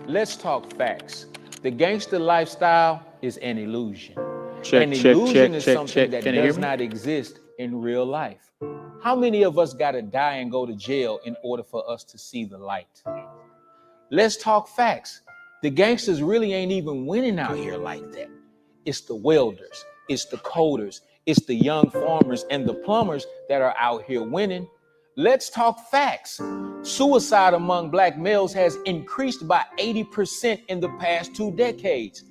Let's talk facts. The gangster lifestyle is an illusion. An Check, illusion is check, something check. that Can you hear does me? not exist in real life. How many of us got to die and go to jail in order for us to see the light? Let's talk facts. The gangsters really ain't even winning out here like that. It's the welders, it's the coders, it's the young farmers and the plumbers that are out here winning. Let's talk facts. Suicide among black males has increased by 80% in the past 2 decades.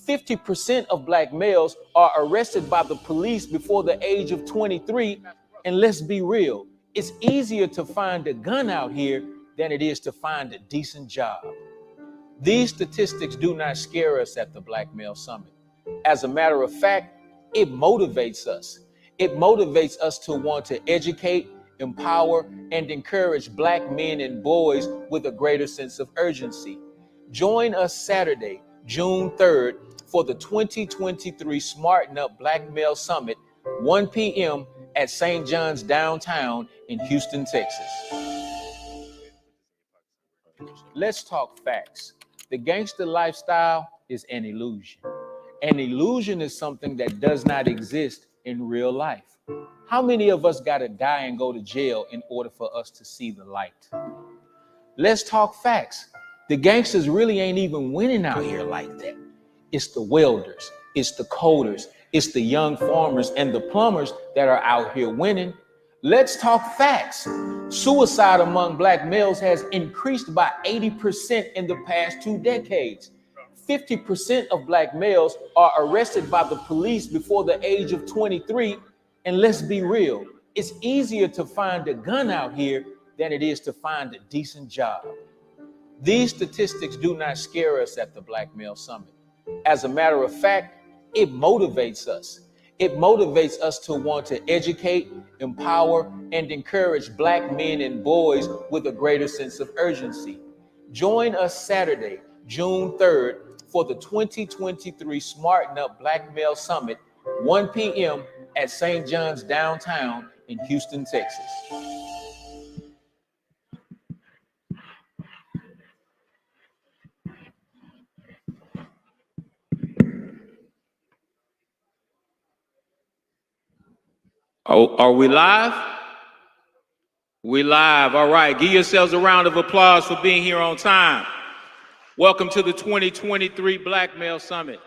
50% of black males are arrested by the police before the age of 23. And let's be real, it's easier to find a gun out here than it is to find a decent job. These statistics do not scare us at the Black Male Summit. As a matter of fact, it motivates us. It motivates us to want to educate, empower, and encourage black men and boys with a greater sense of urgency. Join us Saturday, June 3rd, for the 2023 Smarten Up Black Male Summit, 1 p.m. at St. John's downtown in Houston, Texas. Let's talk facts. The gangster lifestyle is an illusion. An illusion is something that does not exist in real life. How many of us got to die and go to jail in order for us to see the light? Let's talk facts. The gangsters really ain't even winning out here like that. It's the welders, it's the coders, it's the young farmers and the plumbers that are out here winning. Let's talk facts. Suicide among black males has increased by 80% in the past 2 decades. 50% of black males are arrested by the police before the age of 23. And let's be real, it's easier to find a gun out here than it is to find a decent job. These statistics do not scare us at the Black Male Summit. As a matter of fact, it motivates us. It motivates us to want to educate, empower, and encourage black men and boys with a greater sense of urgency. Join us Saturday, June 3rd, for the 2023 Smarten Up Black Male Summit, 1 p.m. at St. John's downtown in Houston, Texas. Oh, are we live? We live. All right. Give yourselves a round of applause for being here on time. Welcome to the 2023 Black Male Summit.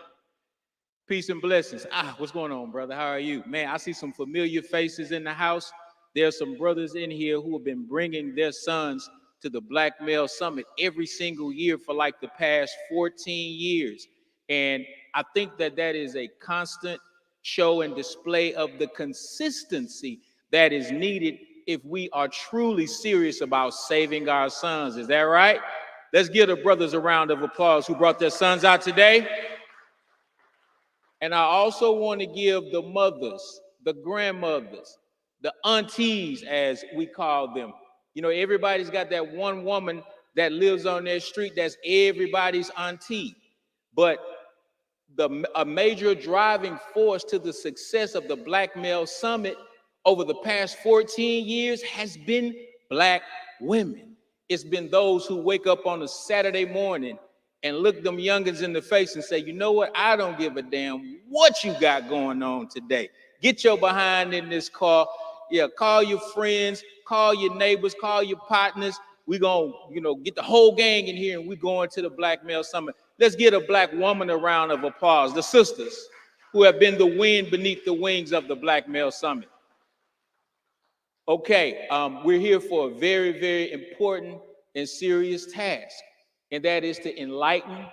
Peace and blessings. What's going on, brother? How are you? Man, I see some familiar faces in the house. There's some brothers in here who have been bringing their sons to the Black Male Summit every single year for like the past 14 years. And I think that that is a constant show and display of the consistency that is needed if we are truly serious about saving our sons. Is that right? Let's give the brothers a round of applause who brought their sons out today. And I also want to give the mothers, the grandmothers, the aunties, as we call them. You know, everybody's got that one woman that lives on their street that's everybody's auntie. But a major driving force to the success of the Black Male Summit over the past 14 years has been black women. It's been those who wake up on a Saturday morning and look them youngins in the face and say, you know what? I don't give a damn what you got going on today. Get your behind in this car. Yeah, call your friends, call your neighbors, call your partners. We're going to, get the whole gang in here and we're going to the Black Male Summit. Let's give a black woman a round of applause. The sisters who have been the wind beneath the wings of the Black Male Summit. Okay, we're here for a very, very important and serious task. And that is to enlighten,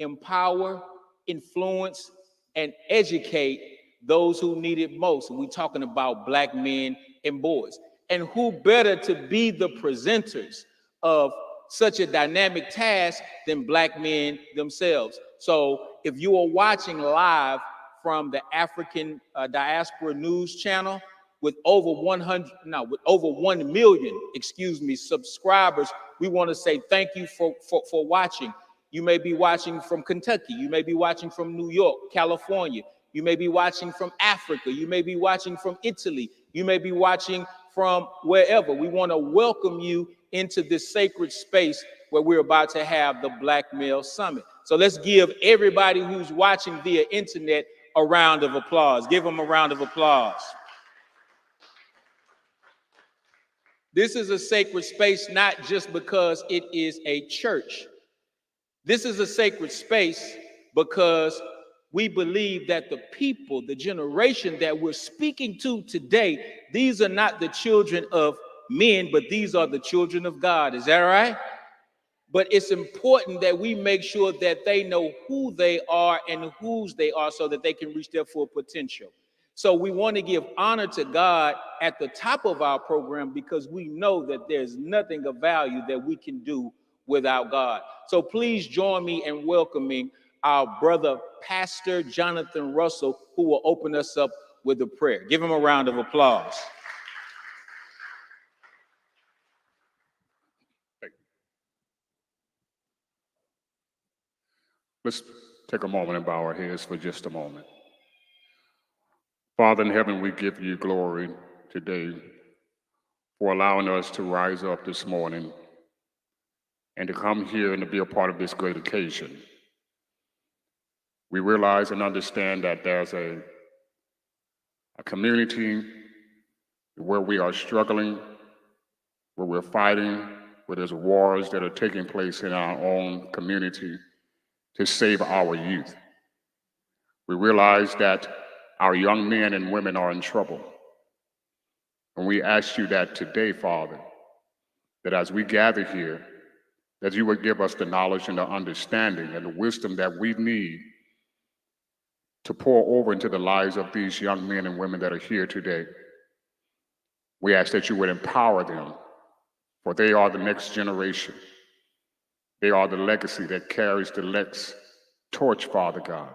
empower, influence, and educate those who need it most. And we're talking about black men and boys. And who better to be the presenters of such a dynamic task than black men themselves? So if you are watching live from the African Diaspora News Channel, with over 1 million, subscribers, we want to say thank you for watching. You may be watching from Kentucky. You may be watching from New York, California. You may be watching from Africa. You may be watching from Italy. You may be watching from wherever. We want to welcome you into this sacred space where we're about to have the Black Male Summit. So let's give everybody who's watching via internet a round of applause. Give them a round of applause. This is a sacred space, not just because it is a church. This is a sacred space because we believe that the people, the generation that we're speaking to today, these are not the children of men, but these are the children of God. Is that right? But it's important that we make sure that they know who they are and whose they are so that they can reach their full potential. So we want to give honor to God at the top of our program because we know that there's nothing of value that we can do without God. So please join me in welcoming our brother, Pastor Jonathan Russell, who will open us up with a prayer. Give him a round of applause. Let's take a moment and bow our heads for just a moment. Father in heaven, we give you glory today for allowing us to rise up this morning and to come here and to be a part of this great occasion. We realize and understand that there's a community where we are struggling, where we're fighting, where there's wars that are taking place in our own community to save our youth. We realize that our young men and women are in trouble. And we ask you that today, Father, that as we gather here, that you would give us the knowledge and the understanding and the wisdom that we need to pour over into the lives of these young men and women that are here today. We ask that you would empower them, for they are the next generation. They are the legacy that carries the next torch, Father God.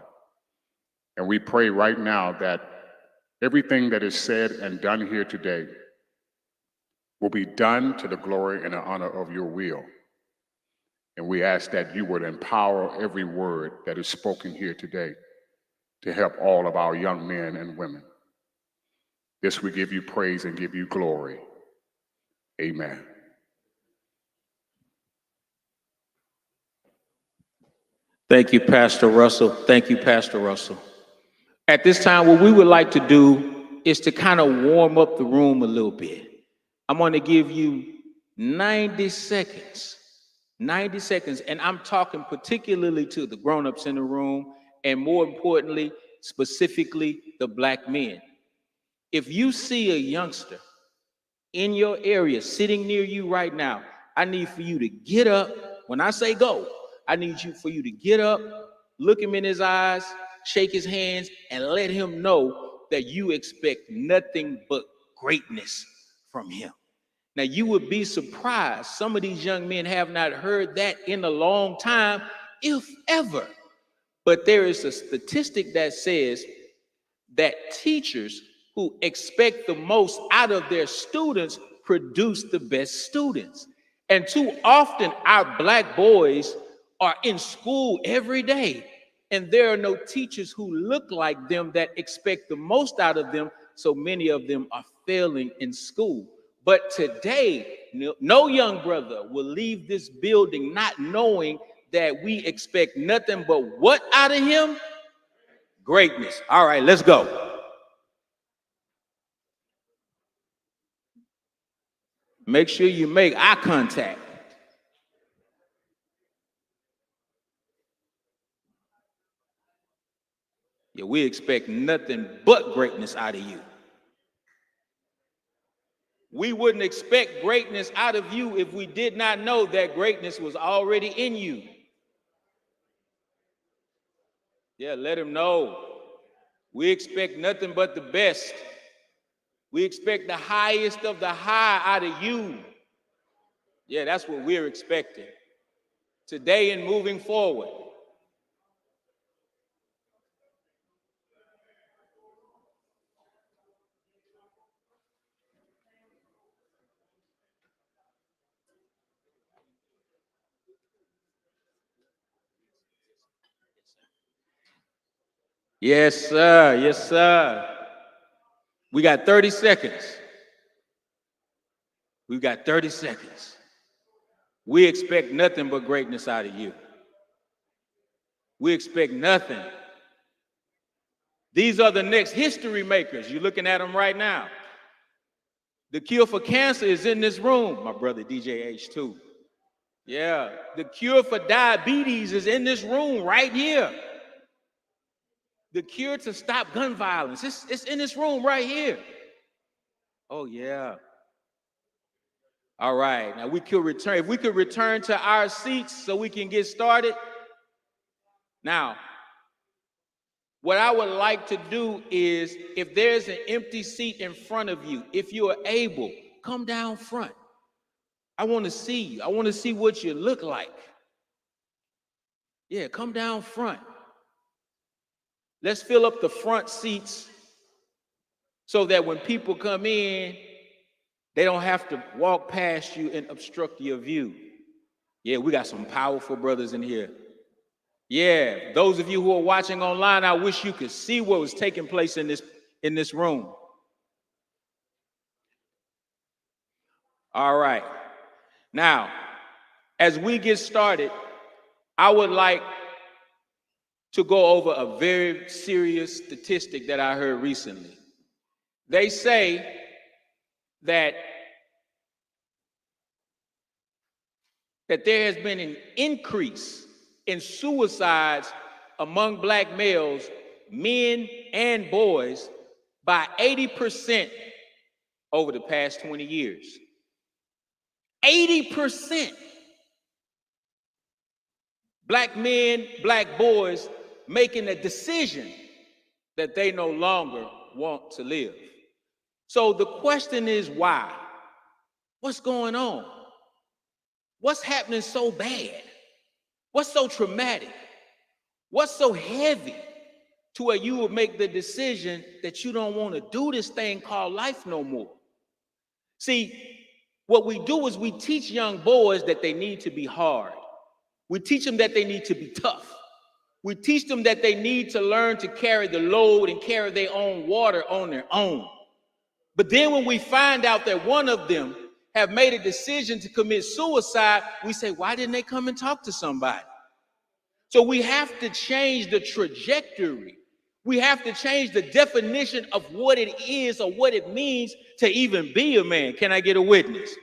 And we pray right now that everything that is said and done here today will be done to the glory and the honor of your will. And we ask that you would empower every word that is spoken here today to help all of our young men and women. This we give you praise and give you glory. Amen. Thank you, Pastor Russell. Thank you, Pastor Russell. At this time, what we would like to do is to kind of warm up the room a little bit. I'm going to give you 90 seconds. 90 seconds, and I'm talking particularly to the grown-ups in the room, and more importantly, specifically the Black men. If you see a youngster in your area sitting near you right now, I need for you to get up. When I say go, I need for you to get up, look him in his eyes, shake his hands, and let him know that you expect nothing but greatness from him. Now, you would be surprised. Some of these young men have not heard that in a long time, if ever. But there is a statistic that says that teachers who expect the most out of their students produce the best students. And too often, our Black boys are in school every day, and there are no teachers who look like them that expect the most out of them, so many of them are failing in school. But today, no young brother will leave this building not knowing that we expect nothing but what out of him? Greatness. All right, let's go. Make sure you make eye contact. Yeah, we expect nothing but greatness out of you. We wouldn't expect greatness out of you if we did not know that greatness was already in you. Yeah, let him know. We expect nothing but the best. We expect the highest of the high out of you. Yeah, that's what we're expecting today and moving forward. Yes, sir. Yes, sir. We got 30 seconds. We've got 30 seconds. We expect nothing but greatness out of you. We expect nothing. These are the next history makers. You're looking at them right now. The cure for cancer is in this room, my brother DJ H2. Yeah, the cure for diabetes is in this room right here. The cure to stop gun violence, it's in this room right here. Oh, yeah. All right, now we could return. If we could return to our seats so we can get started. Now, what I would like to do is, if there's an empty seat in front of you, if you are able, come down front. I want to see you. I want to see what you look like. Yeah, come down front. Let's fill up the front seats so that when people come in, they don't have to walk past you and obstruct your view. Yeah, we got some powerful brothers in here. Yeah, those of you who are watching online, I wish you could see what was taking place in this room. All right. Now, as we get started, I would like to go over a very serious statistic that I heard recently. They say that there has been an increase in suicides among Black males, men and boys, by 80% over the past 20 years. 80%. Black men, Black boys making a decision that they no longer want to live. So the question is why? What's going on? What's happening so bad? What's so traumatic? What's so heavy to where you would make the decision that you don't want to do this thing called life no more? See, what we do is we teach young boys that they need to be hard. We teach them that they need to be tough. We teach them that they need to learn to carry the load and carry their own water on their own. But then when we find out that one of them have made a decision to commit suicide, we say, why didn't they come and talk to somebody? So we have to change the trajectory. We have to change the definition of what it is or what it means to even be a man. Can I get a witness?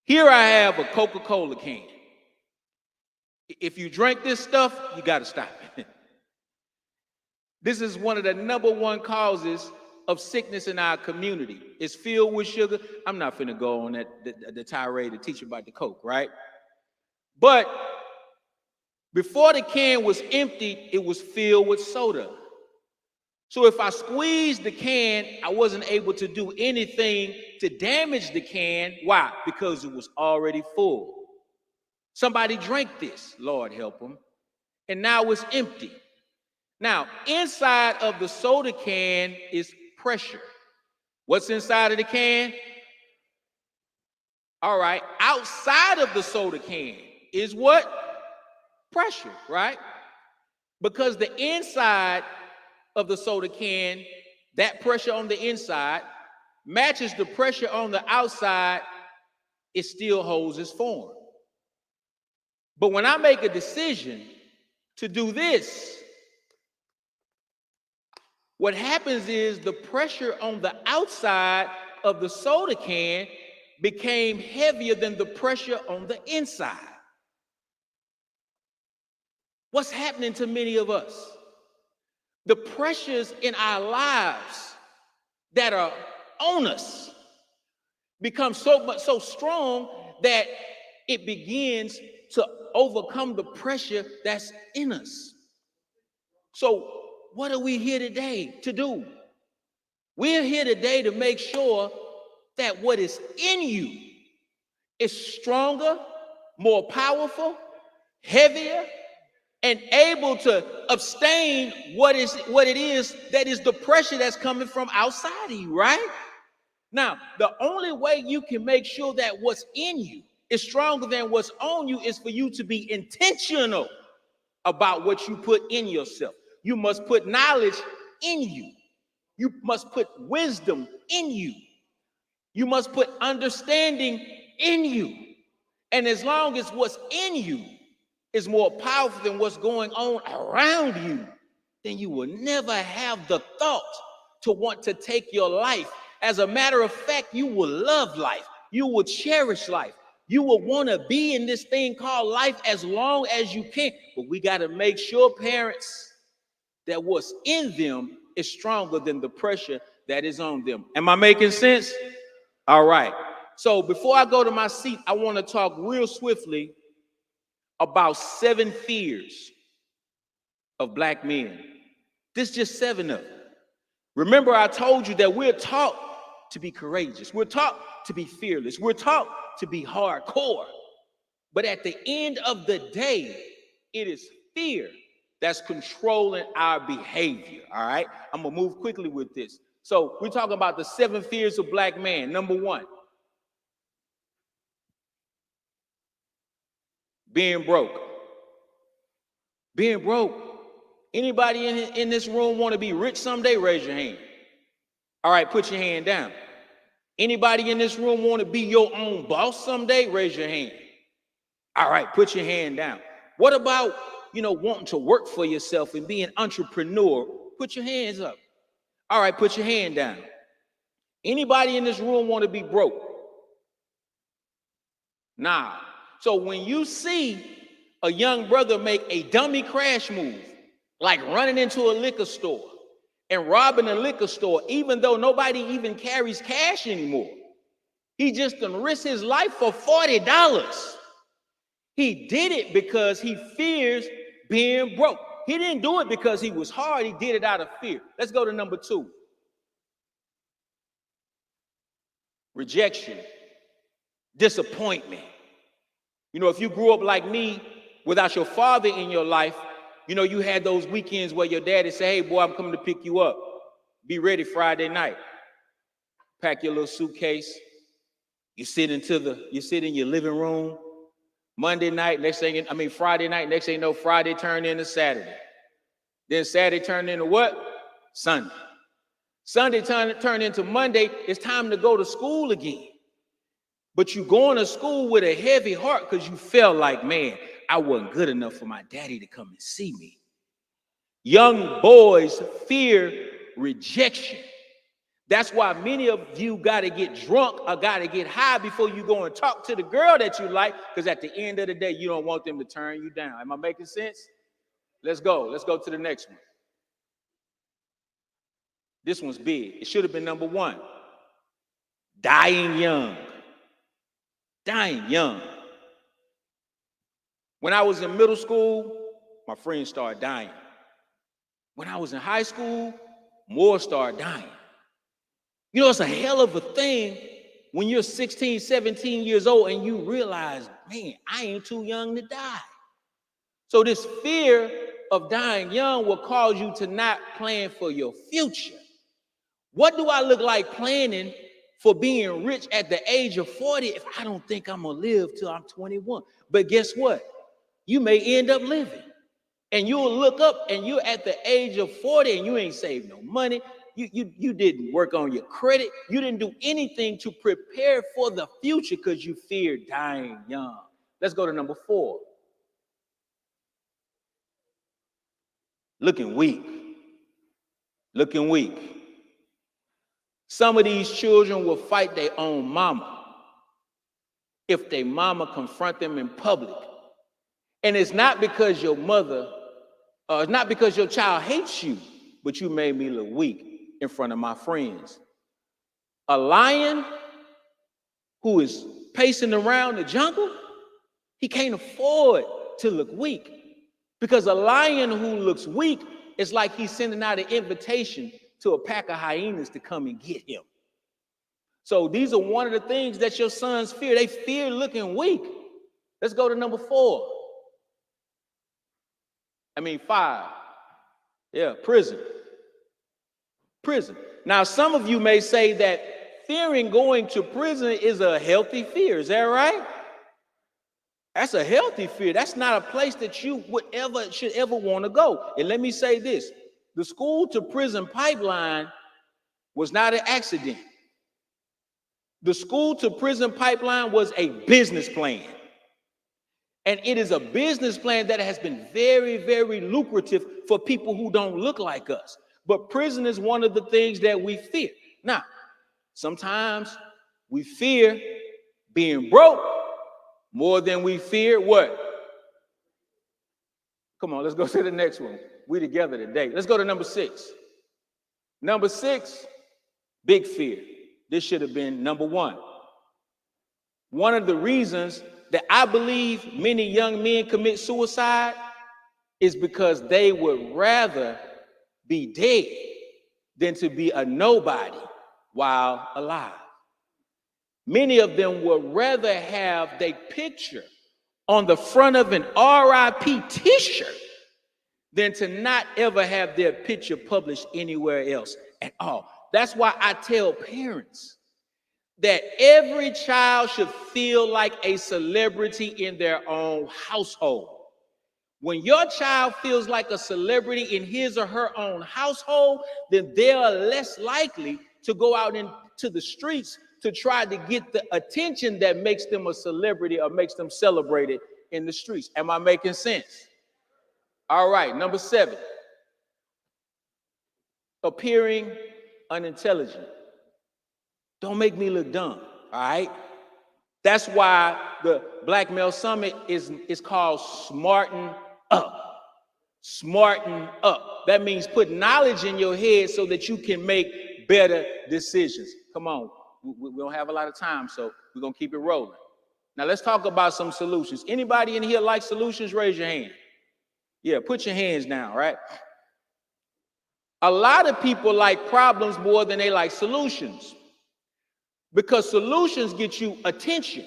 Here I have a Coca-Cola can. If you drink this stuff, you got to stop it. This is one of the #1 causes of sickness in our community. It's filled with sugar. I'm not finna go on the tirade to teach you about the Coke, right? But before the can was emptied, it was filled with soda. So if I squeezed the can, I wasn't able to do anything to damage the can. Why? Because it was already full. Somebody drank this, Lord help them, and now it's empty. Now, inside of the soda can is pressure. What's inside of the can? All right, outside of the soda can is what? Pressure, right? Because the inside of the soda can, that pressure on the inside matches the pressure on the outside, it still holds its form. But when I make a decision to do this, what happens is the pressure on the outside of the soda can became heavier than the pressure on the inside. What's happening to many of us? The pressures in our lives that are on us become so strong that it begins to overcome the pressure that's in us. So what are we here today to do? We're here today to make sure that what is in you is stronger, more powerful, heavier, and able to abstain what it is that is the pressure that's coming from outside of you, right? Now, the only way you can make sure that what's in you is stronger than what's on you is for you to be intentional about what you put in yourself. You must put knowledge in you. You must put wisdom in you. You must put understanding in you. And as long as what's in you is more powerful than what's going on around you, then you will never have the thought to want to take your life. As a matter of fact, you will love life. You will cherish life. You will want to be in this thing called life as long as you can. But we got to make sure, parents, that what's in them is stronger than the pressure that is on them. Am I making sense? All right. So before I go to my seat, I want to talk real swiftly about 7 fears of black men. This is just 7 of them. Remember, I told you that we're taught to be courageous. We're taught to be fearless. We're taught to be hardcore. But at the end of the day, it is fear that's controlling our behavior. All right. I'm going to move quickly with this. So we're talking about the 7 fears of black man. Number 1, being broke. Being broke. Anybody in this room want to be rich someday? Raise your hand. All right, put your hand down. Anybody in this room want to be your own boss someday? Raise your hand. All right, put your hand down. What about, wanting to work for yourself and be an entrepreneur? Put your hands up. All right, put your hand down. Anybody in this room want to be broke? Nah. So when you see a young brother make a dummy crash move, like running into a liquor store and robbing a liquor store, even though nobody even carries cash anymore, he just done risked his life for $40. He did it because he fears being broke. He didn't do it because he was hard. He did it out of fear. Let's go to number 2. Rejection, disappointment. If you grew up like me without your father in your life, you had those weekends where your daddy say, hey, boy, I'm coming to pick you up. Be ready Friday night. Pack your little suitcase. You sit in your living room. Friday night, next thing you know, Friday turned into Saturday. Then Saturday turned into what? Sunday. Sunday turned into Monday. It's time to go to school again. But you going to school with a heavy heart because you felt like, man, I wasn't good enough for my daddy to come and see me. Young boys fear rejection. That's why many of you got to get drunk or got to get high before you go and talk to the girl that you like, because at the end of the day, you don't want them to turn you down. Am I making sense? Let's go. Let's go to the next one. This one's big. It should have been number 1. Dying young. Dying young. When I was in middle school, my friends started dying. When I was in high school, more started dying. It's a hell of a thing when you're 16, 17 years old and you realize, man, I ain't too young to die. So this fear of dying young will cause you to not plan for your future. What do I look like planning for being rich at the age of 40 if I don't think I'm going to live till I'm 21? But guess what? You may end up living. And you'll look up and you're at the age of 40 and you ain't saved no money. You didn't work on your credit. You didn't do anything to prepare for the future because you fear dying young. Let's go to number 4. Looking weak. Looking weak. Some of these children will fight their own mama if their mama confront them in public. And it's not because your mother, it's not because your child hates you, but you made me look weak in front of my friends. A lion who is pacing around the jungle, he can't afford to look weak, because a lion who looks weak is like he's sending out an invitation to a pack of hyenas to come and get him. So these are one of the things that your sons fear. They fear looking weak. Let's go to number 5. Yeah, prison. Prison. Now, some of you may say that fearing going to prison is a healthy fear. Is that right? That's a healthy fear. That's not a place that you should ever want to go. And let me say this. The school to prison pipeline was not an accident. The school to prison pipeline was a business plan. And it is a business plan that has been very, very lucrative for people who don't look like us. But prison is one of the things that we fear. Now, sometimes we fear being broke more than we fear what? Come on, let's go to the next one. We together today. Let's go to number 6. Number 6, big fear. This should have been number 1. One of the reasons that I believe many young men commit suicide is because they would rather be dead than to be a nobody while alive. Many of them would rather have their picture on the front of an RIP t-shirt than to not ever have their picture published anywhere else at all. That's why I tell parents that every child should feel like a celebrity in their own household. When your child feels like a celebrity in his or her own household, then they are less likely to go out into the streets to try to get the attention that makes them a celebrity or makes them celebrated in the streets. Am I making sense? All right, number 7. Appearing unintelligent. Don't make me look dumb, all right? That's why the Black Male Summit is called Smarten Up. Smarten up. That means put knowledge in your head so that you can make better decisions. Come on, we don't have a lot of time, so we're gonna keep it rolling. Now let's talk about some solutions. Anybody in here like solutions? Raise your hand. Yeah, put your hands down, right? A lot of people like problems more than they like solutions, because solutions get you attention,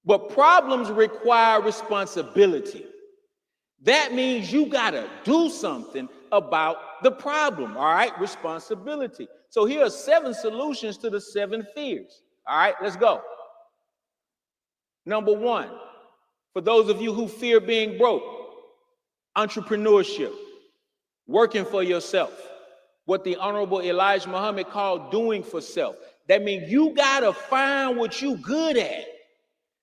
but problems require responsibility. That means you gotta do something about the problem, all right? Responsibility. So here are 7 solutions to the 7 fears. All right, let's go. Number 1, for those of you who fear being broke, entrepreneurship, working for yourself, what the Honorable Elijah Muhammad called doing for self. That means you gotta find what you good at.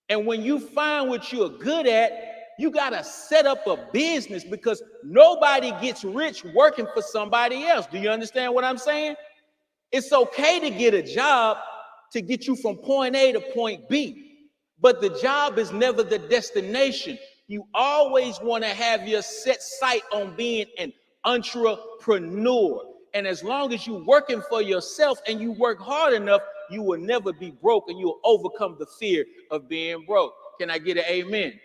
And when you find what you're good at, you gotta set up a business, because nobody gets rich working for somebody else. Do you understand what I'm saying? It's okay to get a job to get you from point A to point B, but the job is never the destination. You always want to have your set sight on being an entrepreneur. And as long as you're working for yourself and you work hard enough, you will never be broke, and you'll overcome the fear of being broke. Can I get an amen?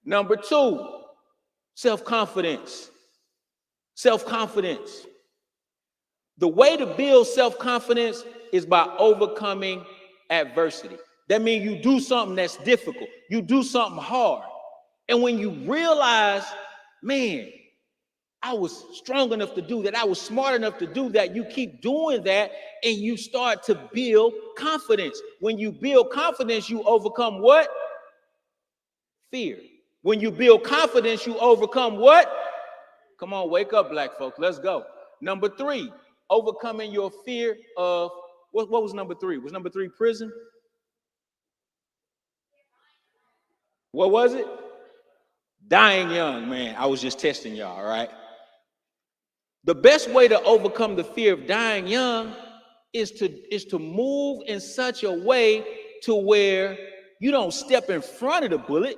Number 2, self-confidence. Self-confidence. The way to build self-confidence is by overcoming adversity. That means you do something that's difficult. You do something hard. And when you realize, man, I was strong enough to do that, I was smart enough to do that, you keep doing that and you start to build confidence. When you build confidence, you overcome what? Fear. When you build confidence, you overcome what? Come on, wake up, black folks. Let's go. Number 3, overcoming your fear of, what was number 3? Was number 3 prison? What was it? Dying young, man. I was just testing y'all, all right? The best way to overcome the fear of dying young is to move in such a way to where you don't step in front of the bullet,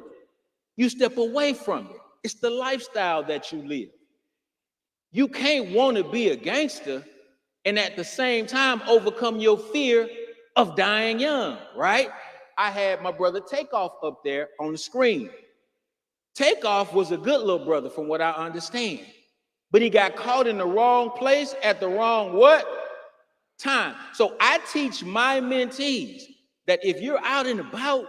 you step away from it. It's the lifestyle that you live. You can't want to be a gangster and at the same time overcome your fear of dying young, right? I had my brother Takeoff up there on the screen. Takeoff was a good little brother from what I understand, but he got caught in the wrong place at the wrong what? Time. So I teach my mentees that if you're out and about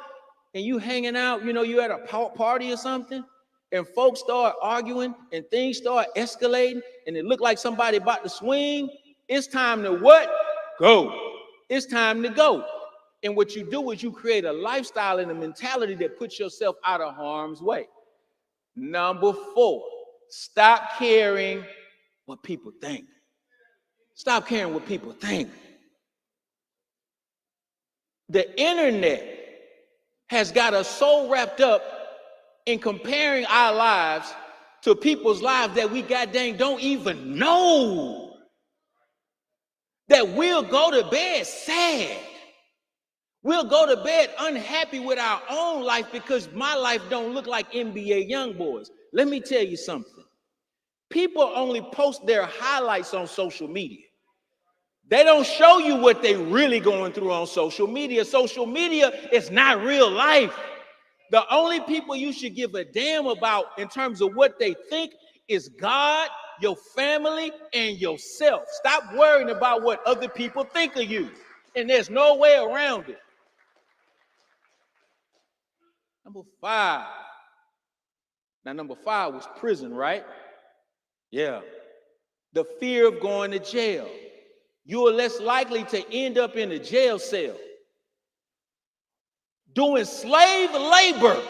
and you hanging out, you know, you at a party or something, and folks start arguing and things start escalating and it look like somebody about to swing, it's time to what? Go. It's time to go. And what you do is you create a lifestyle and a mentality that puts yourself out of harm's way. Number 4, stop caring what people think. Stop caring what people think. The internet has got us so wrapped up in comparing our lives to people's lives that we goddamn don't even know. That we'll go to bed sad. We'll go to bed unhappy with our own life because my life don't look like NBA YoungBoys. Let me tell you something. People only post their highlights on social media. They don't show you what they really going through on social media. Social media is not real life. The only people you should give a damn about in terms of what they think is God, your family, and yourself. Stop worrying about what other people think of you. And there's no way around it. Number 5. Now, number 5 was prison, right? Yeah. The fear of going to jail. You are less likely to end up in a jail cell doing slave labor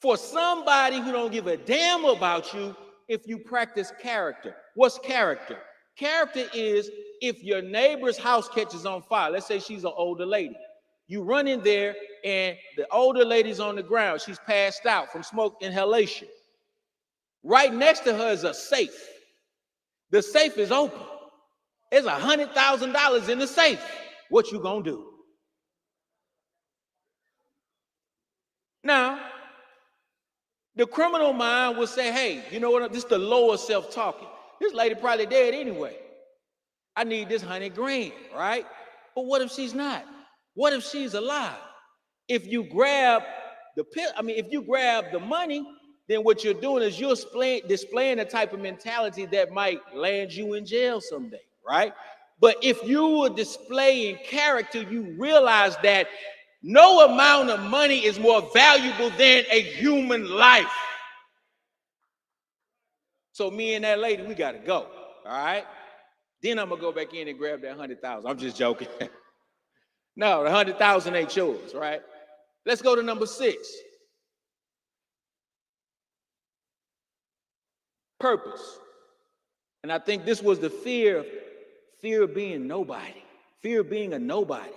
for somebody who don't give a damn about you if you practice character. What's character? Character is if your neighbor's house catches on fire. Let's say she's an older lady. You run in there and the older lady's on the ground. She's passed out from smoke inhalation. Right next to her is a safe. The safe is open. There's $100,000 in the safe. What you gonna do? Now, the criminal mind will say, hey, you know what? This is the lower self talking. This lady probably dead anyway. I need this $100,000, right? But what if she's not? What if she's alive? If you grab if you grab the money, then what you're doing is you're displaying a type of mentality that might land you in jail someday, right? But if you were displaying character, you realize that no amount of money is more valuable than a human life. So me and that lady, we got to go, all right? Then I'm going to go back in and grab that $100,000. I'm just joking. No, the $100,000 ain't yours, right? Let's go to number 6. Purpose. And I think this was the fear of being nobody, fear of being a nobody.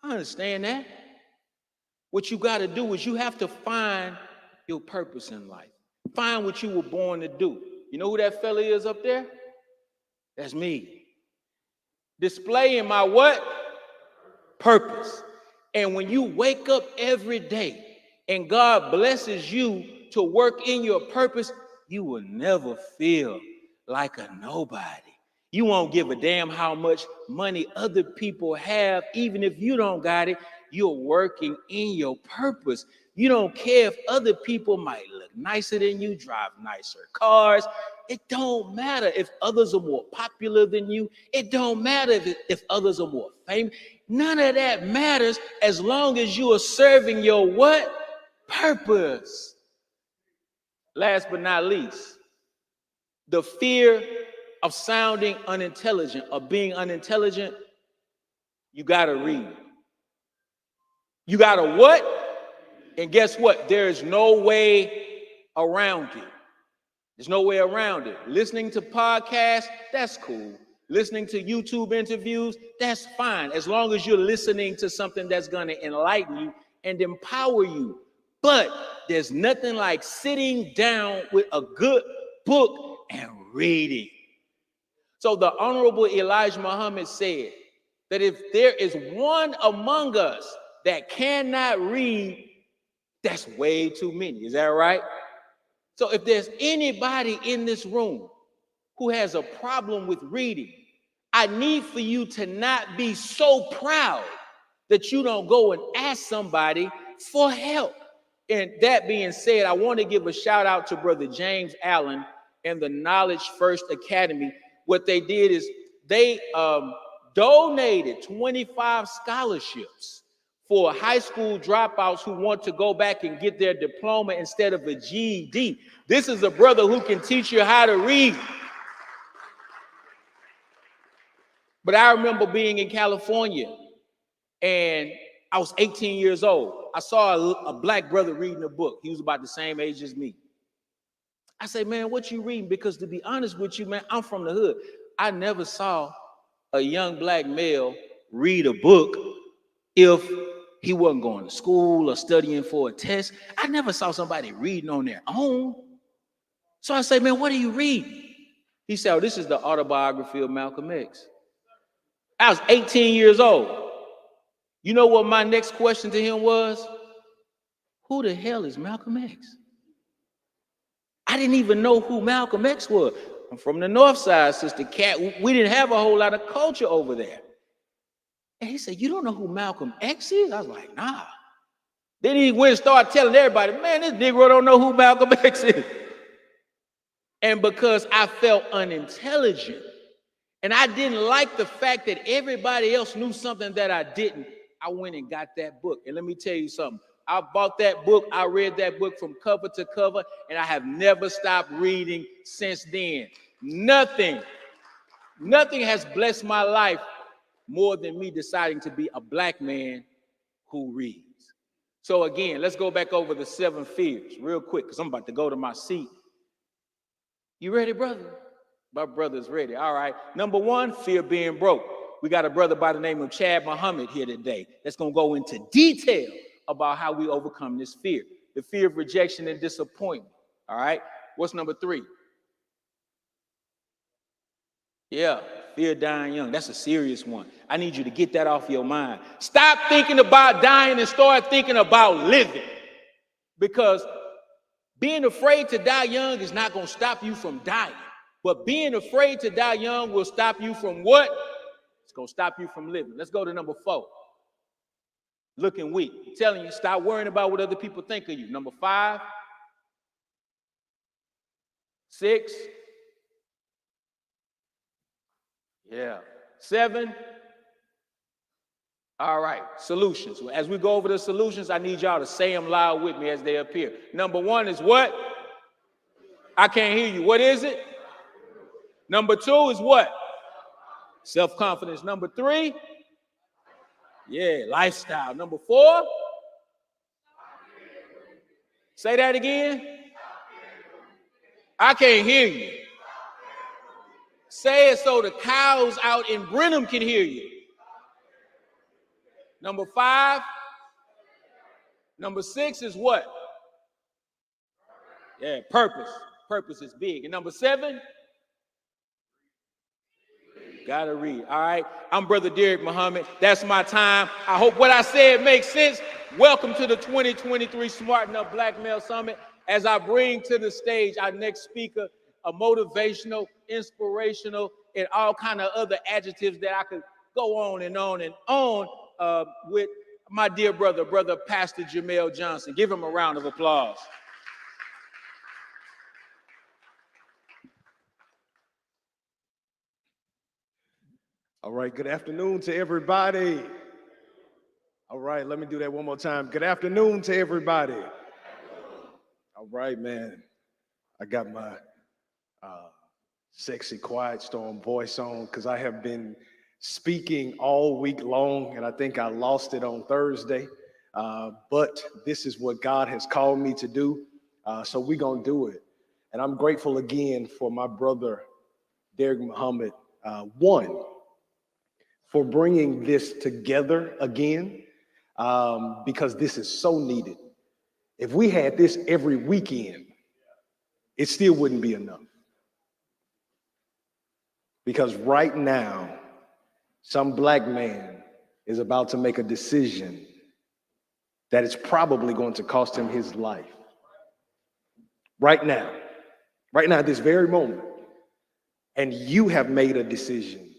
I understand that. What you got to do is you have to find your purpose in life. Find what you were born to do. You know who that fella is up there? That's me. Displaying my what? Purpose. And when you wake up every day and God blesses you to work in your purpose, you will never feel like a nobody. You won't give a damn how much money other people have. Even if you don't got it, you're working in your purpose. You don't care if other people might look nicer than you, drive nicer cars. It don't matter if others are more popular than you. It don't matter if others are more famous. None of that matters as long as you are serving your what? Purpose. Last but not least, the fear of sounding unintelligent or being unintelligent. You got to read. You got to what? And guess what? There is no way around it. There's no way around it. Listening to podcasts, that's cool. Listening to YouTube interviews, that's fine. As long as you're listening to something that's going to enlighten you and empower you. But there's nothing like sitting down with a good book and reading. So the Honorable Elijah Muhammad said that if there is one among us that cannot read, that's way too many. Is that right? So if there's anybody in this room who has a problem with reading, I need for you to not be so proud that you don't go and ask somebody for help. And that being said, I want to give a shout out to Brother James Allen and the Knowledge First Academy. What they did is they donated 25 scholarships for high school dropouts who want to go back and get their diploma instead of a GED. This is a brother who can teach you how to read. But I remember being in California and I was 18 years old. I saw a black brother reading a book. He was about the same age as me. I said, man, what you reading? Because to be honest with you, man, I'm from the hood. I never saw a young black male read a book if he wasn't going to school or studying for a test? I never saw somebody reading on their own. So I say, man, what are you reading? He said, oh, this is the autobiography of Malcolm X. I was 18 years old. You know what my next question to him was? Who the hell is Malcolm X? I didn't even know who Malcolm X was. I'm from the North Side, Sister Cat. We didn't have a whole lot of culture over there. And he said, you don't know who Malcolm X is? I was like, nah. Then he went and started telling everybody, man, this Negro don't know who Malcolm X is. And because I felt unintelligent, and I didn't like the fact that everybody else knew something that I didn't, I went and got that book. And let me tell you something. I bought that book. I read that book from cover to cover, and I have never stopped reading since then. Nothing has blessed my life more than me deciding to be a black man who reads. So again, let's go back over the 7 fears real quick, because I'm about to go to my seat. You ready, brother? My brother's ready. All right. Number 1, fear being broke. We got a brother by the name of Chad Muhammad here today that's going to go into detail about how we overcome this fear. The fear of rejection and disappointment. All right. What's number 3? Yeah, fear of dying young. That's a serious one. I need you to get that off your mind. Stop thinking about dying and start thinking about living. Because being afraid to die young is not going to stop you from dying. But being afraid to die young will stop you from what? It's going to stop you from living. Let's go to number 4. Looking weak. I'm telling you, stop worrying about what other people think of you. Number 5. 6. Yeah. 7. All right. Solutions. As we go over the solutions, I need y'all to say them loud with me as they appear. Number 1 is what? I can't hear you. What is it? Number 2 is what? Self-confidence. Number 3? Yeah, lifestyle. Number 4? Say that again. I can't hear you. Say it so the cows out in Brenham can hear you. Number 5? Number 6 is what? Yeah, purpose. Purpose is big. And number 7? Gotta read. All right. I'm Brother Derek Muhammad. That's my time. I hope what I said makes sense. Welcome to the 2023 Smarten Up Black Male Summit. As I bring to the stage our next speaker, a motivational, inspirational, and all kind of other adjectives that I could go on and on and on with my dear brother, Pastor Jamel Johnson. Give him a round of applause. All right, good afternoon to everybody. All right, let me do that one more time. Good afternoon to everybody. All right, man. I got my sexy quiet storm voice on because I have been speaking all week long, and I think I lost it on Thursday. But this is what God has called me to do, so we're going to do it. And I'm grateful again for my brother, Derek Muhammad, for bringing this together again, because this is so needed. If we had this every weekend, it still wouldn't be enough. Because right now, some black man is about to make a decision that is probably going to cost him his life. Right now, at this very moment. And you have made a decision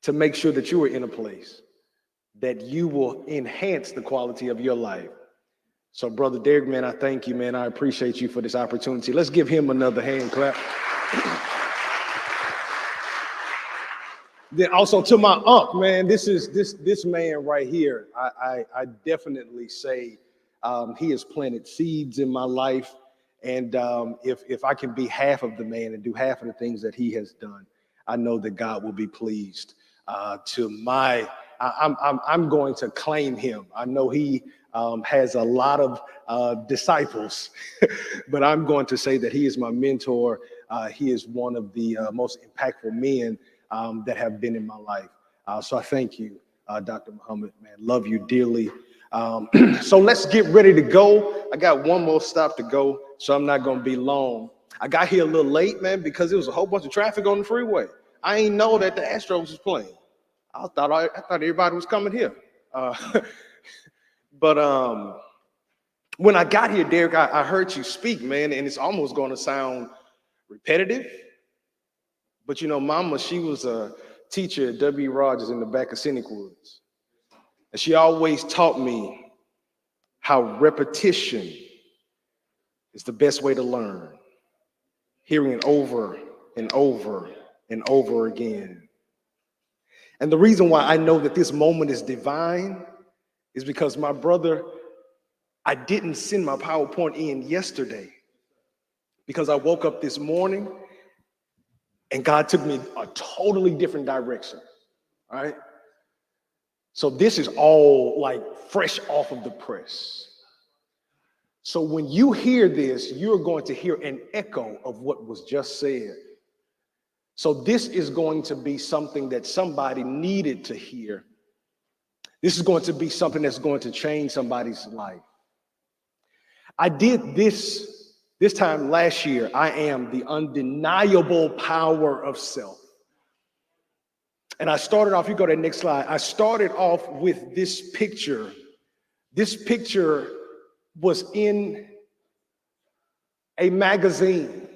to make sure that you are in a place that you will enhance the quality of your life. So, Brother Derek, man, I thank you, man. I appreciate you for this opportunity. Let's give him another hand clap. Then also to my uncle, man, this man right here, I definitely say he has planted seeds in my life. And if I can be half of the man and do half of the things that he has done, I know that God will be pleased. I'm going to claim him. I know he has a lot of disciples, but I'm going to say that he is my mentor. He is one of the most impactful men that have been in my life. So I thank you, Dr. Muhammad, man. Love you dearly. So let's get ready to go. I got one more stop to go, so I'm not going to be long. I got here a little late, man, because there was a whole bunch of traffic on the freeway. I ain't know that the Astros was playing. I thought everybody was coming here. But when I got here, Derek, I heard you speak, man, and it's almost going to sound repetitive. But you know, Mama, she was a teacher at W. Rogers in the back of Scenic Woods. And she always taught me how repetition is the best way to learn. Hearing it over and over and over again. And the reason why I know that this moment is divine is because my brother, I didn't send my PowerPoint in yesterday because I woke up this morning and God took me a totally different direction, all right? So this is all like fresh off of the press. So when you hear this, you're going to hear an echo of what was just said. So this is going to be something that somebody needed to hear. This is going to be something that's going to change somebody's life. I did this time last year. I am the undeniable power of self. And I started off, you go to the next slide. I started off with this picture. This picture was in a magazine.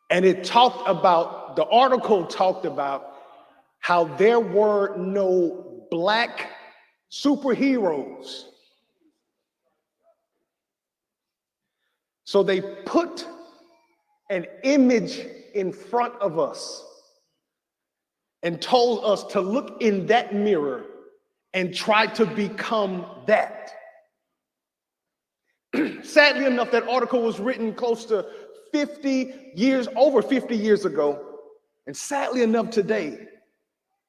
And it talked about, the article talked about how there were no black superheroes. So they put an image in front of us and told us to look in that mirror and try to become that. Sadly enough, that article was written close to over 50 years ago. And sadly enough today,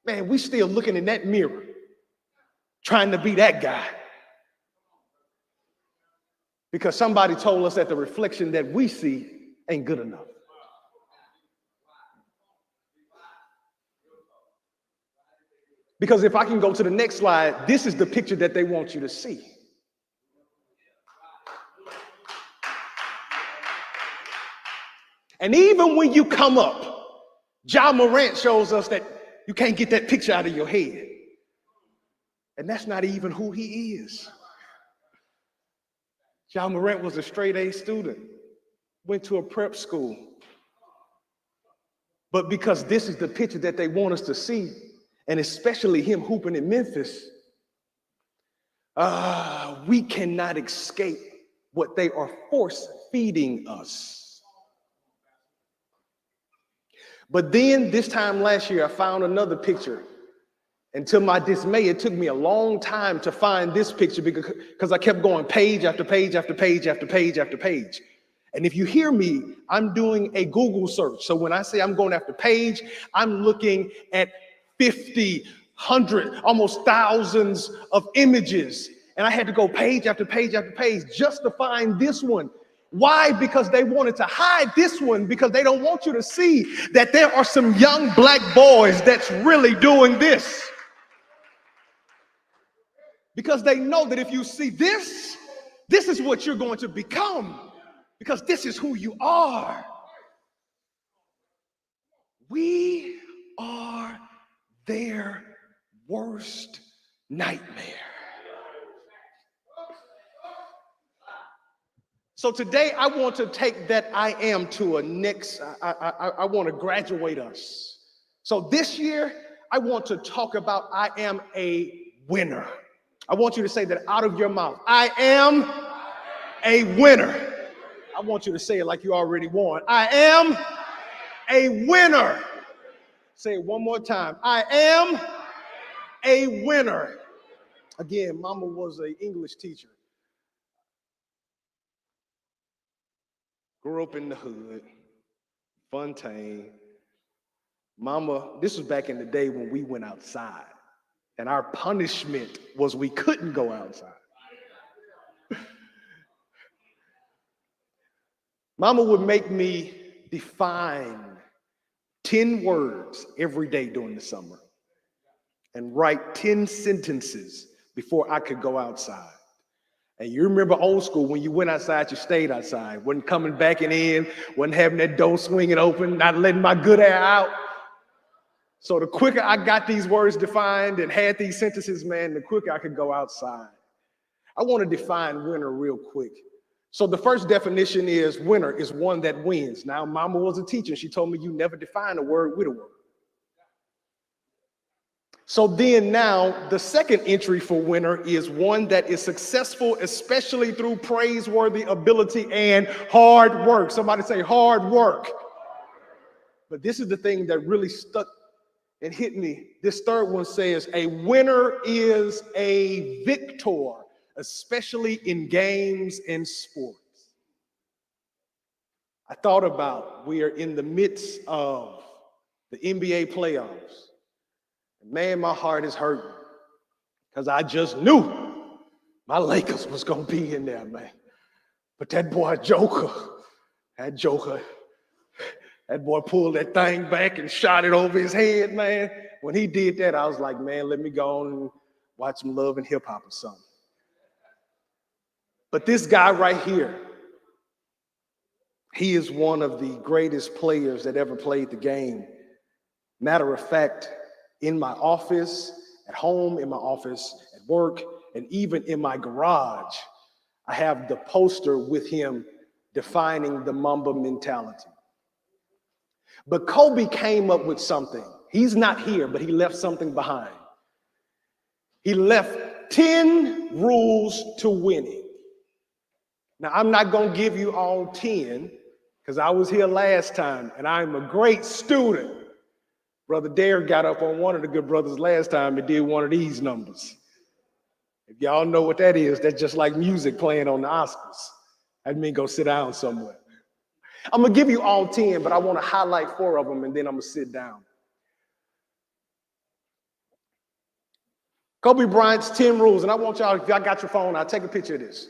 man, we still looking in that mirror, trying to be that guy. Because somebody told us that the reflection that we see ain't good enough. Because if I can go to the next slide, this is the picture that they want you to see. And even when you come up, Ja Morant shows us that you can't get that picture out of your head. And that's not even who he is. Ja Morant was a straight A student, went to a prep school. But because this is the picture that they want us to see, and especially him hooping in Memphis, we cannot escape what they are force feeding us. But then this time last year, I found another picture. And to my dismay, it took me a long time to find this picture because I kept going page after page after page after page after page. And if you hear me, I'm doing a Google search. So when I say I'm going after page, I'm looking at 50, 100, almost thousands of images. And I had to go page after page after page just to find this one. Why? Because they wanted to hide this one, because they don't want you to see that there are some young black boys that's really doing this. Because they know that if you see this, this is what you're going to become, because this is who you are. We are their worst nightmare. So today I want to take that I am to a next, I want to graduate us. So this year I want to talk about I am a winner. I want you to say that out of your mouth. I am a winner. I want you to say it like you already won. I am a winner. Say it one more time. I am a winner. Again, Mama was an English teacher. Grew up in the hood, Fontaine. Mama, this was back in the day when we went outside, and our punishment was we couldn't go outside. Mama would make me define 10 words every day during the summer and write 10 sentences before I could go outside. And you remember old school, when you went outside, you stayed outside. Wasn't coming back and in, wasn't having that door swinging open, not letting my good air out. So the quicker I got these words defined and had these sentences, man, the quicker I could go outside. I want to define winner real quick. So the first definition is winner is one that wins. Now, mama was a teacher. She told me you never define a word with a word. So then now the second entry for winner is one that is successful, especially through praiseworthy ability and hard work. Somebody say hard work. But this is the thing that really stuck and hit me. This third one says a winner is a victor, especially in games and sports. I thought about, we are in the midst of the NBA playoffs. Man, my heart is hurting because I just knew my Lakers was going to be in there, man. But that boy Joker, that boy pulled that thing back and shot it over his head, man. When he did that, I was like, man, let me go on and watch some Love and Hip Hop or something. But this guy right here, he is one of the greatest players that ever played the game. Matter of fact, in my office, at home, in my office, at work, and even in my garage, I have the poster with him defining the Mamba mentality. But Kobe came up with something. He's not here, but he left something behind. He left 10 rules to winning. Now, I'm not going to give you all 10 because I was here last time and I'm a great student. Brother Dare got up on one of the good brothers last time and did one of these numbers. If y'all know what that is, that's just like music playing on the Oscars. That means go sit down somewhere. I'm going to give you all 10, but I want to highlight 4 of them and then I'm going to sit down. Kobe Bryant's 10 rules, and I want y'all, if y'all got your phone, I'll take a picture of this.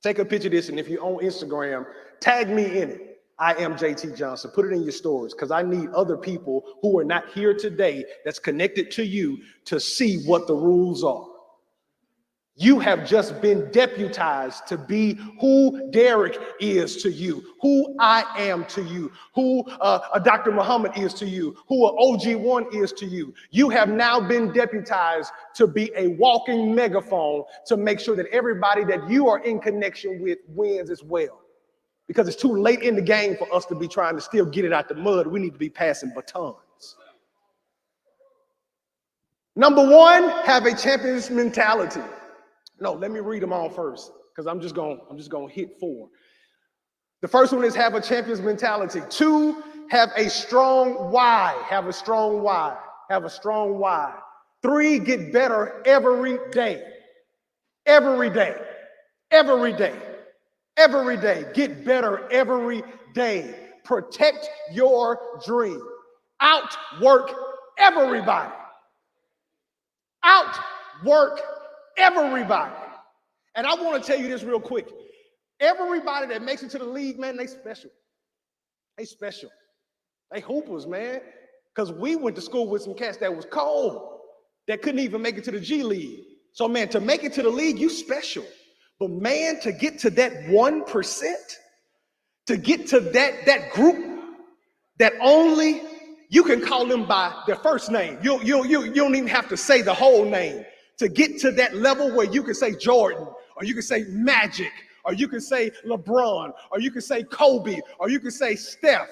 Take a picture of this, and if you're on Instagram, tag me in it. I am JT Johnson. Put it in your stories because I need other people who are not here today that's connected to you to see what the rules are. You have just been deputized to be who Derek is to you, who I am to you, who Dr. Muhammad is to you, who OG1 is to you. You have now been deputized to be a walking megaphone to make sure that everybody that you are in connection with wins as well. Because it's too late in the game for us to be trying to still get it out the mud. We need to be passing batons. Number 1, have a champion's mentality. No, let me read them all first, because I'm just gonna hit 4. The first one is have a champion's mentality. 2, have a strong why. Have a strong why. Have a strong why. 3, get better every day. Every day. Every day. Every day. Get better every day. Protect your dream. Outwork everybody. Outwork everybody. And I want to tell you this real quick. Everybody that makes it to the league, man, they special. They special. They hoopers, man. Because we went to school with some cats that was cold, that couldn't even make it to the G League. So, man, to make it to the league, you special. But, man, to get to that 1%, to get to that group that only you can call them by their first name. You don't even have to say the whole name. To get to that level where you can say Jordan, or you can say Magic, or you can say LeBron, or you can say Kobe, or you can say Steph.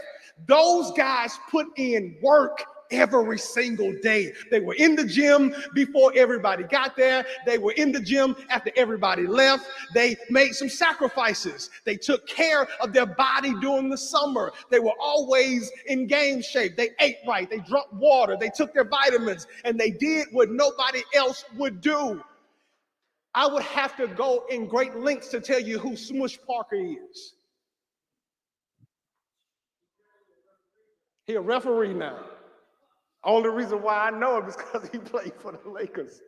Those guys put in work every single day. They were in the gym before everybody got there. They were in the gym after everybody left. They made some sacrifices. They took care of their body during the summer. They were always in game shape. They ate right. They drank water. They took their vitamins, and they did what nobody else would do. I would have to go in great lengths to tell you who Smush Parker is. He's a referee now. Only reason why I know him is because he played for the Lakers.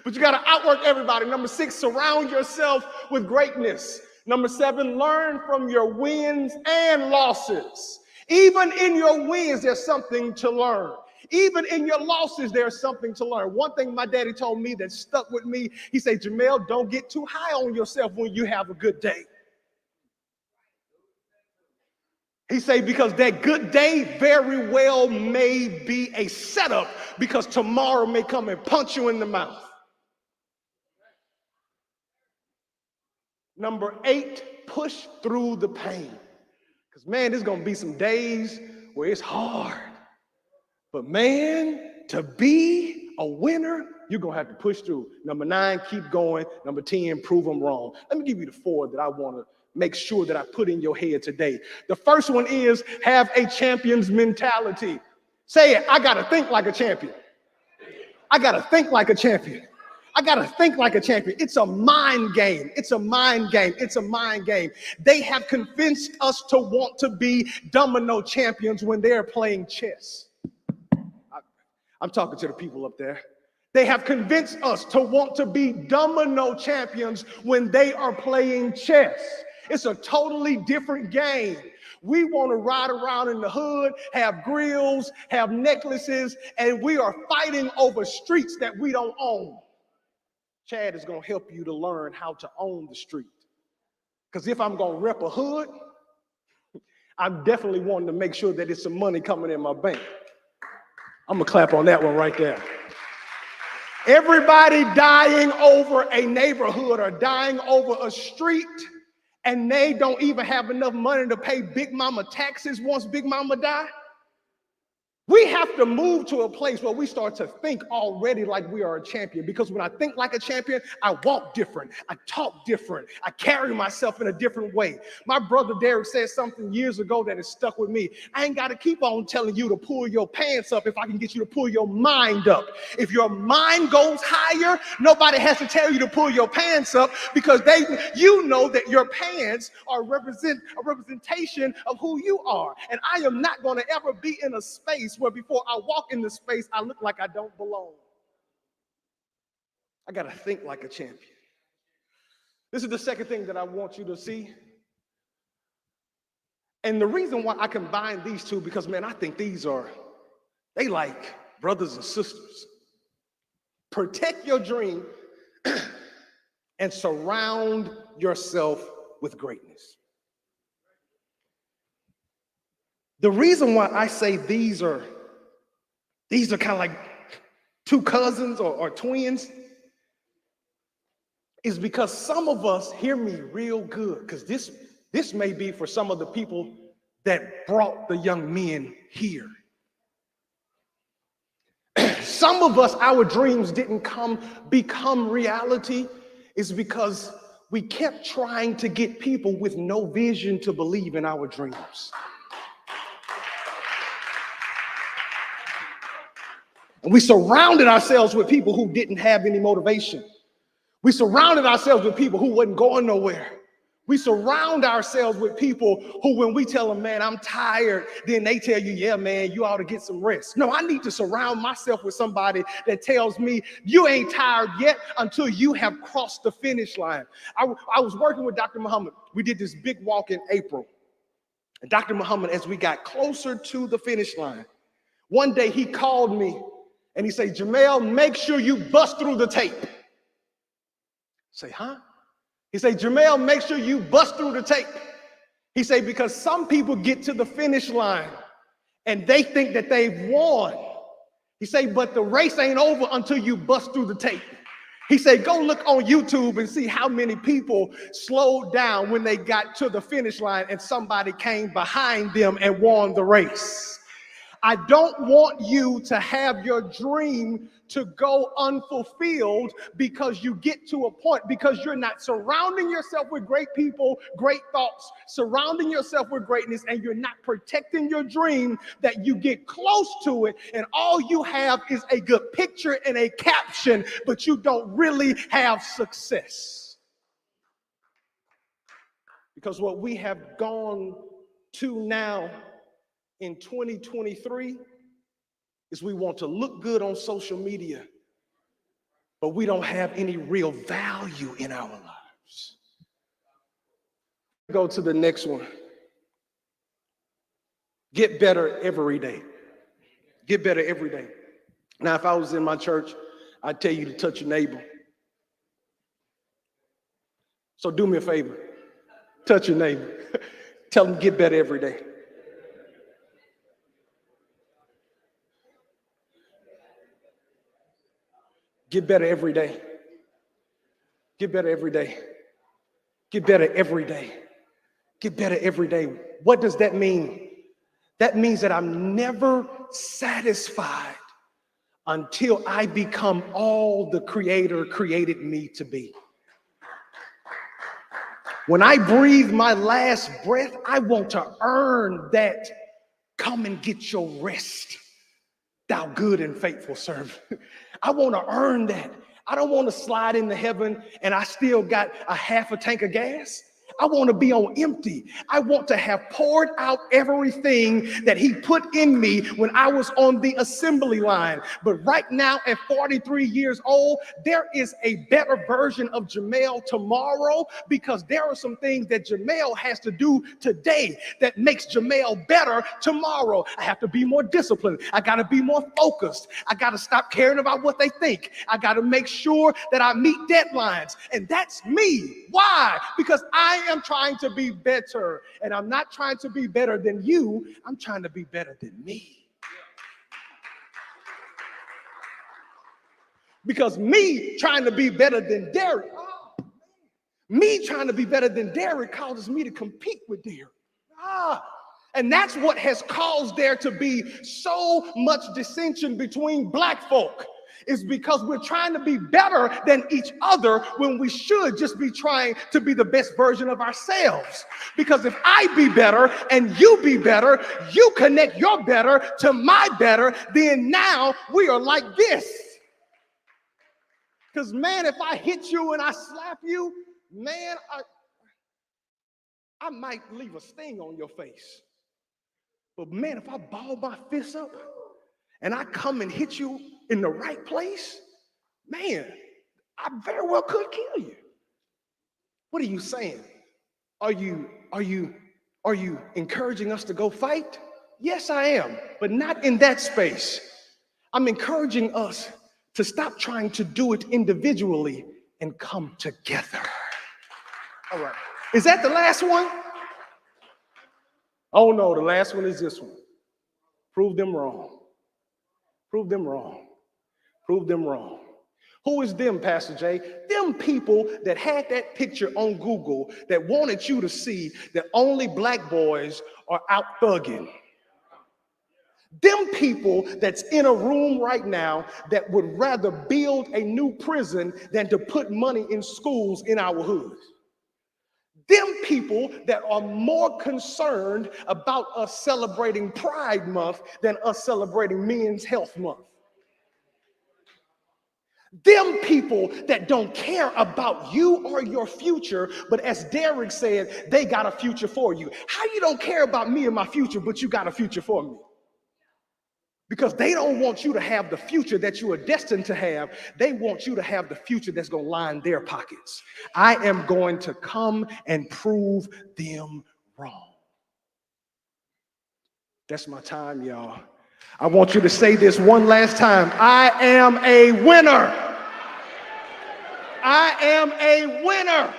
But you got to outwork everybody. Number 6, surround yourself with greatness. Number 7, learn from your wins and losses. Even in your wins, there's something to learn. Even in your losses, there's something to learn. One thing my daddy told me that stuck with me, he said, Jamel, don't get too high on yourself when you have a good day. He said, because that good day very well may be a setup because tomorrow may come and punch you in the mouth. Number 8, push through the pain. Because man, there's going to be some days where it's hard. But man, to be a winner, you're going to have to push through. Number 9, keep going. Number 10, prove them wrong. Let me give you the 4 that I want to make sure that I put in your head today. The first one is have a champion's mentality. Say it, I got to think like a champion. I got to think like a champion. I got to think like a champion. It's a mind game. It's a mind game. It's a mind game. They have convinced us to want to be domino champions when they're playing chess. I'm talking to the people up there. They have convinced us to want to be domino champions when they are playing chess. It's a totally different game. We want to ride around in the hood, have grills, have necklaces, and we are fighting over streets that we don't own. Chad is going to help you to learn how to own the street. Because if I'm going to rep a hood, I'm definitely wanting to make sure that it's some money coming in my bank. I'm going to clap on that one right there. Everybody dying over a neighborhood or dying over a street, and they don't even have enough money to pay Big Mama taxes once Big Mama die. We have to move to a place where we start to think already like we are a champion, because when I think like a champion, I walk different, I talk different, I carry myself in a different way. My brother Derek said something years ago that has stuck with me. I ain't got to keep on telling you to pull your pants up if I can get you to pull your mind up. If your mind goes higher, nobody has to tell you to pull your pants up, because you know that your pants are a representation of who you are. And I am not going to ever be in a space where before I walk in the space, I look like I don't belong. I got to think like a champion. This is the second thing that I want you to see. And the reason why I combine these two, because man, I think they like brothers and sisters. Protect your dream and surround yourself with greatness. The reason why I say these are kind of like two cousins or twins is because some of us, hear me real good, because this may be for some of the people that brought the young men here. Some of us, our dreams didn't become reality is because we kept trying to get people with no vision to believe in our dreams. And we surrounded ourselves with people who didn't have any motivation. We surrounded ourselves with people who wasn't going nowhere. We surround ourselves with people who, when we tell them, man, I'm tired, then they tell you, yeah, man, you ought to get some rest. No, I need to surround myself with somebody that tells me you ain't tired yet until you have crossed the finish line. I was working with Dr. Muhammad. We did this big walk in April. And Dr. Muhammad, as we got closer to the finish line, one day he called me and he said, Jamel, make sure you bust through the tape. I say, huh? He said, Jamel, make sure you bust through the tape. He said, because some people get to the finish line and they think that they've won. He said, but the race ain't over until you bust through the tape. He said, go look on YouTube and see how many people slowed down when they got to the finish line and somebody came behind them and won the race. I don't want you to have your dream to go unfulfilled because you get to a point, because you're not surrounding yourself with great people, great thoughts, surrounding yourself with greatness, and you're not protecting your dream, that you get close to it and all you have is a good picture and a caption, but you don't really have success. Because what we have gone to now in 2023 is we want to look good on social media, but we don't have any real value in our lives. Go to the next one. Get better every day. Get better every day. Now, if I was in my church, I'd tell you to touch your neighbor. So do me a favor. Touch your neighbor. Tell them get better every day. Get better every day. Get better every day. Get better every day. Get better every day. What does that mean? That means that I'm never satisfied until I become all the Creator created me to be. When I breathe my last breath, I want to earn that. Come and get your rest, thou good and faithful servant. I want to earn that. I don't want to slide into heaven and I still got a half a tank of gas. I want to be on empty. I want to have poured out everything that he put in me when I was on the assembly line. But right now at 43 years old, there is a better version of Jamel tomorrow, because there are some things that Jamel has to do today that makes Jamel better tomorrow. I have to be more disciplined. I got to be more focused. I got to stop caring about what they think. I got to make sure that I meet deadlines. And that's me. Why? Because I am trying to be better, and I'm not trying to be better than you. I'm trying to be better than me. Because me trying to be better than Derek, me trying to be better than Derek causes me to compete with Derek. And that's what has caused there to be so much dissension between black folk, is because we're trying to be better than each other when we should just be trying to be the best version of ourselves. Because if I be better and you be better, you connect your better to my better, then now we are like this. Because man, if I hit you and I slap you, man, I might leave a sting on your face. But man, if I ball my fist up and I come and hit you in the right place, man, I very well could kill you. What are you saying? Are you encouraging us to go fight? Yes, I am, but not in that space. I'm encouraging us to stop trying to do it individually and come together. All right. Is that the last one? Oh no, the last one is this one. Prove them wrong. Prove them wrong. Prove them wrong. Who is them, Pastor Jay? Them people that had that picture on Google that wanted you to see that only black boys are out thugging. Them people that's in a room right now that would rather build a new prison than to put money in schools in our hoods. Them people that are more concerned about us celebrating Pride Month than us celebrating Men's Health Month. Them people that don't care about you or your future, but as Derek said, they got a future for you. How you don't care about me and my future, but you got a future for me? Because they don't want you to have the future that you are destined to have. They want you to have the future that's going to line their pockets. I am going to come and prove them wrong. That's my time, y'all. I want you to say this one last time. I am a winner. I am a winner.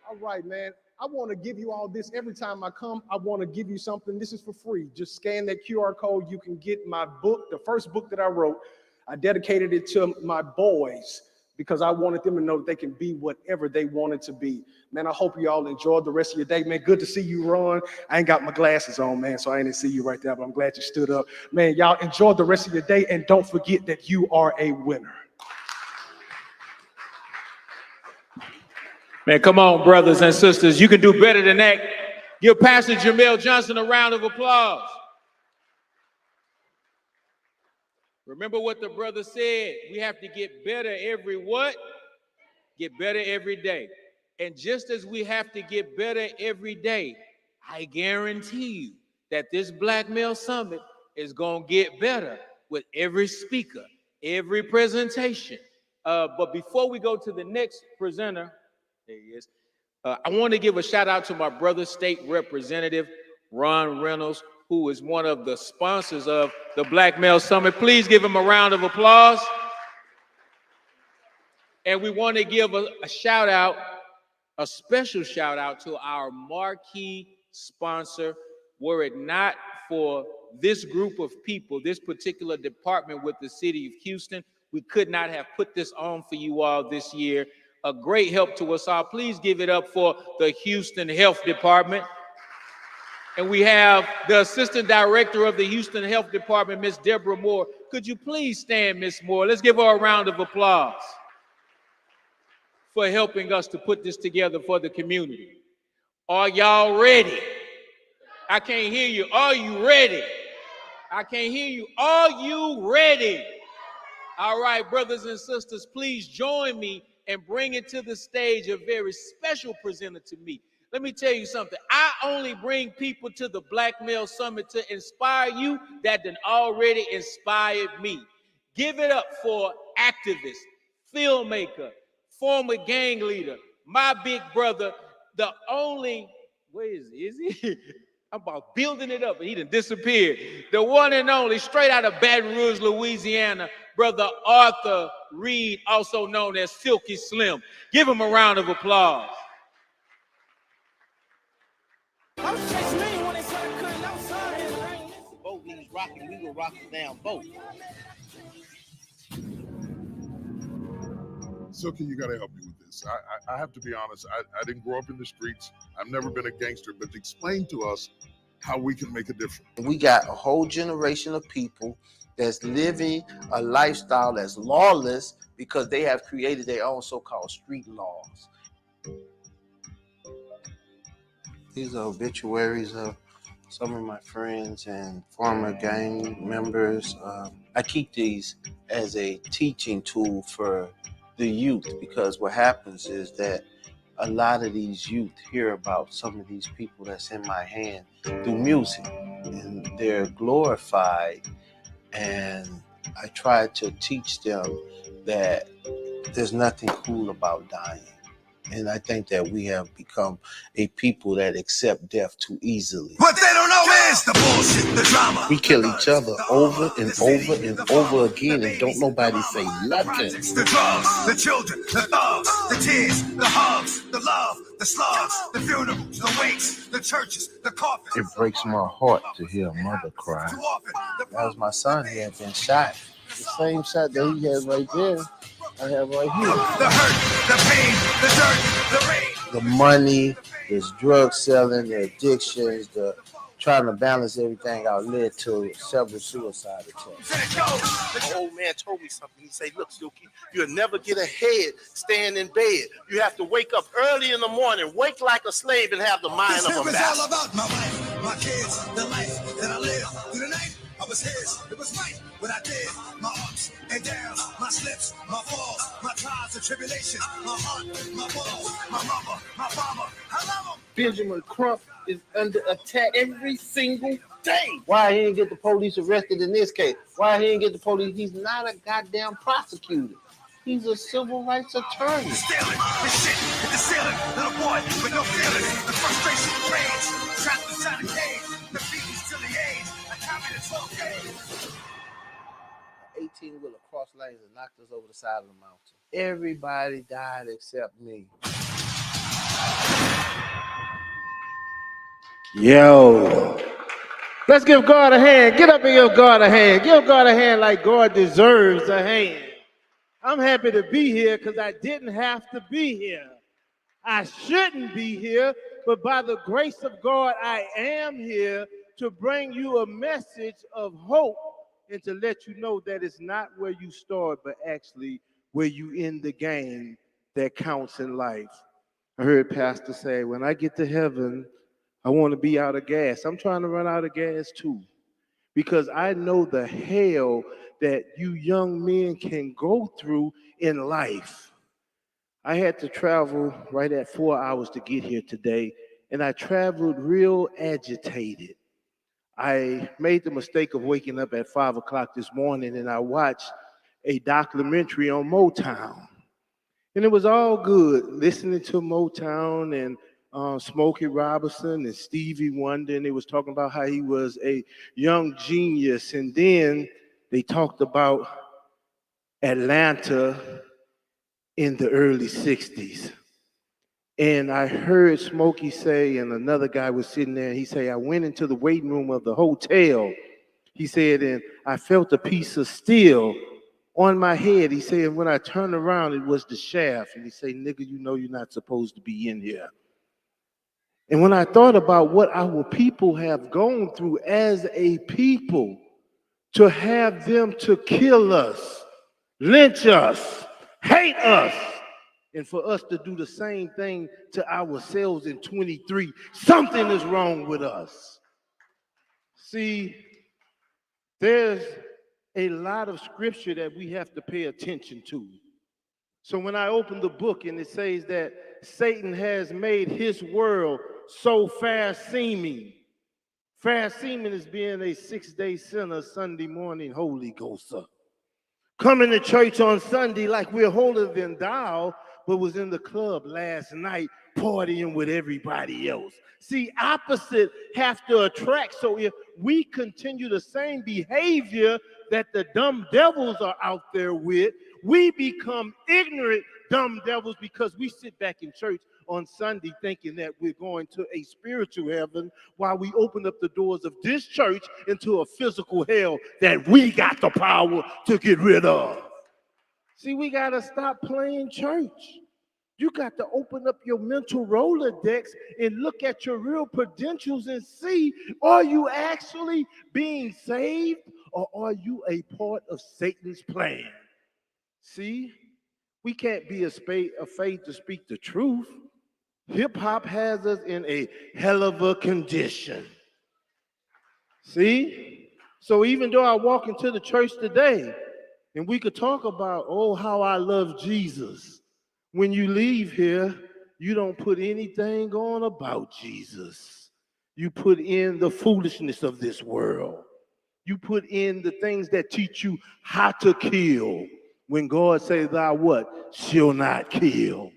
All right, man. I want to give you all this every time I come. I want to give you something. This is for free. Just scan that QR code. You can get my book, the first book that I wrote. I dedicated it to my boys because I wanted them to know that they can be whatever they wanted to be. Man, I hope you all enjoyed the rest of your day. Man, good to see you, Ron. I ain't got my glasses on, man, so I didn't see you right there, but I'm glad you stood up. Man, y'all enjoy the rest of your day, and don't forget that you are a winner. Man, come on, brothers and sisters. You can do better than that. Give Pastor Jamel Johnson a round of applause. Remember what the brother said. We have to get better every what? Get better every day. And just as we have to get better every day, I guarantee you that this Black Male Summit is going to get better with every speaker, every presentation. But before we go to the next presenter, there he is. I want to give a shout out to my brother, State Representative Ron Reynolds, who is one of the sponsors of the Black Male Summit. Please give him a round of applause. And we want to give a shout out, a special shout out to our marquee sponsor. Were it not for this group of people, this particular department with the city of Houston, we could not have put this on for you all this year. A great help to us all. Please give it up for the Houston Health Department. And we have the Assistant Director of the Houston Health Department, Ms. Deborah Moore. Could you please stand, Ms. Moore? Let's give her a round of applause for helping us to put this together for the community. Are y'all ready? I can't hear you. Are you ready? I can't hear you. Are you ready? All right, brothers and sisters, please join me in bringing to the stage a very special presenter to me. Let me tell you something. I only bring people to the Black Male Summit to inspire you that done already inspired me. Give it up for activist, filmmaker, former gang leader, my big brother, the only, where is he? I'm about building it up and he done disappeared. The one and only, straight out of Baton Rouge, Louisiana, Brother Arthur Reed, also known as Silky Slim. Give him a round of applause. The boat needs rocking, we will rock the damn boat. Silky, you got to help me with this. I have to be honest. I didn't grow up in the streets. I've never been a gangster, but explain to us how we can make a difference. We got a whole generation of people that's living a lifestyle that's lawless because they have created their own so-called street laws. These are obituaries of some of my friends and former gang members. I keep these as a teaching tool for the youth, because what happens is that a lot of these youth hear about some of these people that's in my hand through music, and they're glorified, and I try to teach them that there's nothing cool about dying. And I think that we have become a people that accept death too easily. What they don't know is the bullshit, the drama. We kill each other over and over and over again, and don't nobody say nothing. The drugs, the children, the thugs, the tears, the hugs, the love, the slugs, the funerals, the wakes, the churches, the coffins. It breaks my heart to hear a mother cry. That was my son. He had been shot. The same shot that he had right there, I have right here. The hurt, the pain, the dirt, the rain. The money, this drug selling, the addictions, the trying to balance everything out led to several suicide attempts. The old man told me something. He said, look, Silky, you'll never get ahead staying in bed. You have to wake up early in the morning, wake like a slave, and have the mind of a This bastard. is all about my wife, my kids, the life that I live. Through the night, I was his. It was right what I did. My ups and downs, my slips, my falls, my trials and tribulations, my heart, my balls, my mother, my father. I love him. Benjamin Crump is under attack every single day. Why he didn't get the police arrested in this case? Why he didn't get the police? He's not a goddamn prosecutor. He's a civil rights attorney. Stealing, the shit, hit the ceiling. Little boy with no feelings. The frustration rage. Trapped inside a cage. The feelings till the age. I counted it 12 days. 18-wheeler cross lanes and knocked us over the side of the mountain. Everybody died except me. Yo, let's give God a hand. Get up and give God a hand. Give God a hand like God deserves a hand. I'm happy to be here because I didn't have to be here. I shouldn't be here, but by the grace of God, I am here to bring you a message of hope and to let you know that it's not where you start, but actually where you end the game that counts in life. I heard Pastor say, when I get to heaven, I want to be out of gas. I'm trying to run out of gas too, because I know the hell that you young men can go through in life. I had to travel right at 4 hours to get here today, and I traveled real agitated. I made the mistake of waking up at 5 o'clock this morning, and I watched a documentary on Motown. And it was all good, listening to Motown and Smokey Robinson and Stevie Wonder, and they was talking about how he was a young genius. And then they talked about Atlanta in the early 60s. And I heard Smokey say, and another guy was sitting there, and he said, I went into the waiting room of the hotel. He said, and I felt a piece of steel on my head. He said, when I turned around, it was the shaft. And he said, nigga, you know you're not supposed to be in here. And when I thought about what our people have gone through as a people, to have them to kill us, lynch us, hate us, and for us to do the same thing to ourselves in 23, something is wrong with us. See, there's a lot of scripture that we have to pay attention to. So when I open the book and it says that Satan has made his world so fast seeming. Fast seeming is being a 6-day sinner, Sunday morning Holy Ghost up. Coming to church on Sunday like we're holier than thou, but was in the club last night partying with everybody else. See, opposite have to attract. So if we continue the same behavior that the dumb devils are out there with, we become ignorant dumb devils because we sit back in church on Sunday thinking that we're going to a spiritual heaven while we open up the doors of this church into a physical hell that we got the power to get rid of. See, we got to stop playing church. You got to open up your mental Rolodex and look at your real credentials and see, are you actually being saved or are you a part of Satan's plan? See, we can't be afraid to speak the truth. Hip hop has us in a hell of a condition. See? So even though I walk into the church today and we could talk about, oh, how I love Jesus. When you leave here, you don't put anything on about Jesus. You put in the foolishness of this world. You put in the things that teach you how to kill. When God says, thou what? Shall not kill.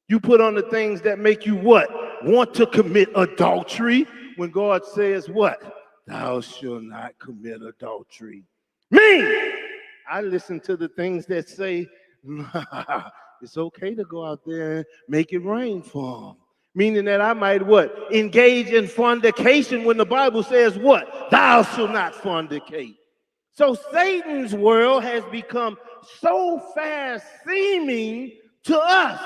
You put on the things that make you what? Want to commit adultery. When God says what? Thou shalt not commit adultery. Me! I listen to the things that say, it's okay to go out there and make it rain for them. Meaning that I might what? Engage in fornication when the Bible says what? Thou shalt not fornicate. So Satan's world has become so fast seeming to us.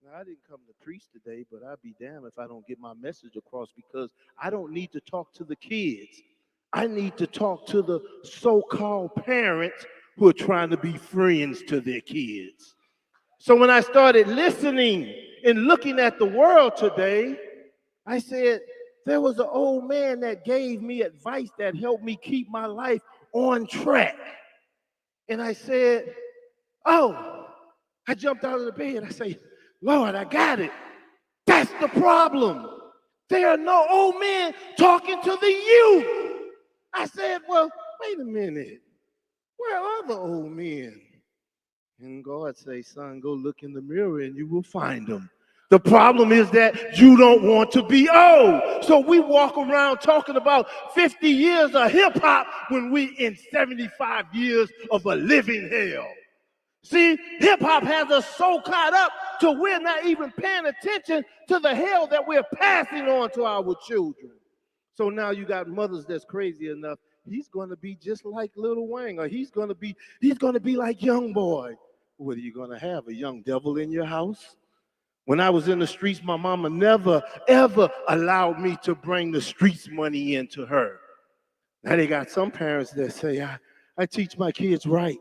Now, I didn't come to preach today, but I'd be damned if I don't get my message across because I don't need to talk to the kids. I need to talk to the so-called parents who are trying to be friends to their kids. So when I started listening and looking at the world today, I said, there was an old man that gave me advice that helped me keep my life on track. And I said, oh, I jumped out of the bed. I say, Lord, I got it. That's the problem. There are no old men talking to the youth. I said, well, wait a minute. Where are the old men? And God say, son, go look in the mirror and you will find them. The problem is that you don't want to be old. So we walk around talking about 50 years of hip hop when we in 75 years of a living hell. See, hip hop has us so caught up to we're not even paying attention to the hell that we're passing on to our children. So now you got mothers that's crazy enough. He's going to be just like Lil Wayne, or he's going to be like Young Boy. What are you going to have? A young devil in your house? When I was in the streets, my mama never, ever allowed me to bring the streets money into her. Now they got some parents that say, I teach my kids right.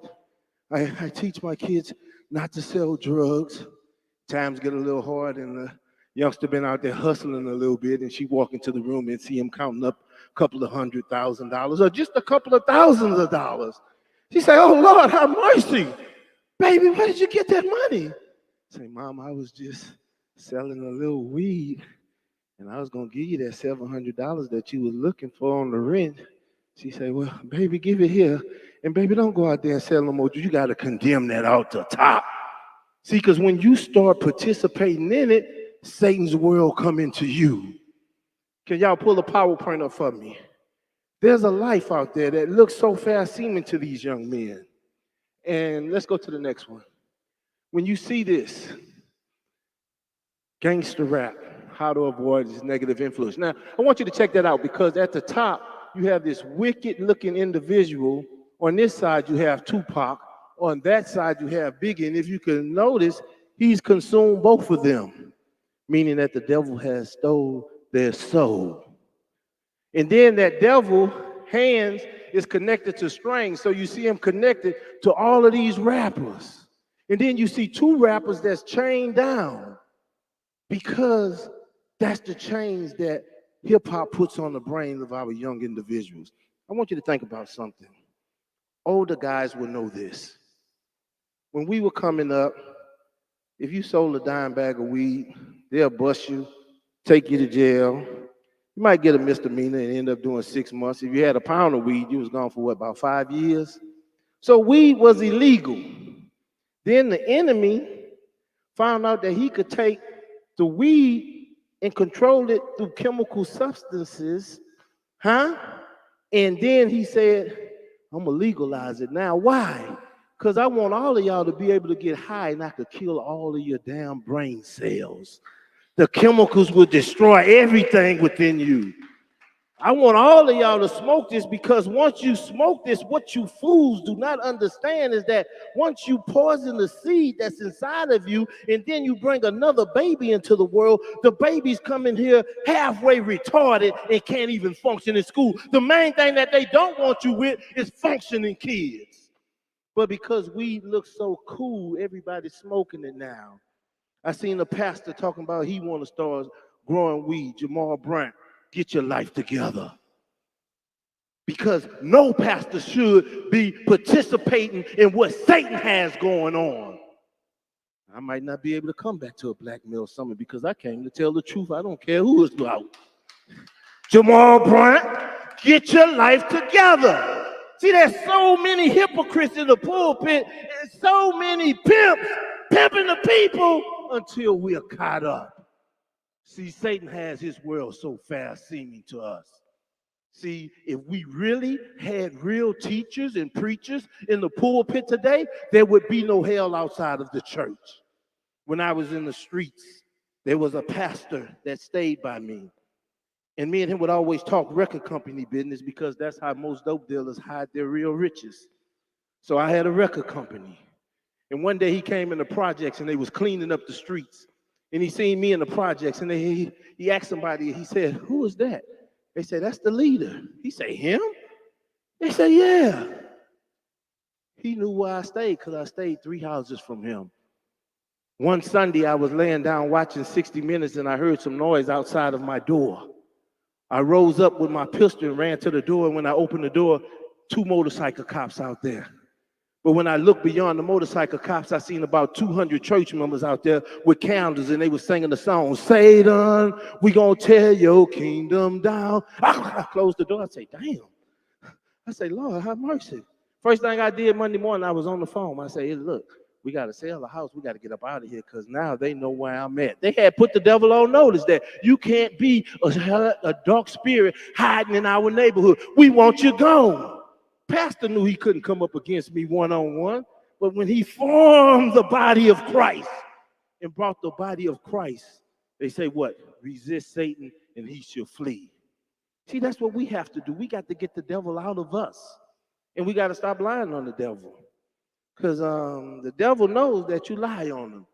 I teach my kids not to sell drugs. Times get a little hard and the youngster been out there hustling a little bit and she walk into the room and see him counting up a couple of $100,000 or just a couple of thousands of dollars. She say, oh Lord, have mercy. Baby, where did you get that money? I say, Mom, I was just selling a little weed and I was going to give you that $700 that you was looking for on the rent. She said, well, baby, give it here. And baby, don't go out there and sell no more. You got to condemn that out the top. See, because when you start participating in it, Satan's world come into you. Can y'all pull a PowerPoint up for me? There's a life out there that looks so fast-seeming to these young men. And let's go to the next one. When you see this, gangster rap, how to avoid this negative influence. Now, I want you to check that out because at the top, you have this wicked-looking individual. On this side, you have Tupac. On that side, you have Biggie. And if you can notice, he's consumed both of them, meaning that the devil has stole their soul. And then that devil, hands, is connected to strings. So you see him connected to all of these rappers. And then you see two rappers that's chained down because that's the chains that hip hop puts on the brains of our young individuals. I want you to think about something. Older guys will know this. When we were coming up, if you sold a dime bag of weed, they'll bust you, take you to jail. You might get a misdemeanor and end up doing 6 months. If you had a pound of weed, you was gone for what, about 5 years? So weed was illegal. Then the enemy found out that he could take the weed and control it through chemical substances, And then he said, I'm gonna legalize it now. Why? Because I want all of y'all to be able to get high and I could kill all of your damn brain cells. The chemicals will destroy everything within you. I want all of y'all to smoke this because once you smoke this, what you fools do not understand is that once you poison the seed that's inside of you and then you bring another baby into the world, the baby's coming here halfway retarded and can't even function in school. The main thing that they don't want you with is functioning kids. But because weed looks so cool, everybody's smoking it now. I seen a pastor talking about he want to start growing weed, Jamal Bryant. Get your life together. Because no pastor should be participating in what Satan has going on. I might not be able to come back to a Black Male Summit because I came to tell the truth. I don't care who it's about. Jamal Bryant, get your life together. See, there's so many hypocrites in the pulpit and so many pimps pimping the people until we are caught up. See, Satan has his world so fast seeming to us. See, if we really had real teachers and preachers in the pulpit today, there would be no hell outside of the church. When I was in the streets, there was a pastor that stayed by me. And me and him would always talk record company business because that's how most dope dealers hide their real riches. So I had a record company. And one day he came in the projects and they was cleaning up the streets. And he seen me in the projects, and he asked somebody, he said, who is that? They said, that's the leader. He said, him? They said, yeah. He knew where I stayed because I stayed 3 houses from him. One Sunday, I was laying down watching 60 Minutes, and I heard some noise outside of my door. I rose up with my pistol and ran to the door, and when I opened the door, 2 motorcycle cops out there. But when I looked beyond the motorcycle cops, I seen about 200 church members out there with candles, and they were singing the song, Satan, we gonna tear your kingdom down. I closed the door. I say, damn. I say, Lord, have mercy. First thing I did Monday morning, I was on the phone. I say, hey, look, we got to sell the house. We got to get up out of here because now they know where I'm at. They had put the devil on notice that you can't be a dark spirit hiding in our neighborhood. We want you gone. Pastor knew he couldn't come up against me one-on-one, but when he formed the body of Christ and brought the body of Christ, they say what? Resist Satan and he shall flee. See, that's what we have to do. We got to get the devil out of us, and we got to stop lying on the devil because the devil knows that you lie on him.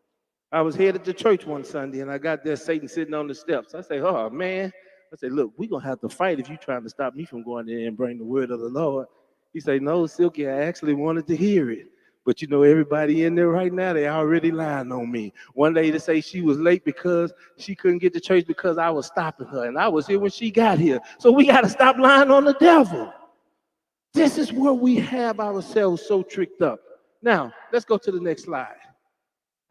I was headed to church one Sunday, and I got there, Satan sitting on the steps. I say, oh, man. I said, look, we're going to have to fight if you're trying to stop me from going there and bring the word of the Lord. He said, no, Silky, I actually wanted to hear it. But you know, everybody in there right now, they already lying on me. One lady say she was late because she couldn't get to church because I was stopping her. And I was here when she got here. So we got to stop lying on the devil. This is where we have ourselves so tricked up. Now, let's go to the next slide.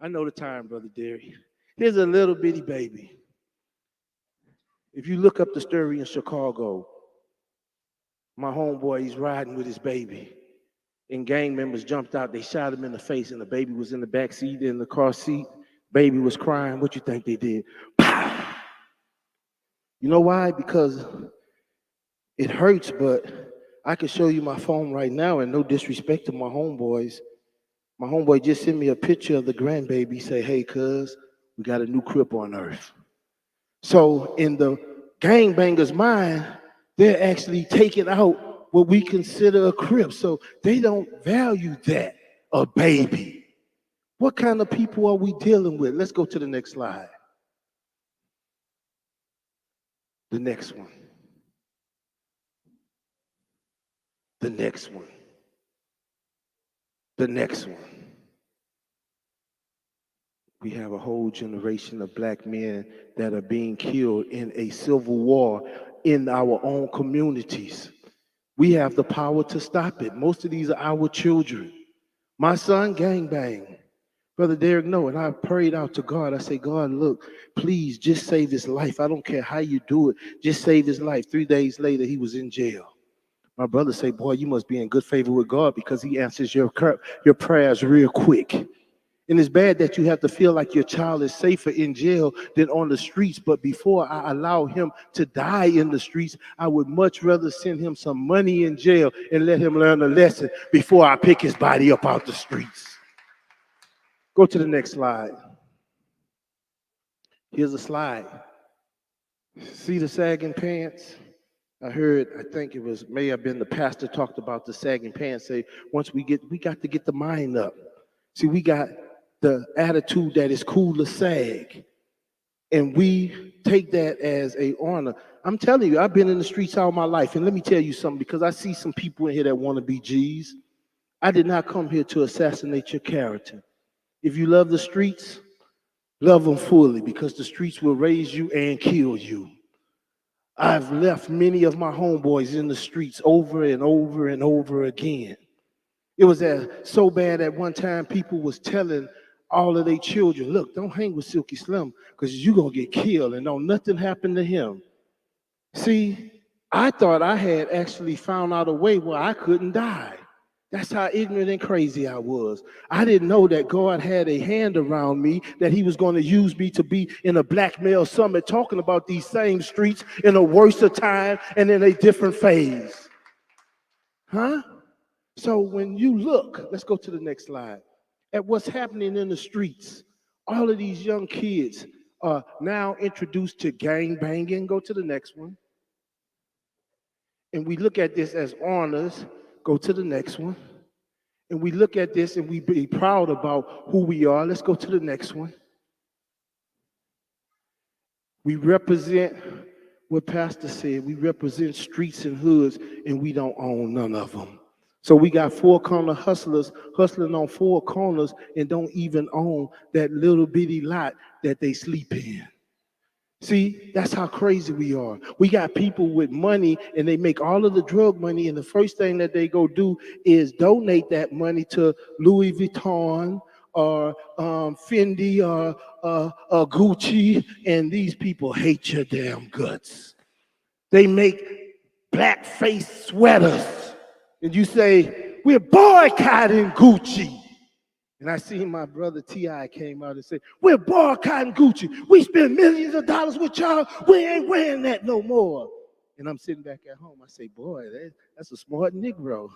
I know the time, Brother Derry. Here's a little bitty baby. If you look up the story in Chicago, my homeboy, he's riding with his baby, and gang members jumped out. They shot him in the face, and the baby was in the back seat, in the car seat. Baby was crying. What you think they did? Pow! You know why? Because it hurts, but I can show you my phone right now, and no disrespect to my homeboys. My homeboy just sent me a picture of the grandbaby, say, hey, cuz, we got a new crip on earth. So in the gangbanger's mind, they're actually taking out what we consider a crip. So they don't value that, a baby. What kind of people are we dealing with? Let's go to the next slide. The next one. The next one. The next one. We have a whole generation of black men that are being killed in a civil war in our own communities. We have the power to stop it. Most of these are our children. My son gangbang. Brother Derek, no, and I prayed out to God. I say, God, look, please just save his life. I don't care how you do it. Just save his life. 3 days later, he was in jail. My brother say, boy, you must be in good favor with God because he answers your prayers real quick. And it's bad that you have to feel like your child is safer in jail than on the streets. But before I allow him to die in the streets, I would much rather send him some money in jail and let him learn a lesson before I pick his body up out the streets. Go to the next slide. Here's a slide. See the sagging pants? I heard, I think it was, may have been the pastor talked about the sagging pants, say, once we got to get the mind up. See, we got the attitude that it's cool to sag. And we take that as a honor. I'm telling you, I've been in the streets all my life. And let me tell you something, because I see some people in here that want to be G's. I did not come here to assassinate your character. If you love the streets, love them fully, because the streets will raise you and kill you. I've left many of my homeboys in the streets over and over and over again. It was so bad at one time people was telling all of their children, look, don't hang with Silky Slim because you're going to get killed, and don't nothing happen to him. See, I thought I had actually found out a way where I couldn't die. That's how ignorant and crazy I was. I didn't know that God had a hand around me, that he was going to use me to be in a Black Male Summit talking about these same streets in a worse time and in a different phase. Huh? So when you look, let's go to the next slide, at what's happening in the streets, all of these young kids are now introduced to gang banging. Go to the next one. And we look at this as honors. Go to the next one. And we look at this and we be proud about who we are. Let's go to the next one. We represent what Pastor said. We represent streets and hoods, and we don't own none of them. So we got four-corner hustlers hustling on four corners and don't even own that little bitty lot that they sleep in. See, that's how crazy we are. We got people with money and they make all of the drug money, and the first thing that they go do is donate that money to Louis Vuitton or Fendi or Gucci, and these people hate your damn guts. They make blackface sweaters, and you say, we're boycotting Gucci. And I seen my brother T.I. came out and said, we're boycotting Gucci. We spend millions of dollars with y'all. We ain't wearing that no more. And I'm sitting back at home. I say, boy, that's a smart Negro.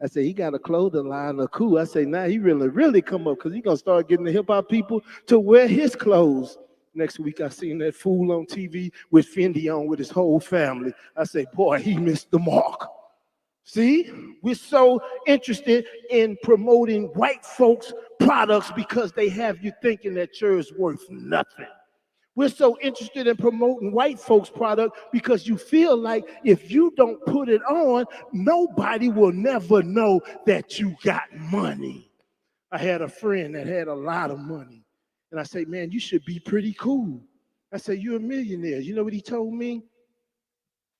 I say, he got a clothing line, a cool. I say, now he really come up, because he going to start getting the hip-hop people to wear his clothes. Next week, I seen that fool on TV with Fendi on with his whole family. I say, boy, he missed the mark. See, we're so interested in promoting white folks' products because they have you thinking that yours worth nothing. We're so interested in promoting white folks' product because you feel like if you don't put it on, nobody will never know that you got money. I had a friend that had a lot of money, and I say, man, you should be pretty cool. I say, you're a millionaire. You know what he told me?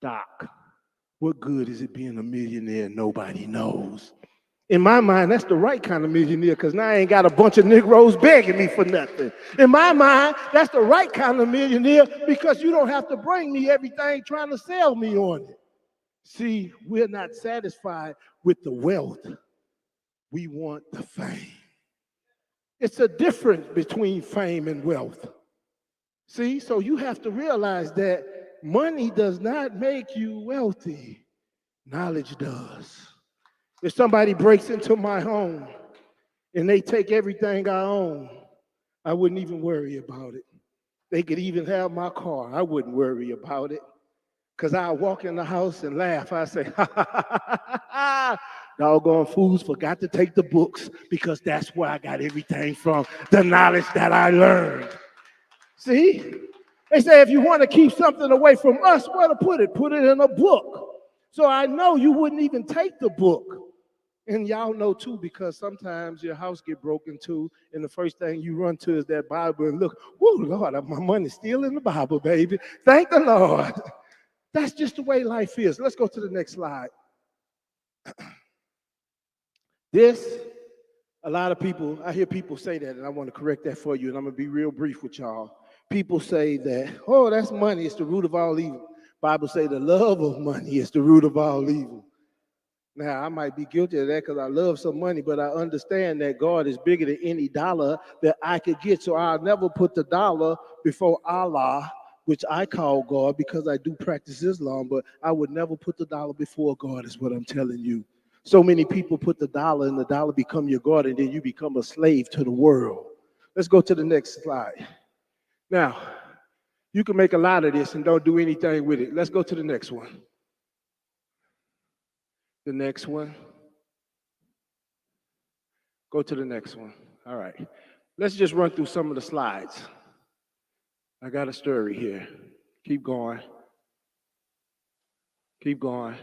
Doc, what good is it being a millionaire? Nobody knows. In my mind, that's the right kind of millionaire, because now I ain't got a bunch of Negroes begging me for nothing. In my mind, that's the right kind of millionaire, because you don't have to bring me everything trying to sell me on it. See, we're not satisfied with the wealth. We want the fame. It's a difference between fame and wealth. See, so you have to realize that money does not make you wealthy. Knowledge does. If somebody breaks into my home and they take everything I own, I wouldn't even worry about it. They could even have my car. I wouldn't worry about it. Because I walk in the house and laugh. I say, ha, ha, ha, ha, ha, ha. Doggone fools forgot to take the books because that's where I got everything from, the knowledge that I learned. See? They say if you want to keep something away from us, where to put it? Put it in a book. So I know you wouldn't even take the book. And y'all know too, because sometimes your house get broken too, and the first thing you run to is that Bible and look, whoa, Lord, my money's still in the Bible, baby. Thank the Lord. That's just the way life is. Let's go to the next slide. This, a lot of people, I hear people say that, and I want to correct that for you, and I'm going to be real brief with y'all. People say that, oh, that's money, it's the root of all evil. Bible say the love of money is the root of all evil. Now, I might be guilty of that because I love some money, but I understand that God is bigger than any dollar that I could get, so I'll never put the dollar before Allah, which I call God because I do practice Islam, but I would never put the dollar before God is what I'm telling you. So many people put the dollar and the dollar become your God, and then you become a slave to the world. Let's go to the next slide. Now, you can make a lot of this and don't do anything with it. Let's go to the next one. The next one. Go to the next one. All right. Let's just run through some of the slides. I got a story here. Keep going. Keep going.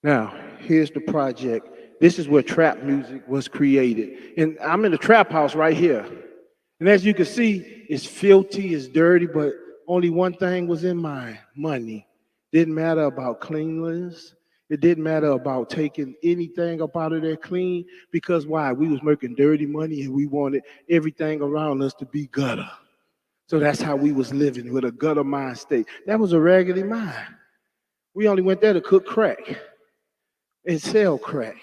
Now, here's the project. This is where trap music was created. And I'm in the trap house right here. And as you can see, it's filthy, it's dirty, but only one thing was in mind, money. Didn't matter about cleanliness. It didn't matter about taking anything up out of there clean, because why? We was making dirty money and we wanted everything around us to be gutter. So that's how we was living, with a gutter mind state. That was a raggedy mind. We only went there to cook crack and sell crack.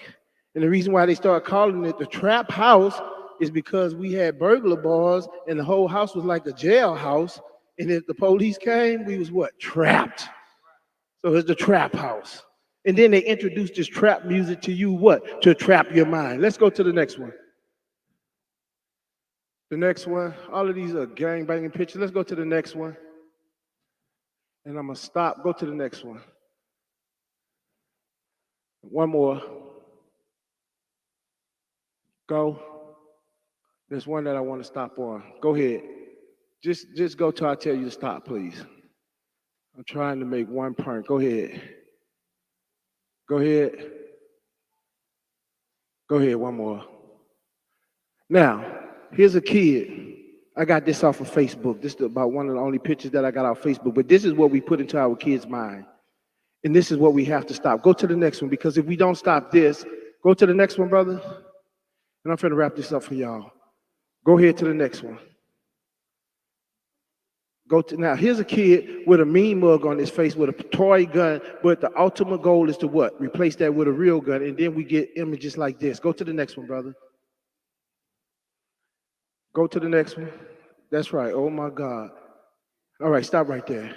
And the reason why they started calling it the trap house is because we had burglar bars and the whole house was like a jailhouse. And if the police came, we was what? Trapped. So it's the trap house. And then they introduced this trap music to you, what? To trap your mind. Let's go to the next one. The next one, all of these are gang banging pictures. Let's go to the next one. And I'm gonna stop, go to the next one. One more. Go. There's one that I want to stop on. Go ahead. Just go till I tell you to stop, please. I'm trying to make one point. Go ahead. Go ahead. Go ahead, one more. Now, here's a kid. I got this off of Facebook. This is about one of the only pictures that I got off Facebook. But this is what we put into our kids' mind. And this is what we have to stop. Go to the next one, because if we don't stop this, go to the next one, brother. And I'm trying to wrap this up for y'all. Go ahead to the next one. Now, here's a kid with a mean mug on his face with a toy gun, but the ultimate goal is to what? Replace that with a real gun, and then we get images like this. Go to the next one, brother. Go to the next one. That's right. Oh, my God. All right, stop right there.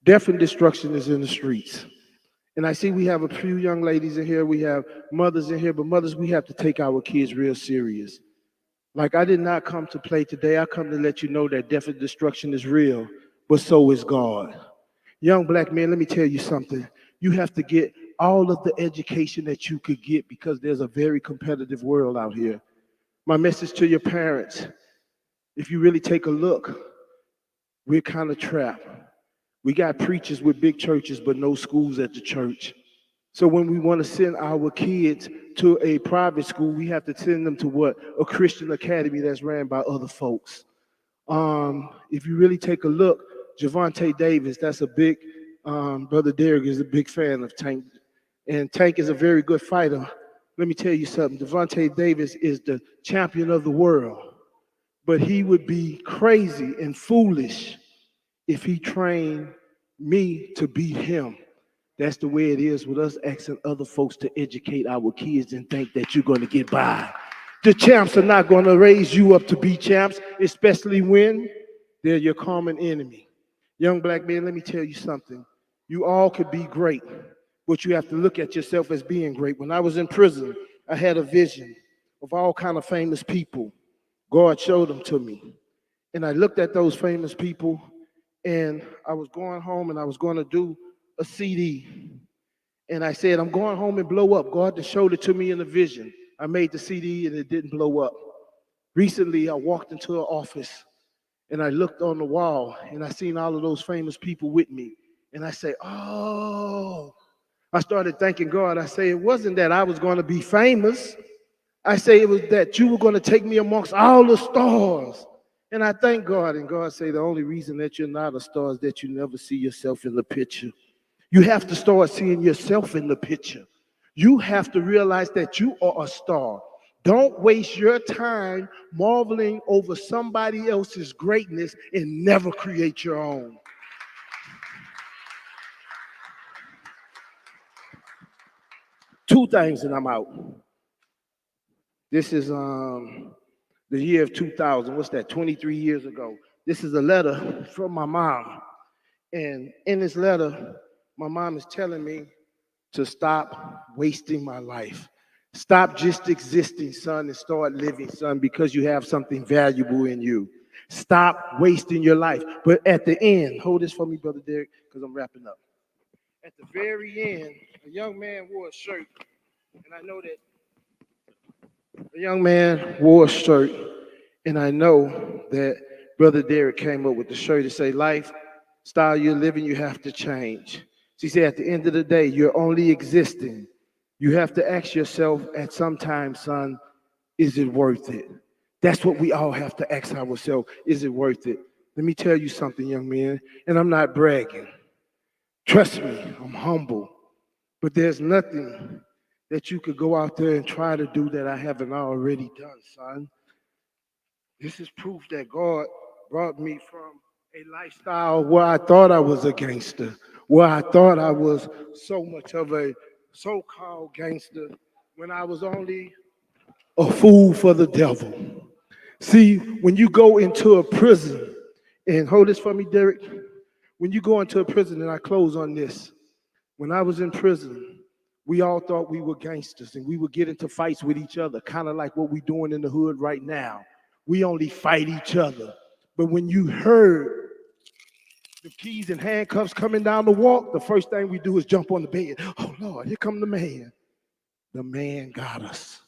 Death and destruction is in the streets. And I see we have a few young ladies in here. We have mothers in here, but mothers, we have to take our kids real serious. Like, I did not come to play today. I come to let you know that death and destruction is real, but so is God. Young black men, let me tell you something. You have to get all of the education that you could get, because there's a very competitive world out here. My message to your parents, if you really take a look, we're kind of trapped. We got preachers with big churches, but no schools at the church. So when we want to send our kids to a private school, we have to send them to what? A Christian academy that's ran by other folks. If you really take a look, Javante Davis, that's a big, Brother Derek is a big fan of Tank. And Tank is a very good fighter. Let me tell you something. Javante Davis is the champion of the world. But he would be crazy and foolish if he trained me to beat him. That's the way it is with us asking other folks to educate our kids and think that you're going to get by. The champs are not going to raise you up to be champs, especially when they're your common enemy. Young black men, let me tell you something. You all could be great, but you have to look at yourself as being great. When I was in prison, I had a vision of all kind of famous people. God showed them to me. And I looked at those famous people, and I was going home and I was going to do a CD. And I said, I'm going home and blow up. God just showed it to me in a vision. I made the CD and it didn't blow up. Recently, I walked into an office and I looked on the wall and I seen all of those famous people with me. And I say, oh, I started thanking God. I say, it wasn't that I was going to be famous. I say it was that you were going to take me amongst all the stars. And I thank God. And God say the only reason that you're not a star is that you never see yourself in the picture. You have to start seeing yourself in the picture. You have to realize that you are a star. Don't waste your time marveling over somebody else's greatness and never create your own. Two things and I'm out. This is the year of 2000. What's that? 23 years ago. This is a letter from my mom. And in this letter, my mom is telling me to stop wasting my life. Stop just existing, son, and start living, son, because you have something valuable in you. Stop wasting your life. But at the end, hold this for me, Brother Derek, because I'm wrapping up. At the very end, a young man wore a shirt, and I know that a young man wore a shirt, and I know that Brother Derek came up with the shirt to say, life, style you're living, you have to change. She said, at the end of the day, you're only existing. You have to ask yourself at some time, son, is it worth it? That's what we all have to ask ourselves. Is it worth it? Let me tell you something, young man, and I'm not bragging. Trust me, I'm humble. But there's nothing that you could go out there and try to do that I haven't already done, son. This is proof that God brought me from a lifestyle where I thought I was a gangster, where I thought I was so much of a so-called gangster when I was only a fool for the devil. See, when you go into a prison, and hold this for me, Derek, when you go into a prison, and I close on this, when I was in prison, we all thought we were gangsters and we would get into fights with each other, kind of like what we're doing in the hood right now. We only fight each other. But when you heard the keys and handcuffs coming down the walk, the first thing we do is jump on the bed. Oh, Lord, here come the man. The man got us.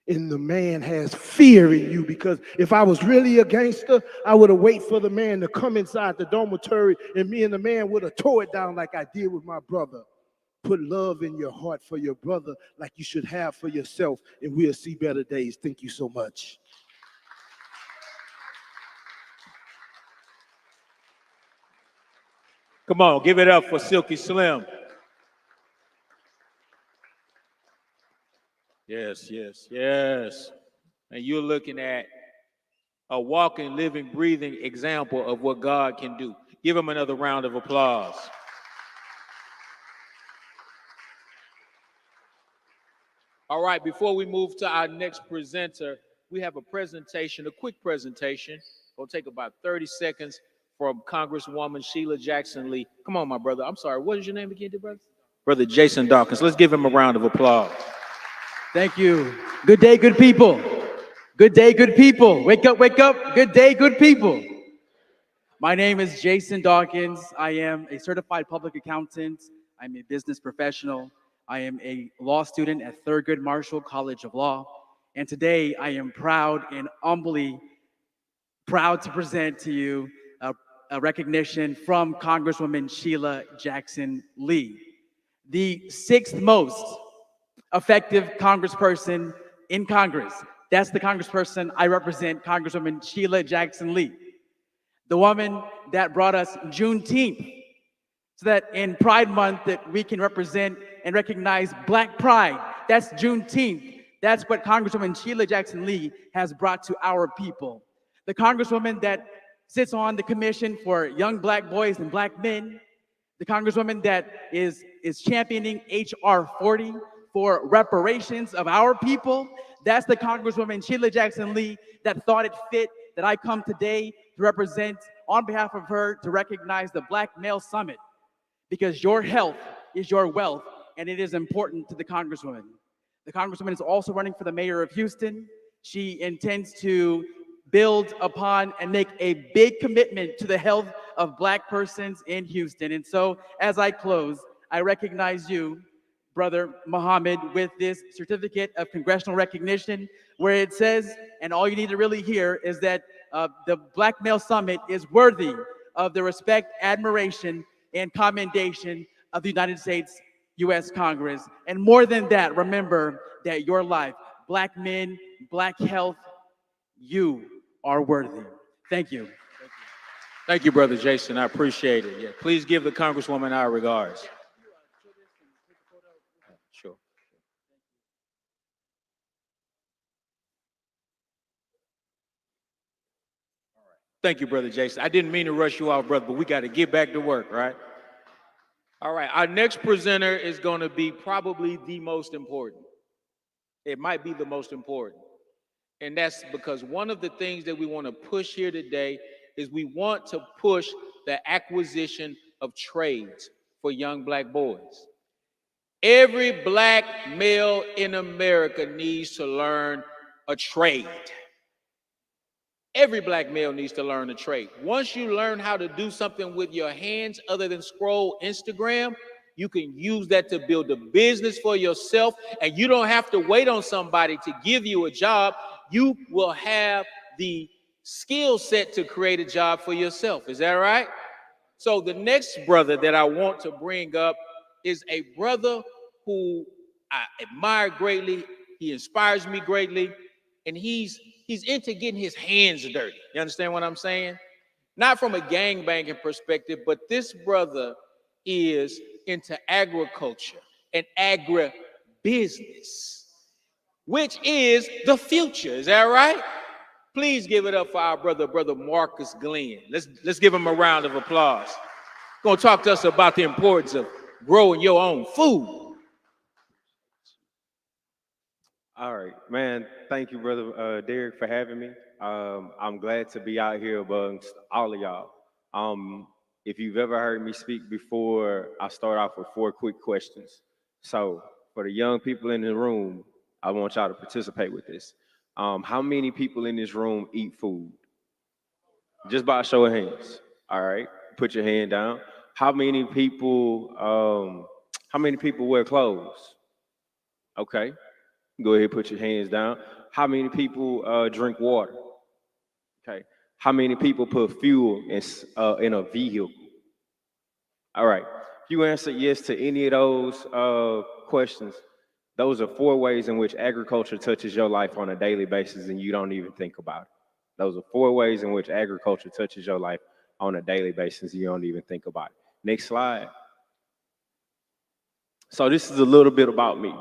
And the man has fear in you, because if I was really a gangster, I would have waited for the man to come inside the dormitory and me and the man would have tore it down like I did with my brother. Put love in your heart for your brother like you should have for yourself, and we'll see better days. Thank you so much. Come on, give it up for Silky Slim. Yes, yes, yes. And you're looking at a walking, living, breathing example of what God can do. Give him another round of applause. All right, before we move to our next presenter, we have a presentation, a quick presentation. It'll take about 30 seconds from Congresswoman Sheila Jackson Lee. Come on, my brother. I'm sorry, what is your name again, dear brother? Brother Jason Dawkins. Let's give him a round of applause. Thank you. Good day, good people. Good day, good people. Wake up, wake up. Good day, good people. My name is Jason Dawkins. I am a certified public accountant. I'm a business professional. I am a law student at Thurgood Marshall College of Law. And today I am proud and humbly proud to present to you a recognition from Congresswoman Sheila Jackson Lee, the 6th most effective congressperson in Congress. That's the congressperson I represent, Congresswoman Sheila Jackson Lee. The woman that brought us Juneteenth, so that in Pride Month that we can represent and recognize Black pride. That's Juneteenth. That's what Congresswoman Sheila Jackson Lee has brought to our people. The Congresswoman that sits on the Commission for Young Black Boys and Black Men. The Congresswoman that is championing H.R. 40 for reparations of our people. That's the Congresswoman Sheila Jackson Lee that thought it fit that I come today to represent, on behalf of her, to recognize the Black Male Summit, because your health is your wealth, and it is important to the Congresswoman. The Congresswoman is also running for the mayor of Houston. She intends to build upon and make a big commitment to the health of Black persons in Houston. And so, as I close, I recognize you, Brother Muhammad, with this certificate of congressional recognition, where it says, and all you need to really hear is that the Black Male Summit is worthy of the respect, admiration, and commendation of the United States U.S. Congress. And more than that, remember that your life, Black men, Black health, you are worthy. Thank you. Thank you, Brother Jason. I appreciate it. Yeah, please give the Congresswoman our regards. Sure. Thank you, Brother Jason. I didn't mean to rush you off, brother, but we got to get back to work, right? All right, our next presenter is going to be probably the most important. It might be the most important. And that's because one of the things that we want to push here today is we want to push the acquisition of trades for young Black boys. Every Black male in America needs to learn a trade. Every Black male needs to learn a trade. Once you learn how to do something with your hands other than scroll Instagram, you can use that to build a business for yourself, and you don't have to wait on somebody to give you a job. You will have the skill set to create a job for yourself. Is that right? So the next brother that I want to bring up is a brother who I admire greatly. He inspires me greatly, and he's into getting his hands dirty. You understand what I'm saying? Not from a gangbanging perspective, but this brother is into agriculture and agribusiness, which is the future. Is that right? Please give it up for our brother Marcus Glenn. Let's give him a round of applause. Going to talk to us about the importance of growing your own food. All right, man. Thank you, brother Derek, for having me. I'm glad to be out here amongst all of y'all. If you've ever heard me speak before, I start off with 4 quick questions. So for the young people in the room, I want y'all to participate with this. How many people in this room eat food? Just by a show of hands. All right, put your hand down. How many people wear clothes? Okay, go ahead, put your hands down. How many people drink water? Okay. How many people put fuel in a vehicle? All right. If you answer yes to any of those questions, those are 4 ways in which agriculture touches your life on a daily basis and you don't even think about it. Those are 4 ways in which agriculture touches your life on a daily basis and you don't even think about it. Next slide. So this is a little bit about me.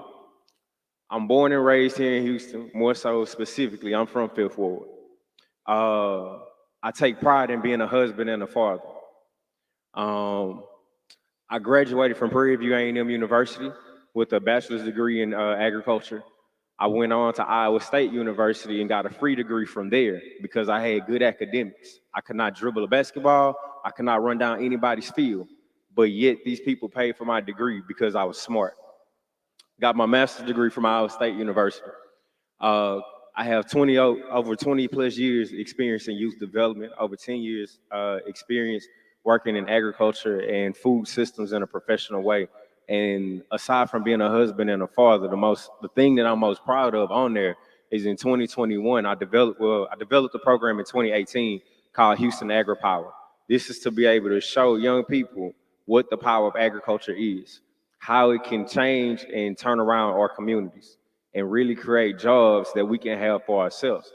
I'm born and raised here in Houston, more so specifically, I'm from Fifth Ward. I take pride in being a husband and a father. I graduated from Prairie View A&M University with a bachelor's degree in agriculture. I went on to Iowa State University and got a free degree from there because I had good academics. I could not dribble a basketball. I could not run down anybody's field, but yet these people paid for my degree because I was smart. Got my master's degree from Iowa State University. I have over 20 plus years experience in youth development, over 10 years experience working in agriculture and food systems in a professional way. And aside from being a husband and a father, the thing that I'm most proud of on there is in 2021, I developed a program in 2018 called Houston AgriPower. This is to be able to show young people what the power of agriculture is, how it can change and turn around our communities and really create jobs that we can have for ourselves.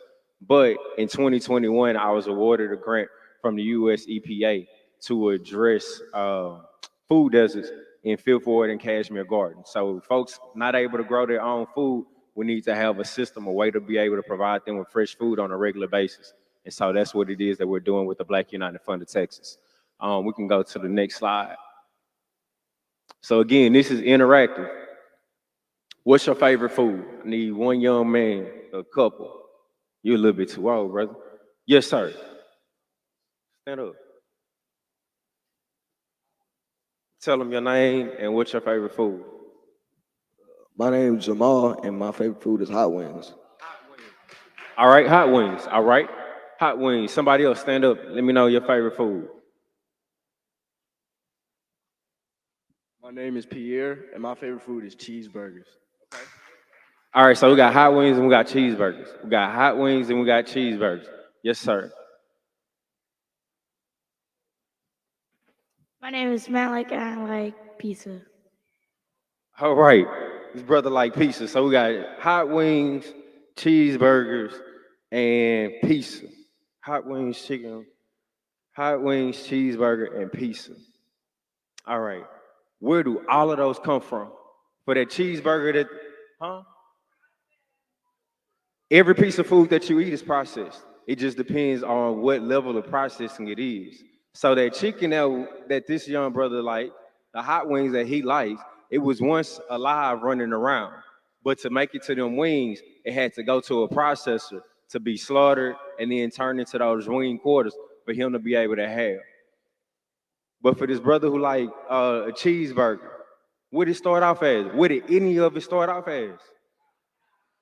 But in 2021, I was awarded a grant from the US EPA to address food deserts in Fifth Ward and Cashmere Garden. So folks not able to grow their own food, we need to have a system, a way to be able to provide them with fresh food on a regular basis. And so that's what it is that we're doing with the Black United Fund of Texas. We can go to the next slide. So again, this is interactive. What's your favorite food? I need one young man a couple. You're a little bit too old, brother. Yes, sir. Stand up. Tell them your name and what's your favorite food. My name is Jamal, and my favorite food is hot wings. All right, hot wings. All right, hot wings. Somebody else stand up. Let me know your favorite food. My name is Pierre, and my favorite food is cheeseburgers. All right, so we got hot wings and we got cheeseburgers. We got hot wings and we got cheeseburgers. Yes, sir. My name is Malik and I like pizza. All right, this brother like pizza. So we got hot wings, cheeseburgers, and pizza. Hot wings, chicken, hot wings, cheeseburger, and pizza. All right, where do all of those come from? For that cheeseburger, that, huh? Every piece of food that you eat is processed. It just depends on what level of processing it is. So that chicken that this young brother liked, the hot wings that he likes, it was once alive running around. But to make it to them wings, it had to go to a processor to be slaughtered and then turned into those wing quarters for him to be able to have. But for this brother who like a cheeseburger, what did it start off as? What did any of it start off as?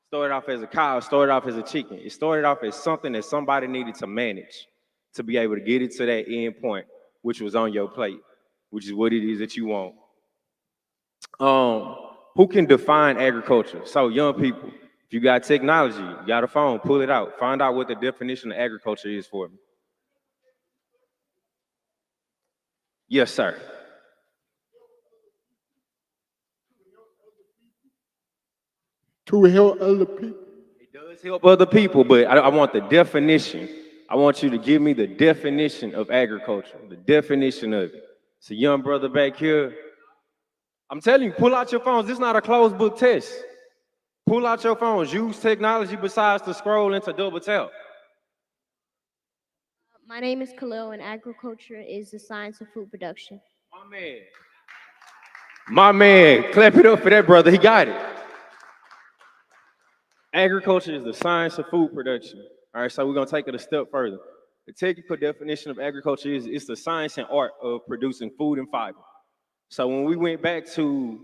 Started off as a cow, started off as a chicken. It started off as something that somebody needed to manage to be able to get it to that end point, which was on your plate, which is what it is that you want. Who can define agriculture? So young people, if you got technology, you got a phone, pull it out. Find out what the definition of agriculture is for me. Yes, sir. To help other people. It does help other people, but I want the definition. I want you to give me the definition of agriculture, the definition of it. So young brother back here, I'm telling you, pull out your phones. This is not a closed book test. Pull out your phones. Use technology besides to scroll and to double tap. My name is Khalil, and agriculture is the science of food production. My man, clap it up for that brother. He got it. Agriculture is the science of food production. All right, so we're gonna take it a step further. The technical definition of agriculture is it's the science and art of producing food and fiber. So when we went back to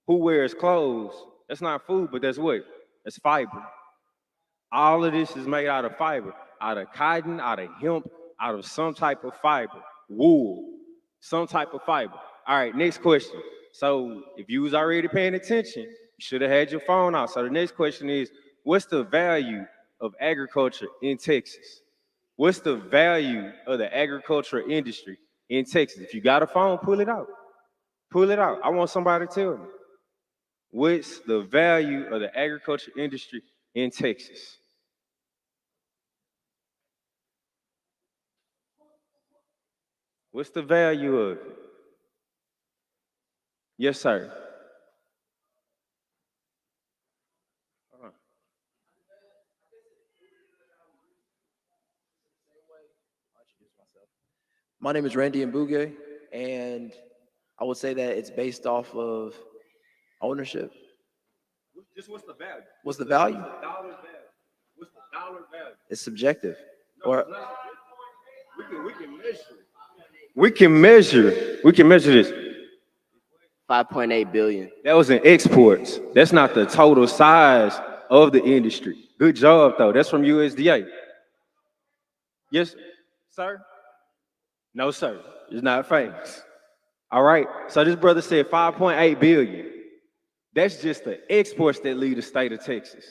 who wears clothes, that's not food, but that's what? That's fiber. All of this is made out of fiber, out of cotton, out of hemp, out of some type of fiber, wool, some type of fiber. All right, next question. So if you was already paying attention, you should have had your phone out. So the next question is, what's the value of agriculture in Texas? What's the value of the agricultural industry in Texas? If you got a phone, pull it out. Pull it out. I want somebody to tell me. What's the value of the agriculture industry in Texas? What's the value of it? Yes, sir. My name is Randy Mbuge, and I would say that it's based off of ownership. Just what's the value? What's the value? What's the dollar value? What's the dollar value? It's subjective. No, Or it's not. We can measure it. We can measure this. 5.8 billion. That was in exports. That's not the total size of the industry. Good job, though. That's from USDA. Yes, sir? No, sir. It's not famous. All right. So this brother said 5.8 billion. That's just the exports that leave the state of Texas.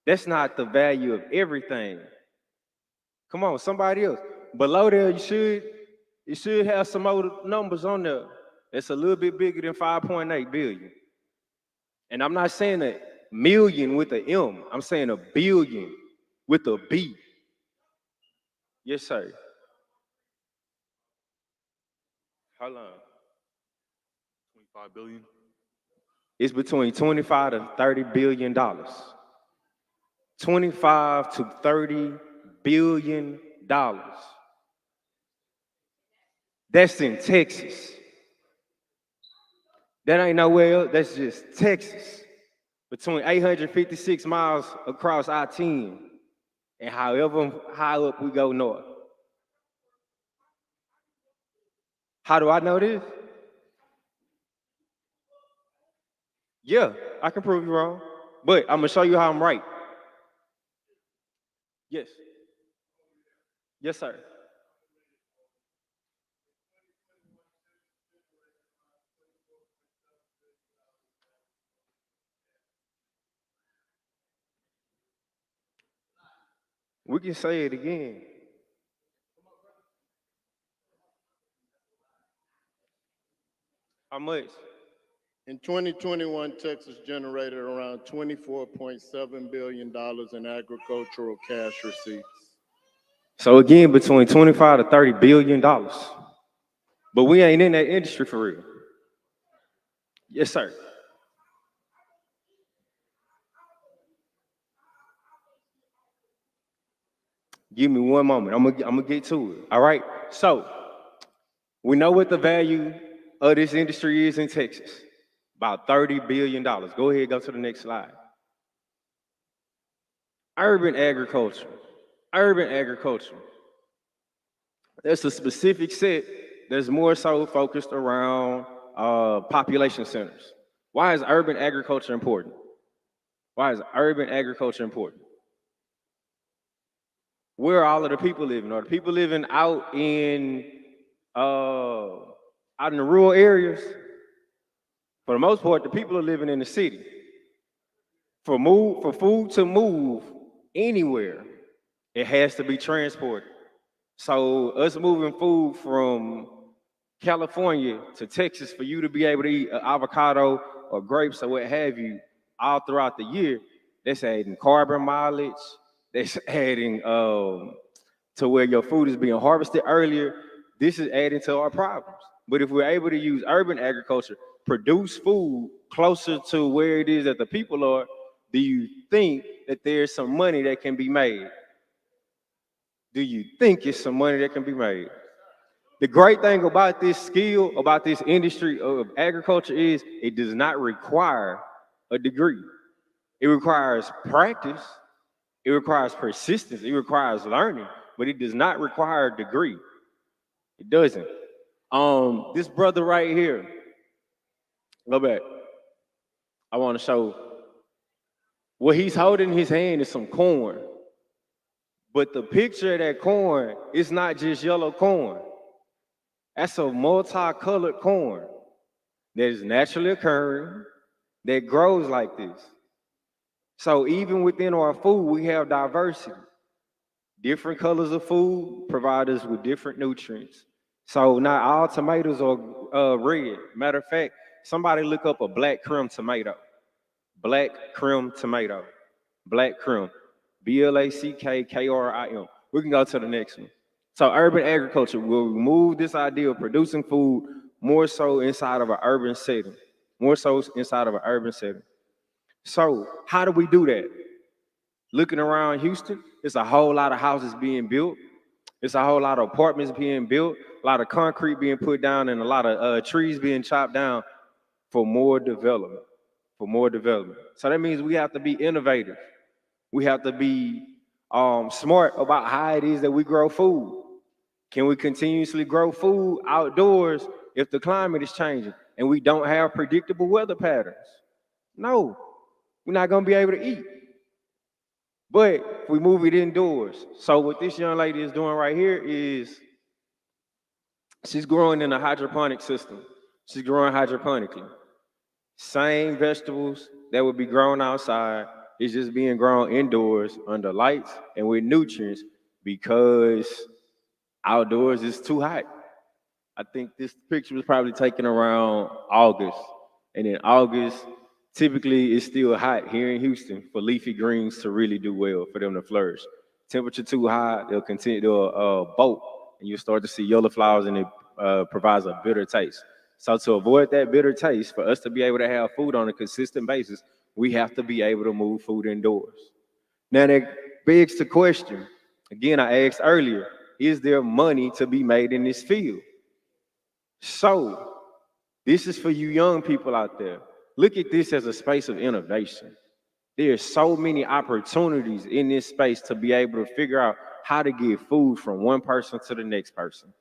That's not the value of everything. Come on, somebody else. Below there, you should have some other numbers on there. It's a little bit bigger than 5.8 billion. And I'm not saying a million with an M. I'm saying a billion with a B. Yes, sir. How long? 25 billion. It's between 25 to 30 billion dollars. 25 to 30 billion dollars. That's in Texas. That ain't nowhere else. That's just Texas. between 856 miles across I-10 and however high up we go north. How do I know this? Yeah, I can prove you wrong, but I'm gonna show you how I'm right. Yes. Yes, sir. We can say it again. How much? In 2021, Texas generated around $24.7 billion in agricultural cash receipts. So again, between 25 to 30 billion dollars. But we ain't in that industry for real. Yes, sir. Give me one moment. I'm gonna get to it. All right. So we know what the value of this industry is in Texas. About $30 billion. Go ahead, go to the next slide. Urban agriculture. Urban agriculture. There's a specific set that's more so focused around population centers. Why is urban agriculture important? Why is urban agriculture important? Where are all of the people living? Are the people living out in the rural areas? For the most part, the people are living in the city. For food to move anywhere, it has to be transported. So us moving food from California to Texas for you to be able to eat an avocado or grapes or what have you all throughout the year, that's adding carbon mileage, that's adding to where your food is being harvested earlier. This is adding to our problems. But if we're able to use urban agriculture, produce food closer to where it is that the people are, do you think that there's some money that can be made? Do you think it's some money that can be made? The great thing about this skill, about this industry of agriculture is it does not require a degree. It requires practice, it requires persistence, it requires learning, but it does not require a degree. It doesn't. This brother right here, go back. I want to show what he's holding in his hand is some corn. But the picture of that corn is not just yellow corn. That's a multicolored corn that is naturally occurring, that grows like this. So even within our food, we have diversity. Different colors of food provide us with different nutrients. So not all tomatoes are red. Matter of fact, somebody look up a black crumb tomato. Black crumb tomato. Black crumb. BLACKKRIM. We can go to the next one. So urban agriculture will remove this idea of producing food more so inside of an urban setting. More so inside of an urban setting. So how do we do that? Looking around Houston, it's a whole lot of houses being built. It's a whole lot of apartments being built, a lot of concrete being put down, and a lot of trees being chopped down for more development. For more development. So that means we have to be innovative. We have to be smart about how it is that we grow food. Can we continuously grow food outdoors if the climate is changing and we don't have predictable weather patterns? No, we're not gonna be able to eat. But if we move it indoors. So what this young lady is doing right here is she's growing in a hydroponic system. She's growing hydroponically. Same vegetables that would be grown outside is just being grown indoors under lights and with nutrients because outdoors is too hot. I think this picture was probably taken around August. And in August, typically it's still hot here in Houston for leafy greens to really do well, for them to flourish. Temperature too high, they'll bolt, and you start to see yellow flowers, and it provides a bitter taste. So to avoid that bitter taste, for us to be able to have food on a consistent basis, we have to be able to move food indoors. Now that begs the question, again, I asked earlier, is there money to be made in this field? So this is for you young people out there. look at this as a space of innovation. There are so many opportunities in this space to be able to figure out how to get food from one person to the next person.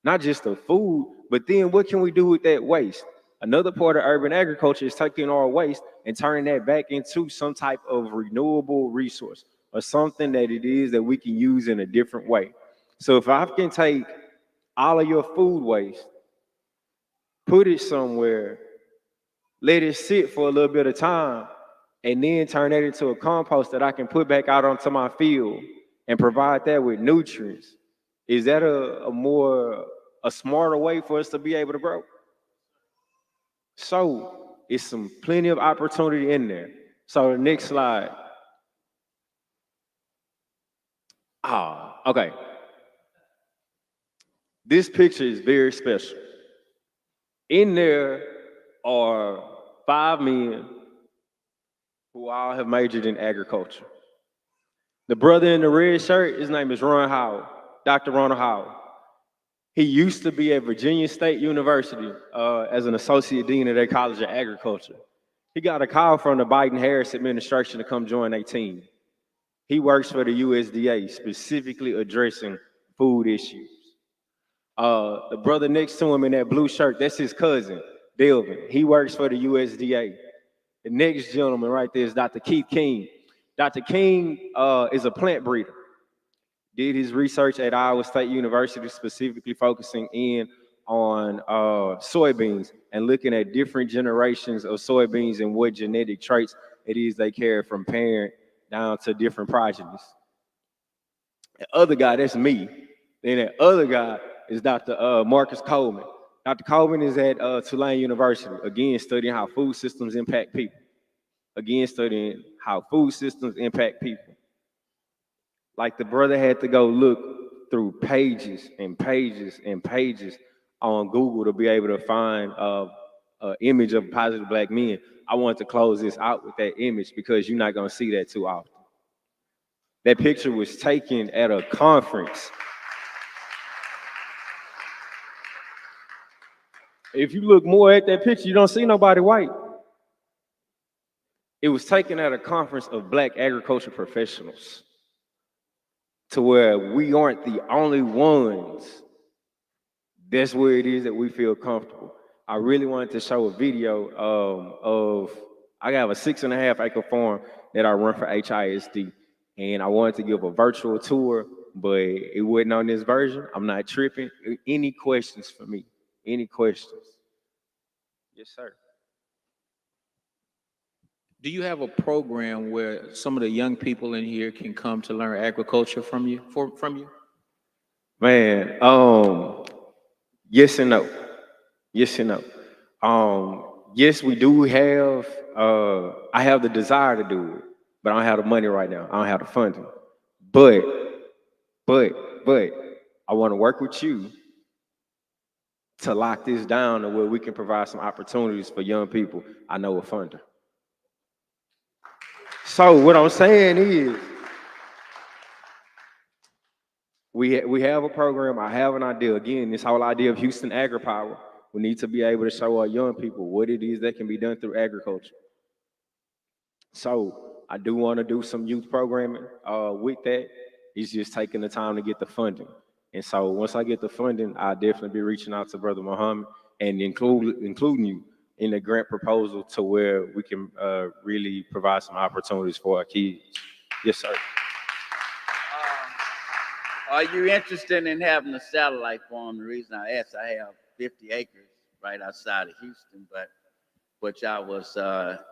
Not just the food, but then what can we do with that waste? Another part of urban agriculture is taking our waste and turning that back into some type of renewable resource or something that it is that we can use in a different way. So if I can take all of your food waste, put it somewhere, let it sit for a little bit of time, and then turn that into a compost that I can put back out onto my field and provide that with nutrients, is that a smarter way for us to be able to grow? So it's plenty of opportunity in there. So the next slide. Okay. This picture is very special. In there are 5 men who all have majored in agriculture. The brother in the red shirt, his name is Ron Howell, Dr. Ronald Howell. He used to be at Virginia State University as an associate dean of their College of Agriculture. He got a call from the Biden-Harris administration to come join their team. He works for the USDA, specifically addressing food issues. The brother next to him in that blue shirt, that's his cousin, Delvin. He works for the USDA. The next gentleman right there is Dr. Keith King. Dr. King is a plant breeder. Did his research at Iowa State University, specifically focusing in on soybeans and looking at different generations of soybeans and what genetic traits it is they carry from parent down to different progenies. The other guy, that's me. Then that other guy is Dr. Marcus Coleman. Dr. Coleman is at Tulane University, again, studying how food systems impact people. Again, studying how food systems impact people. Like the brother had to go look through pages and pages and pages on Google to be able to find an image of positive black men. I wanted to close this out with that image because you're not going to see that too often. That picture was taken at a conference. If you look more at that picture, you don't see nobody white. It was taken at a conference of black agriculture professionals, to where we aren't the only ones. That's where it is that we feel comfortable. I really wanted to show a video I have a 6.5 acre farm that I run for HISD, and I wanted to give a virtual tour, but it wasn't on this version. I'm not tripping. Any questions for me? Any questions? Yes, sir. Do you have a program where some of the young people in here can come to learn agriculture from you? Man, yes and no. Yes and no. Yes, we do have, I have the desire to do it, but I don't have the money right now. I don't have the funding. But I want to work with you to lock this down to where we can provide some opportunities for young people. I know a funder. So what I'm saying is, we have a program. I have an idea. Again, this whole idea of Houston AgriPower. We need to be able to show our young people what it is that can be done through agriculture. So I do want to do some youth programming with that. It's just taking the time to get the funding. And so once I get the funding, I'll definitely be reaching out to Brother Muhammad and including you in the grant proposal to where we can really provide some opportunities for our kids. Yes, sir. Are you interested in having a satellite farm? The reason I asked, I have 50 acres right outside of Houston, but which I was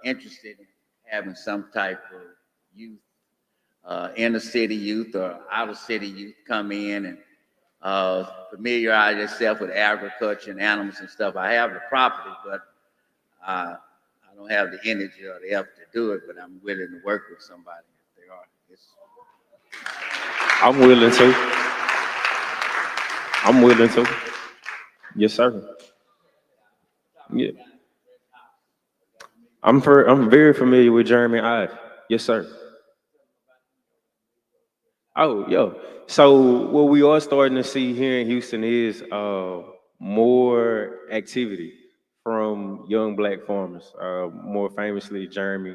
interested in having some type of youth, inner city youth or outer city youth come in and familiarize yourself with agriculture and animals and stuff. I have the property, but I don't have the energy or the effort to do it, but I'm willing to work with somebody if they are. I'm willing to. Yes, sir. Yeah. I'm very familiar with Jeremy Ive. Yes, sir. Oh, yo. So what we are starting to see here in Houston is more activity from young black farmers, more famously Jeremy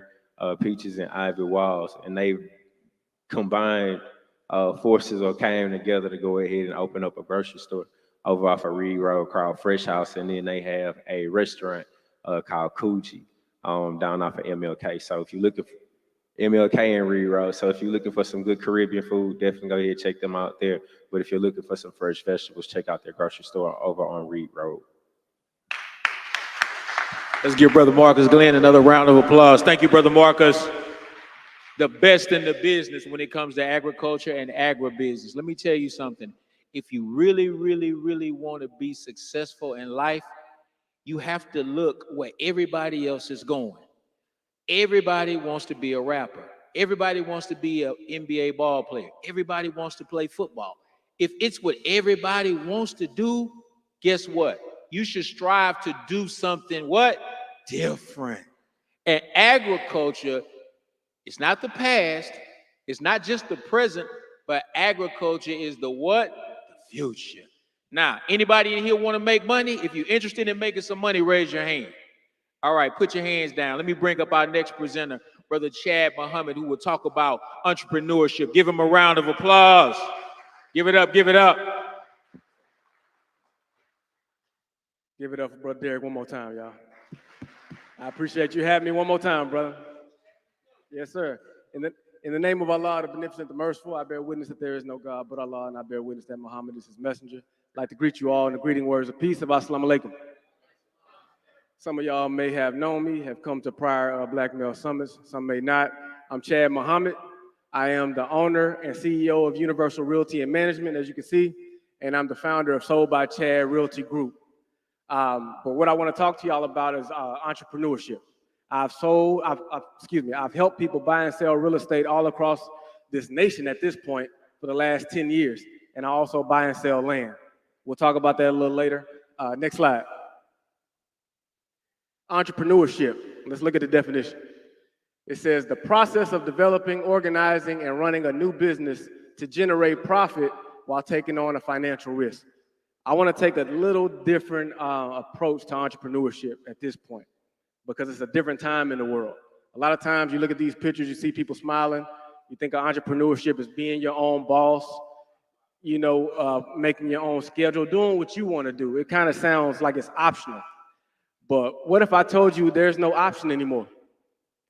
Peaches and Ivy Walls, and they combined forces or came together to go ahead and open up a grocery store over off of Reed Road called Fresh House, and then they have a restaurant called Coochie down off of MLK. So if you're looking for MLK and Reed Road, so if you're looking for some good Caribbean food, definitely go ahead and check them out there. But if you're looking for some fresh vegetables, check out their grocery store over on Reed Road. Let's give Brother Marcus Glenn another round of applause. Thank you, Brother Marcus. The best in the business when it comes to agriculture and agribusiness. Let me tell you something. If you really, really, really want to be successful in life, you have to look where everybody else is going. Everybody wants to be a rapper. Everybody wants to be an NBA ball player. Everybody wants to play football. If it's what everybody wants to do, guess what? You should strive to do something what? Different. And agriculture, it's not the past, it's not just the present, but agriculture is the what? The future. Now, anybody in here want to make money? If you're interested in making some money, raise your hand. All right, put your hands down. Let me bring up our next presenter, Brother Chad Muhammad, who will talk about entrepreneurship. Give him a round of applause. Give it up, give it up. Give it up for Brother Derek one more time, y'all. I appreciate you having me one more time, brother. Yes, sir. In the name of Allah, the Beneficent, the Merciful, I bear witness that there is no God but Allah, and I bear witness that Muhammad is his messenger. I'd like to greet you all in the greeting words of peace of Assalamu alaikum. Some of y'all may have known me, have come to prior Black Male Summits. Some may not. I'm Chad Muhammad. I am the owner and CEO of Universal Realty and Management, as you can see, and I'm the founder of Sold by Chad Realty Group. But what I want to talk to y'all about is entrepreneurship. I've helped people buy and sell real estate all across this nation at this point for the last 10 years. And I also buy and sell land. We'll talk about that a little later. Next slide. Entrepreneurship. Let's look at the definition. It says the process of developing, organizing, and running a new business to generate profit while taking on a financial risk. I want to take a little different approach to entrepreneurship at this point because it's a different time in the world. A lot of times you look at these pictures, you see people smiling. You think of entrepreneurship as being your own boss, you know, making your own schedule, doing what you want to do. It kind of sounds like it's optional. But what if I told you there's no option anymore?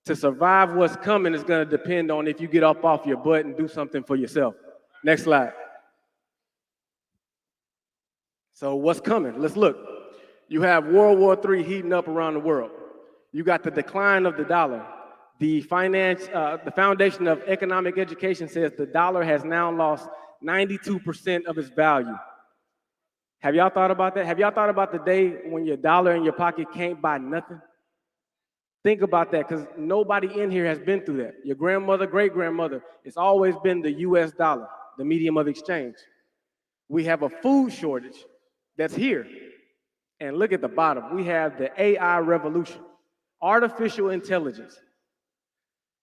To survive what's coming is going to depend on if you get up off your butt and do something for yourself. Next slide. So what's coming? Let's look. You have World War III heating up around the world. You got the decline of the dollar. The Foundation of Economic Education says the dollar has now lost 92% of its value. Have y'all thought about that? Have y'all thought about the day when your dollar in your pocket can't buy nothing? Think about that, because nobody in here has been through that. Your grandmother, great-grandmother, it's always been the US dollar, the medium of exchange. We have a food shortage that's here. And look at the bottom. We have the AI revolution, artificial intelligence.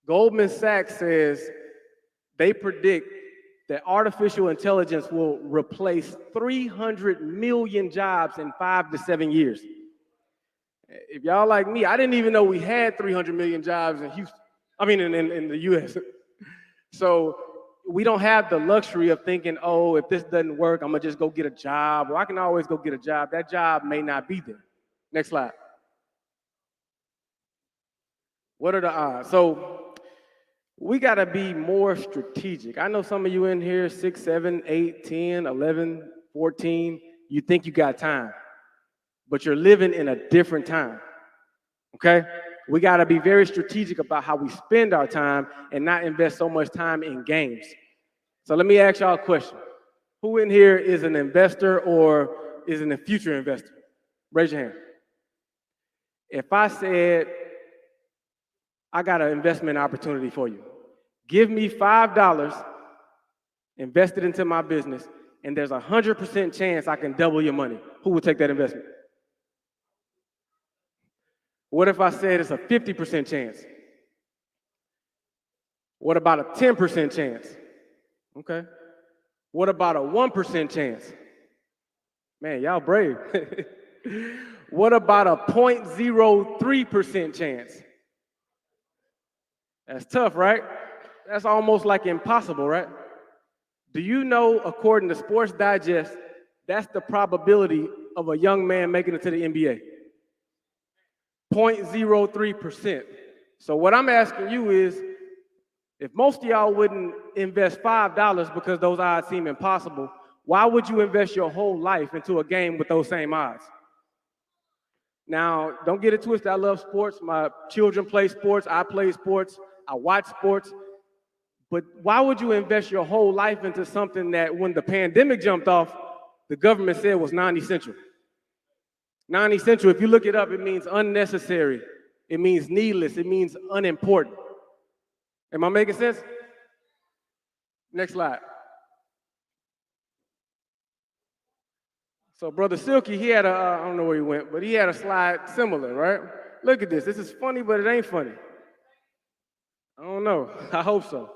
Goldman Sachs says they predict that artificial intelligence will replace 300 million jobs in 5 to 7 years. If y'all like me, I didn't even know we had 300 million jobs in Houston. I mean, in the US. So we don't have the luxury of thinking, oh, if this doesn't work, I'm gonna just go get a job, or I can always go get a job. That job may not be there. Next slide. What are the odds? So we gotta be more strategic. I know some of you in here, 6, 7, 8, 10, 11, 14, you think you got time, but you're living in a different time, okay? We gotta be very strategic about how we spend our time and not invest so much time in games. So let me ask y'all a question. Who in here is an investor or is a future investor? Raise your hand. If I said, I got an investment opportunity for you, give me $5, invest it into my business, and there's a 100% chance I can double your money, who would take that investment? What if I said it's a 50% chance? What about a 10% chance? Okay. What about a 1% chance? Man, y'all brave. What about a 0.03% chance? That's tough, right? That's almost like impossible, right? Do you know, according to Sports Digest, that's the probability of a young man making it to the NBA? 0.03%. So what I'm asking you is, if most of y'all wouldn't invest $5 because those odds seem impossible, why would you invest your whole life into a game with those same odds? Now, don't get it twisted. I love sports. My children play sports. I play sports. I watch sports. But why would you invest your whole life into something that when the pandemic jumped off, the government said was non-essential? Non-essential, if you look it up, it means unnecessary. It means needless. It means unimportant. Am I making sense? Next slide. So Brother Silky, he had I don't know where he went, but he had a slide similar, right? Look at this. This is funny, but it ain't funny. I don't know. I hope so.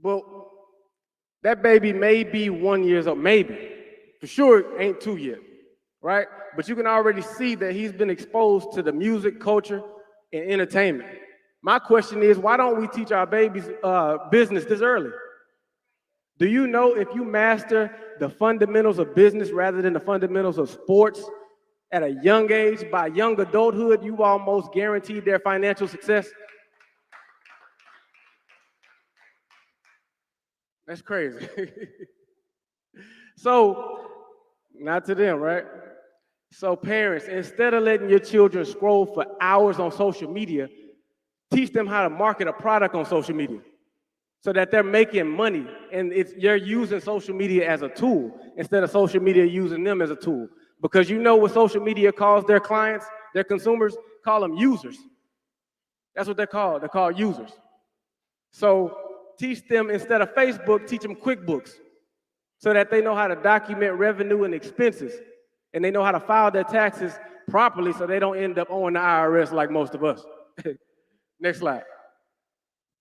Well, that baby may be 1 year old, maybe. For sure, it ain't 2 yet, right? But you can already see that he's been exposed to the music, culture, and entertainment. My question is, why don't we teach our babies business this early? Do you know if you master the fundamentals of business rather than the fundamentals of sports at a young age, by young adulthood, you almost guaranteed their financial success? That's crazy. So, not to them, right? So parents, instead of letting your children scroll for hours on social media, teach them how to market a product on social media so that they're making money and you're using social media as a tool instead of social media using them as a tool. Because you know what social media calls their clients, their consumers, call them users. That's what they're called. They're called users. So teach them, instead of Facebook, teach them QuickBooks so that they know how to document revenue and expenses, and they know how to file their taxes properly so they don't end up owing the IRS like most of us. Next slide.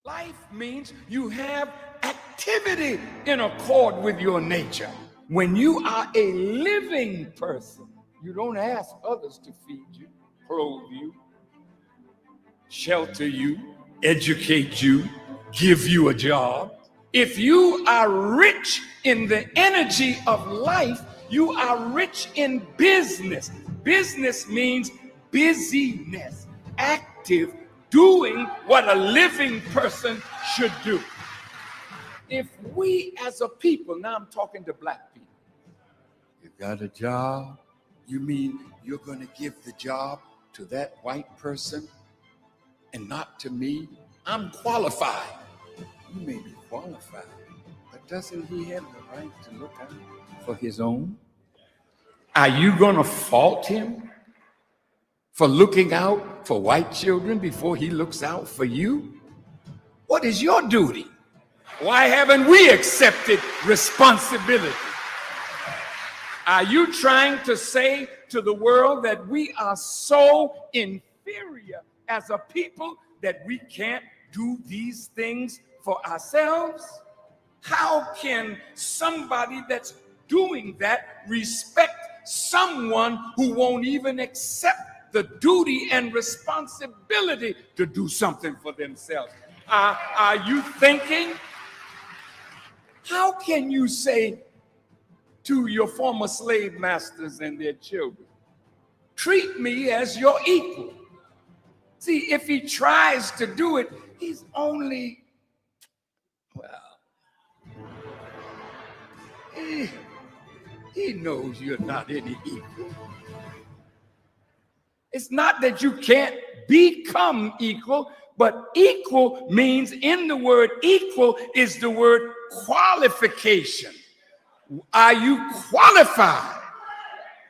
Life means you have activity in accord with your nature. When you are a living person, you don't ask others to feed you, clothe you, shelter you, educate you, give you a job. If you are rich in the energy of life, you are rich in business. Business means busyness, active, doing what a living person should do. If we as a people, now I'm talking to black people, you got a job, you mean you're going to give the job to that white person and not to me? I'm qualified. You may be qualified, but doesn't he have the right to look out for his own? Are you going to fault him for looking out for white children before he looks out for you? What is your duty? Why haven't we accepted responsibility? Are you trying to say to the world that we are so inferior as a people that we can't do these things for ourselves? How can somebody that's doing that respect someone who won't even accept the duty and responsibility to do something for themselves? Are you thinking? How can you say to your former slave masters and their children, treat me as your equal? See, if he tries to do it, he's only, well, he knows you're not any equal. It's not that you can't become equal, but equal means, in the word equal is the word qualification. Are you qualified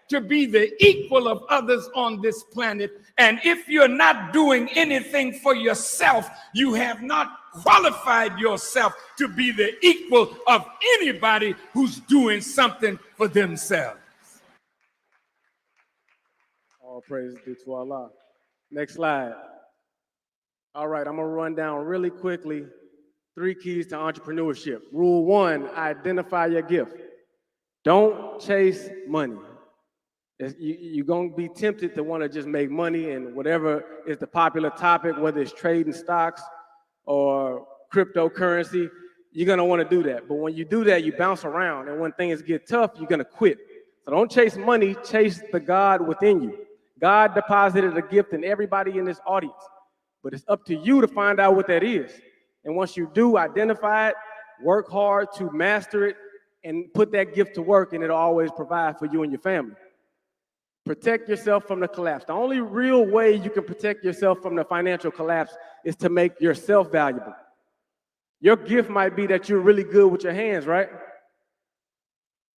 to be the equal of others on this planet? And if you're not doing anything for yourself, you have not qualified yourself to be the equal of anybody who's doing something for themselves. All praise due to Allah. Next slide. All right, I'm gonna run down really quickly 3 keys to entrepreneurship. Rule 1, identify your gift. Don't chase money. You're going to be tempted to want to just make money and whatever is the popular topic, whether it's trading stocks or cryptocurrency, you're going to want to do that. But when you do that, you bounce around. And when things get tough, you're going to quit. So don't chase money, chase the God within you. God deposited a gift in everybody in this audience. But it's up to you to find out what that is. And once you do, identify it, work hard to master it, and put that gift to work, and it'll always provide for you and your family. Protect yourself from the collapse. The only real way you can protect yourself from the financial collapse is to make yourself valuable. Your gift might be that you're really good with your hands, right?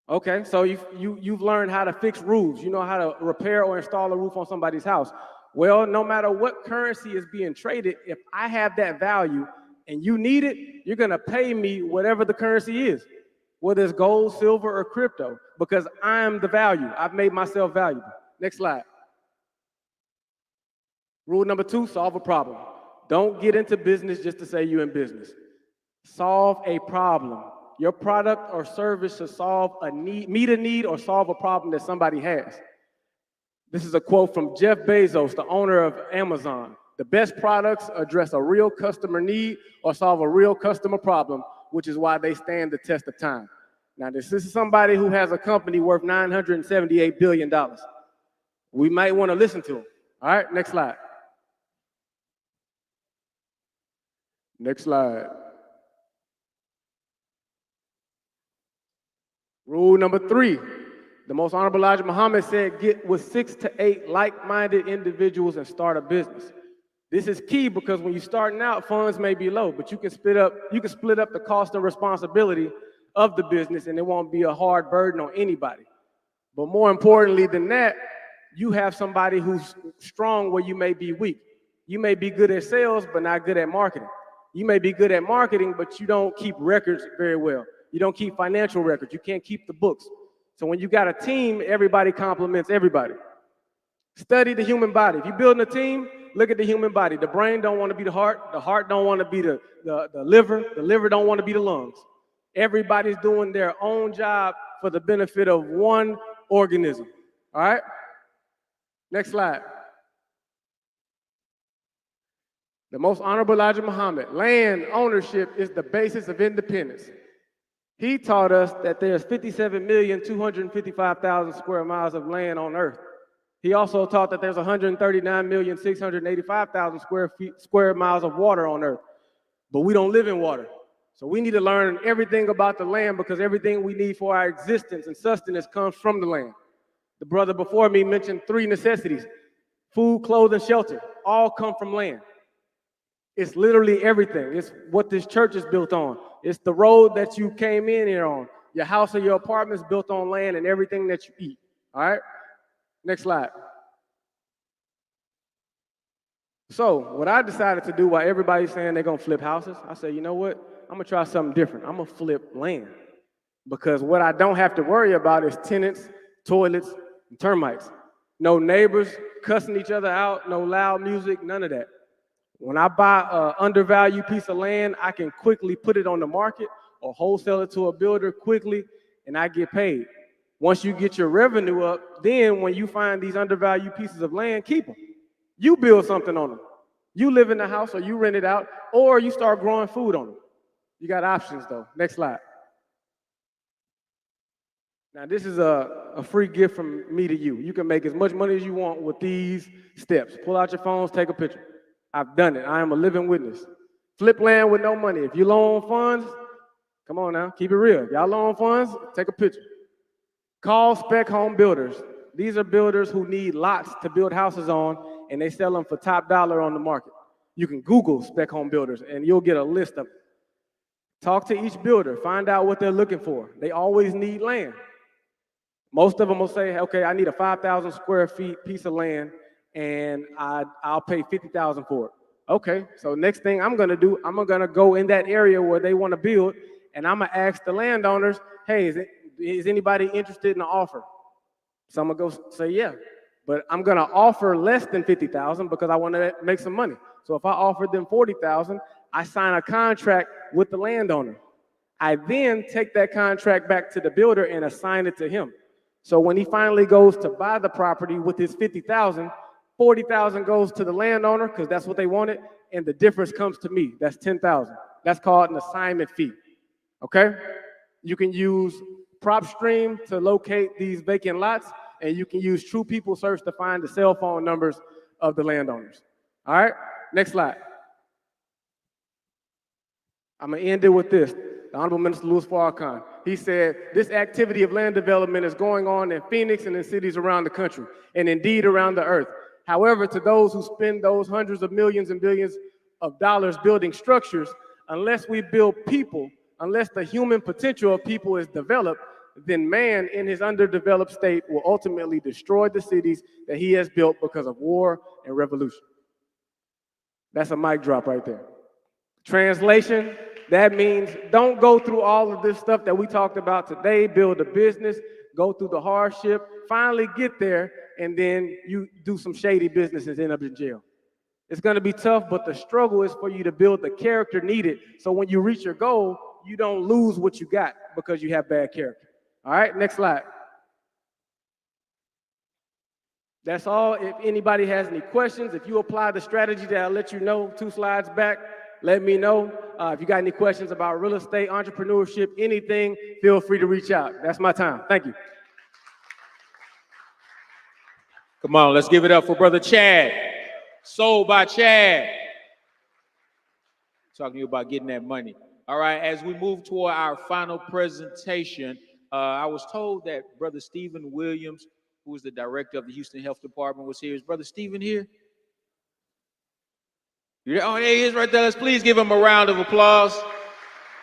Okay, so you've learned how to fix roofs. You know how to repair or install a roof on somebody's house. Well, no matter what currency is being traded, if I have that value and you need it, you're gonna pay me whatever the currency is, whether it's gold, silver, or crypto, because I'm the value. I've made myself valuable. Next slide. Rule number 2, solve a problem. Don't get into business just to say you're in business. Solve a problem. Your product or service should solve a need, meet a need, or solve a problem that somebody has. This is a quote from Jeff Bezos, the owner of Amazon. The best products address a real customer need or solve a real customer problem, which is why they stand the test of time. Now, this is somebody who has a company worth $978 billion. We might want to listen to him. All right, next slide. Next slide. Rule number 3, the most honorable Elijah Muhammad said, get with 6 to 8 like-minded individuals and start a business. This is key because when you're starting out, funds may be low, but you can split up the cost and responsibility of the business, and it won't be a hard burden on anybody. But more importantly than that, you have somebody who's strong where you may be weak. You may be good at sales, but not good at marketing. You may be good at marketing, but you don't keep records very well. You don't keep financial records. You can't keep the books. So when you got a team, everybody complements everybody. Study the human body. If you're building a team, look at the human body. The brain don't want to be the heart don't want to be the liver don't want to be the lungs. Everybody's doing their own job for the benefit of one organism. All right? Next slide. The most honorable Elijah Muhammad, land ownership is the basis of independence. He taught us that there's 57,255,000 square miles of land on earth. He also taught that there's 139,685,000 square miles of water on earth. But we don't live in water. So we need to learn everything about the land because everything we need for our existence and sustenance comes from the land. The brother before me mentioned 3 necessities: food, clothing, shelter, all come from land. It's literally everything. It's what this church is built on. It's the road that you came in here on. Your house or your apartment is built on land and everything that you eat. All right? Next slide. So what I decided to do while everybody's saying they're going to flip houses, I said, you know what? I'm going to try something different. I'm going to flip land. Because what I don't have to worry about is tenants, toilets, and termites. No neighbors cussing each other out, no loud music, none of that. When I buy an undervalued piece of land, I can quickly put it on the market or wholesale it to a builder quickly, and I get paid. Once you get your revenue up, then when you find these undervalued pieces of land, keep them. You build something on them. You live in the house or you rent it out, or you start growing food on them. You got options though. Next slide. Now this is a free gift from me to you. You can make as much money as you want with these steps. Pull out your phones, take a picture. I've done it. I am a living witness. Flip land with no money. If you loan funds, come on now, keep it real. Y'all loan funds, take a picture. Call spec home builders. These are builders who need lots to build houses on, and they sell them for top dollar on the market. You can Google spec home builders, and you'll get a list of them. Talk to each builder. Find out what they're looking for. They always need land. Most of them will say, okay, I need a 5,000 square feet piece of land, and I'll pay $50,000 for it. Okay, so next thing I'm gonna do, I'm gonna go in that area where they wanna build, and I'm gonna ask the landowners, hey, is anybody interested in the offer? Some will go say, yeah, but I'm gonna offer less than $50,000 because I wanna make some money. So if I offer them $40,000, I sign a contract with the landowner. I then take that contract back to the builder and assign it to him. So when he finally goes to buy the property with his 50,000, 40,000 goes to the landowner because that's what they wanted, and the difference comes to me. That's 10,000. That's called an assignment fee. Okay? You can use PropStream to locate these vacant lots, and you can use True People Search to find the cell phone numbers of the landowners. All right? Next slide. I'm going to end it with this. The Honorable Minister Louis Farrakhan. He said, this activity of land development is going on in Phoenix and in cities around the country, and indeed around the earth. However, to those who spend those hundreds of millions and billions of dollars building structures, unless we build people, unless the human potential of people is developed, then man in his underdeveloped state will ultimately destroy the cities that he has built because of war and revolution. That's a mic drop right there. Translation, that means don't go through all of this stuff that we talked about today, build a business, go through the hardship, finally get there, and then you do some shady business and end up in jail. It's gonna be tough, but the struggle is for you to build the character needed so when you reach your goal, you don't lose what you got because you have bad character. All right, next slide. That's all. If anybody has any questions, if you apply the strategy that I'll let you know 2 slides back, let me know. If you got any questions about real estate, entrepreneurship, anything, feel free to reach out. That's my time. Thank you. Come on, let's give it up for Brother Chad. Sold by Chad. Talking to you about getting that money. All right, as we move toward our final presentation, I was told that Brother Stephen Williams, who is the director of the Houston Health Department, was here. Is Brother Stephen here? Oh, there he is right there. Let's please give him a round of applause.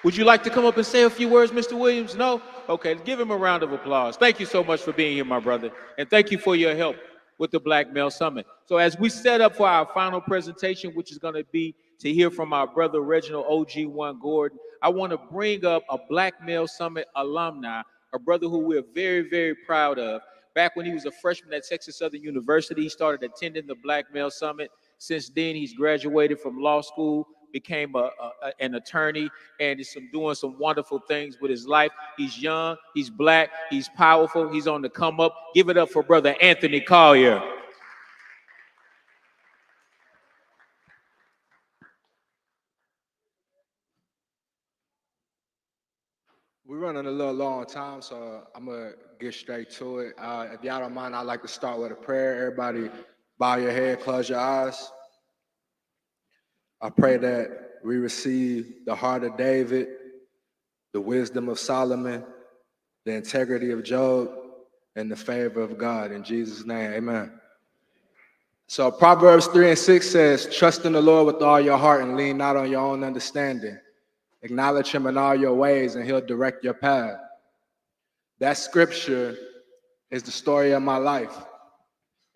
Would you like to come up and say a few words, Mr. Williams? No? Okay, give him a round of applause. Thank you so much for being here, my brother. And thank you for your help with the Black Male Summit. So as we set up for our final presentation, which is going to be to hear from our brother Reginald OG1 Gordon, I want to bring up a Black Male Summit alumni, a brother who we're very, very proud of. Back when he was a freshman at Texas Southern University, he started attending the Black Male Summit. Since then, he's graduated from law school, became an attorney, and is doing some wonderful things with his life. He's young, he's Black, he's powerful, he's on the come up. Give it up for Brother Anthony Collier. We're running a little long time, so I'm going to get straight to it. If y'all don't mind, I'd like to start with a prayer. Everybody bow your head, close your eyes. I pray that we receive the heart of David, the wisdom of Solomon, the integrity of Job, and the favor of God. In Jesus' name, amen. So Proverbs 3:6 says, trust in the Lord with all your heart and lean not on your own understanding. Acknowledge him in all your ways and he'll direct your path. That scripture is the story of my life.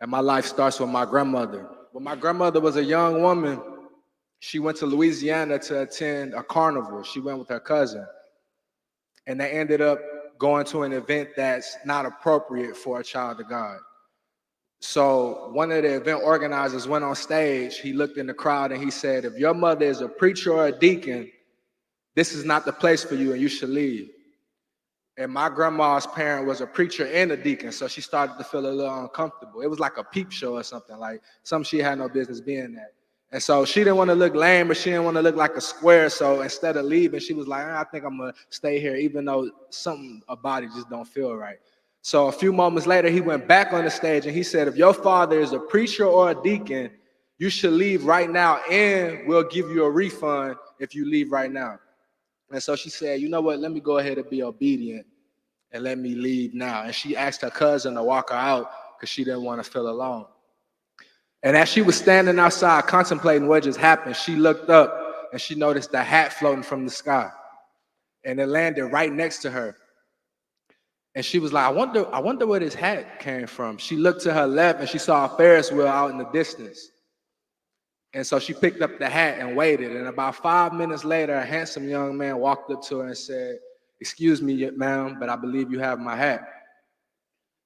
And my life starts with my grandmother. When my grandmother was a young woman, she went to Louisiana to attend a carnival. She went with her cousin. And they ended up going to an event that's not appropriate for a child of God. So one of the event organizers went on stage. He looked in the crowd and he said, if your mother is a preacher or a deacon, this is not the place for you and you should leave. And my grandma's parent was a preacher and a deacon, so she started to feel a little uncomfortable. It was like a peep show or something, like something she had no business being at. And so she didn't want to look lame, but she didn't want to look like a square. So instead of leaving, she was like, I think I'm going to stay here, even though something about it just don't feel right. So a few moments later, he went back on the stage and he said, if your father is a preacher or a deacon, you should leave right now and we'll give you a refund if you leave right now. And so she said, you know what, let me go ahead and be obedient and let me leave now. And she asked her cousin to walk her out because she didn't want to feel alone. And as she was standing outside contemplating what just happened, she looked up and she noticed a hat floating from the sky. And it landed right next to her. And she was like, I wonder where this hat came from. She looked to her left and she saw a Ferris wheel out in the distance. And so she picked up the hat and waited. And about 5 minutes later, a handsome young man walked up to her and said, excuse me, ma'am, but I believe you have my hat.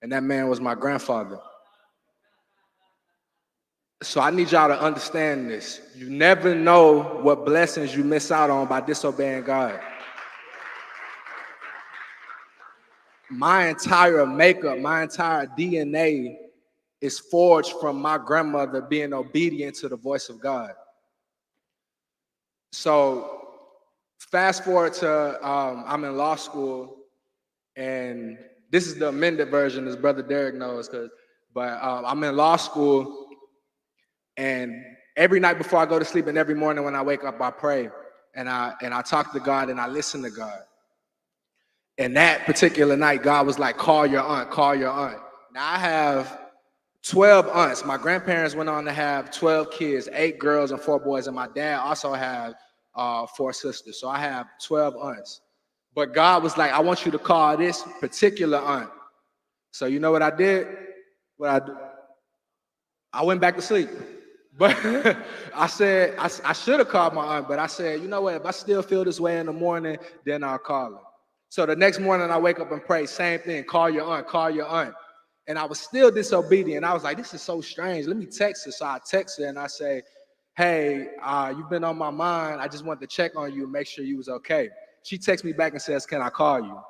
And that man was my grandfather. So I need y'all to understand this. You never know what blessings you miss out on by disobeying God. my entire makeup, my entire DNA is forged from my grandmother being obedient to the voice of God. So fast forward to I'm in law school, and this is the amended version, as Brother Derek knows, but I'm in law school, and every night before I go to sleep and every morning when I wake up, I pray and I talk to God and I listen to God. And that particular night, God was like, call your aunt, call your aunt. Now I have 12 aunts. My grandparents went on to have 12 kids, 8 girls and 4 boys, and my dad also had 4 sisters. So I have 12 aunts. But God was like, I want you to call this particular aunt. So you know what I did? I went back to sleep. But I said, I should have called my aunt, but I said, you know what? If I still feel this way in the morning, then I'll call her. So the next morning I wake up and pray, same thing, call your aunt, call your aunt. And I was still disobedient. I was like, this is so strange. Let me text her. So I text her and I say, hey, you've been on my mind. I just wanted to check on you and make sure you was okay. She texts me back and says, can I call you?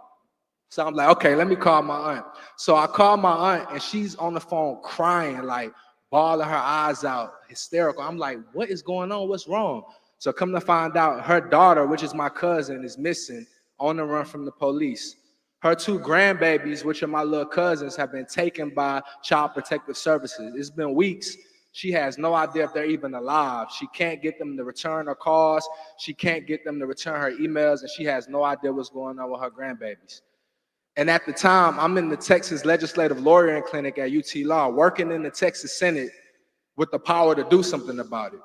So I'm like, okay, let me call my aunt. So I call my aunt and she's on the phone crying, like bawling her eyes out, hysterical. I'm like, what is going on? What's wrong? So come to find out, her daughter, which is my cousin, is missing, on the run from the police. Her 2 grandbabies, which are my little cousins, have been taken by Child Protective Services. It's been weeks. She has no idea if they're even alive. She can't get them to return her calls. She can't get them to return her emails, and she has no idea what's going on with her grandbabies. And at the time, I'm in the Texas Legislative Lawyering Clinic at UT Law, working in the Texas Senate with the power to do something about it.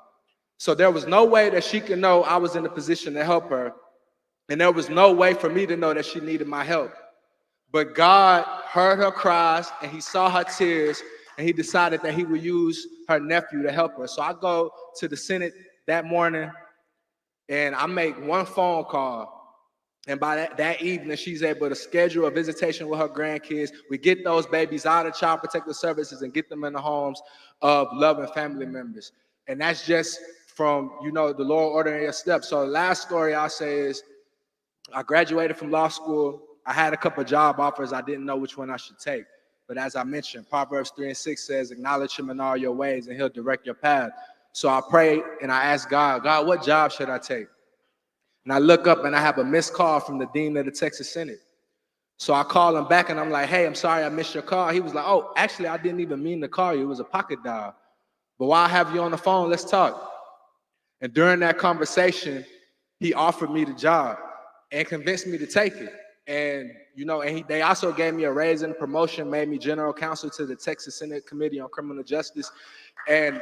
So there was no way that she could know I was in a position to help her. And there was no way for me to know that she needed my help. But God heard her cries and he saw her tears and he decided that he would use her nephew to help her. So I go to the Senate that morning and I make one phone call. And by that evening, she's able to schedule a visitation with her grandkids. We get those babies out of Child Protective Services and get them in the homes of loving family members. And that's just from, you know, the Lord ordering your steps. So the last story I'll say is, I graduated from law school. I had a couple of job offers. I didn't know which one I should take. But as I mentioned, Proverbs 3:6 says, acknowledge him in all your ways and he'll direct your path. So I prayed and I asked God, what job should I take? And I look up and I have a missed call from the dean of the Texas Senate. So I call him back and I'm like, hey, I'm sorry I missed your call. He was like, oh, actually, I didn't even mean to call you. It was a pocket dial. But while I have you on the phone, let's talk. And during that conversation, he offered me the job and convinced me to take it. And, you know, they also gave me a raise and promotion, made me general counsel to the Texas Senate Committee on Criminal Justice. And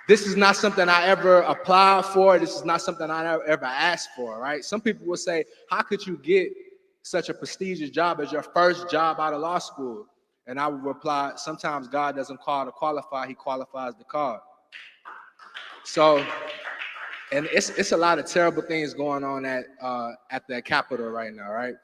this is not something I ever applied for. This is not something I ever asked for, right? Some people will say, how could you get such a prestigious job as your first job out of law school? And I would reply, sometimes God doesn't call to qualify, he qualifies the call. So, and it's a lot of terrible things going on at the Capitol right now, right?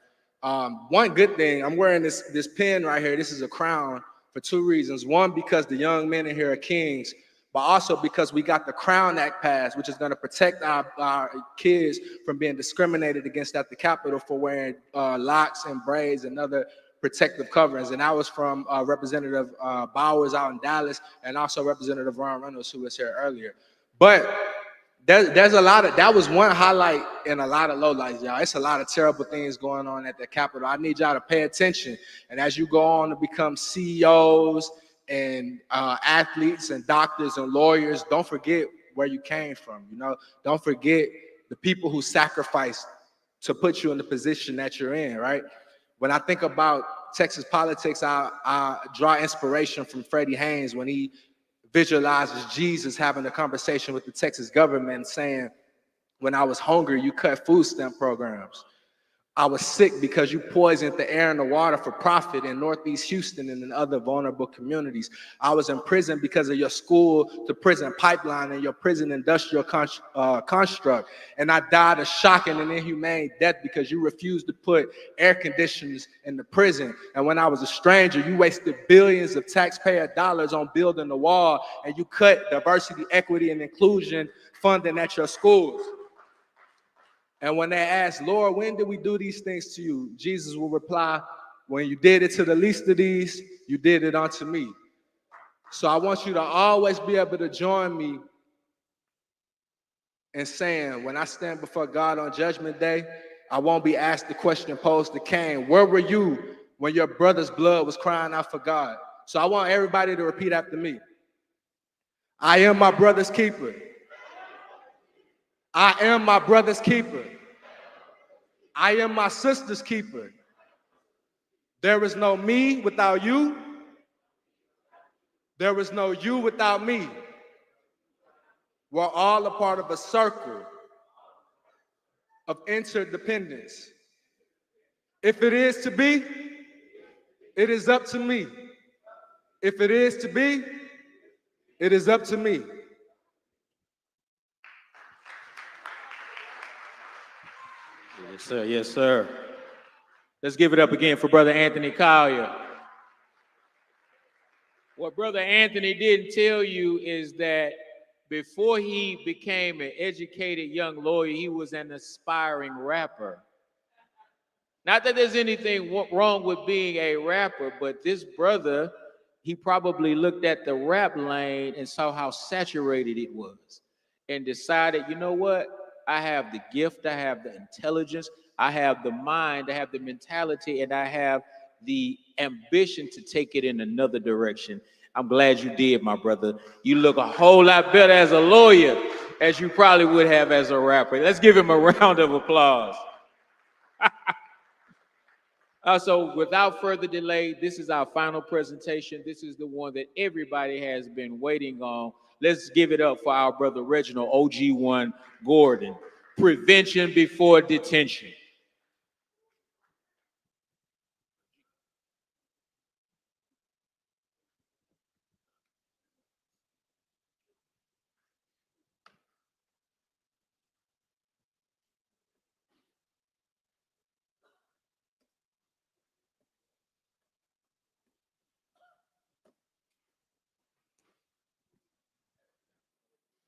One good thing, I'm wearing this pin right here. This is a crown for 2 reasons. One, because the young men in here are kings, but also because we got the Crown Act passed, which is going to protect our kids from being discriminated against at the Capitol for wearing locks and braids and other protective coverings. And that was from Representative Bowers out in Dallas and also Representative Ron Reynolds, who was here earlier. But there's a lot of, that was one highlight and a lot of lowlights, y'all. It's a lot of terrible things going on at the Capitol. I need y'all to pay attention. And as you go on to become CEOs and athletes and doctors and lawyers, don't forget where you came from, you know? Don't forget the people who sacrificed to put you in the position that you're in, right? When I think about Texas politics, I draw inspiration from Freddie Haynes when he visualizes Jesus having a conversation with the Texas government saying, when I was hungry, you cut food stamp programs. I was sick because you poisoned the air and the water for profit in Northeast Houston and in other vulnerable communities. I was in prison because of your school to prison pipeline and your prison industrial construct. And I died a shocking and inhumane death because you refused to put air conditioners in the prison. And when I was a stranger, you wasted billions of taxpayer dollars on building the wall, and you cut diversity, equity, and inclusion funding at your schools. And when they ask, Lord, when did we do these things to you? Jesus will reply, when you did it to the least of these, you did it unto me. So I want you to always be able to join me in saying, when I stand before God on Judgment Day, I won't be asked the question posed to Cain, where were you when your brother's blood was crying out for God? So I want everybody to repeat after me. I am my brother's keeper. I am my brother's keeper. I am my sister's keeper. There is no me without you. There is no you without me. We're all a part of a circle of interdependence. If it is to be, it is up to me. If it is to be, it is up to me. Yes, sir. Yes, sir. Let's give it up again for Brother Anthony Collier. What Brother Anthony didn't tell you is that before he became an educated young lawyer, he was an aspiring rapper. Not that there's anything wrong with being a rapper, but this brother, he probably looked at the rap lane and saw how saturated it was and decided, you know what? I have the gift, I have the intelligence, I have the mind, I have the mentality, and I have the ambition to take it in another direction. I'm glad you did, my brother. You look a whole lot better as a lawyer as you probably would have as a rapper. Let's give him a round of applause. So without further delay, this is our final presentation. This is the one that everybody has been waiting on. Let's give it up for our brother Reginald OG1 Gordon. Prevention before detention.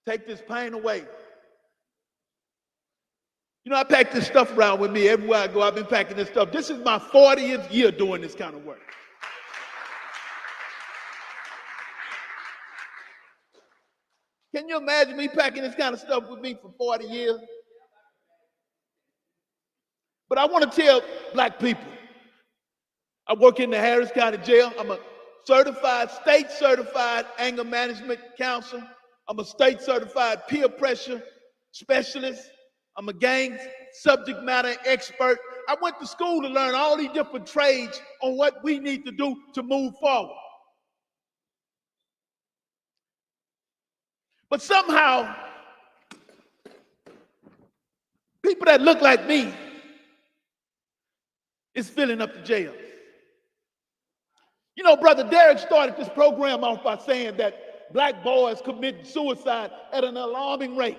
Take this pain away. You know, I pack this stuff around with me everywhere I go. I've been packing this stuff. This is my 40th year doing this kind of work. Can you imagine me packing this kind of stuff with me for 40 years? But I want to tell black people, I work in the Harris County Jail. I'm a state certified anger management counselor. I'm a state certified peer pressure specialist. I'm a gang subject matter expert. I went to school to learn all these different trades on what we need to do to move forward. But somehow, people that look like me is filling up the jails. You know, Brother Derek started this program off by saying that black boys commit suicide at an alarming rate.